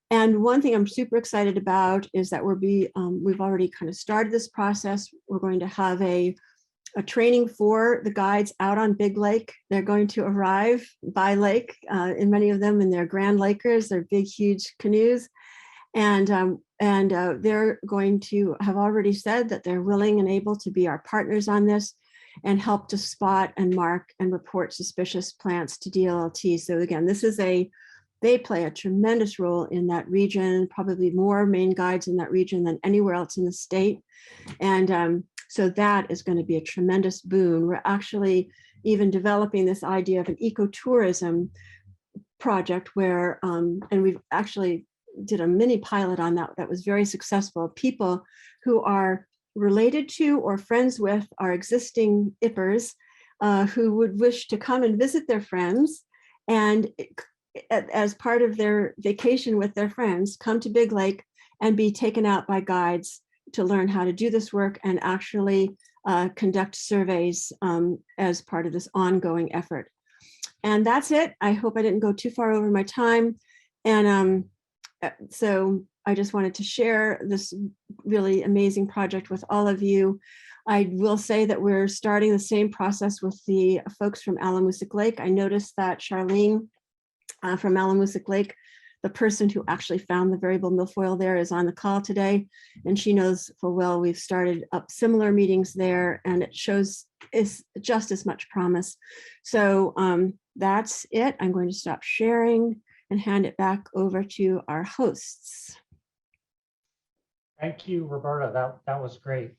And one thing I'm super excited about is that we've already kind of started this process. We're going to have a training for the guides out on Big Lake. They're going to arrive by lake, in many of them in their Grand Lakers, their big, huge canoes. And they're going to have already said that they're willing and able to be our partners on this and help to spot and mark and report suspicious plants to DLLT. So again, they play a tremendous role in that region, probably more Maine guides in that region than anywhere else in the state. And so that is going to be a tremendous boon. We're actually even developing this idea of an ecotourism project where, and we've actually did a mini pilot on that was very successful. People who are related to or friends with our existing IPPers who would wish to come and visit their friends, and as part of their vacation with their friends, come to Big Lake and be taken out by guides to learn how to do this work and actually conduct surveys as part of this ongoing effort. And that's it. I hope I didn't go too far over my time. And so I just wanted to share this really amazing project with all of you. I will say that we're starting the same process with the folks from Alamoosic Lake. I noticed that Charlene from Alamoosic Lake, the person who actually found the variable milfoil there, is on the call today, and she knows full well we've started up similar meetings there, and it shows is just as much promise. So that's it. I'm going to stop sharing and hand it back over to our hosts. Thank you, Roberta. That was great.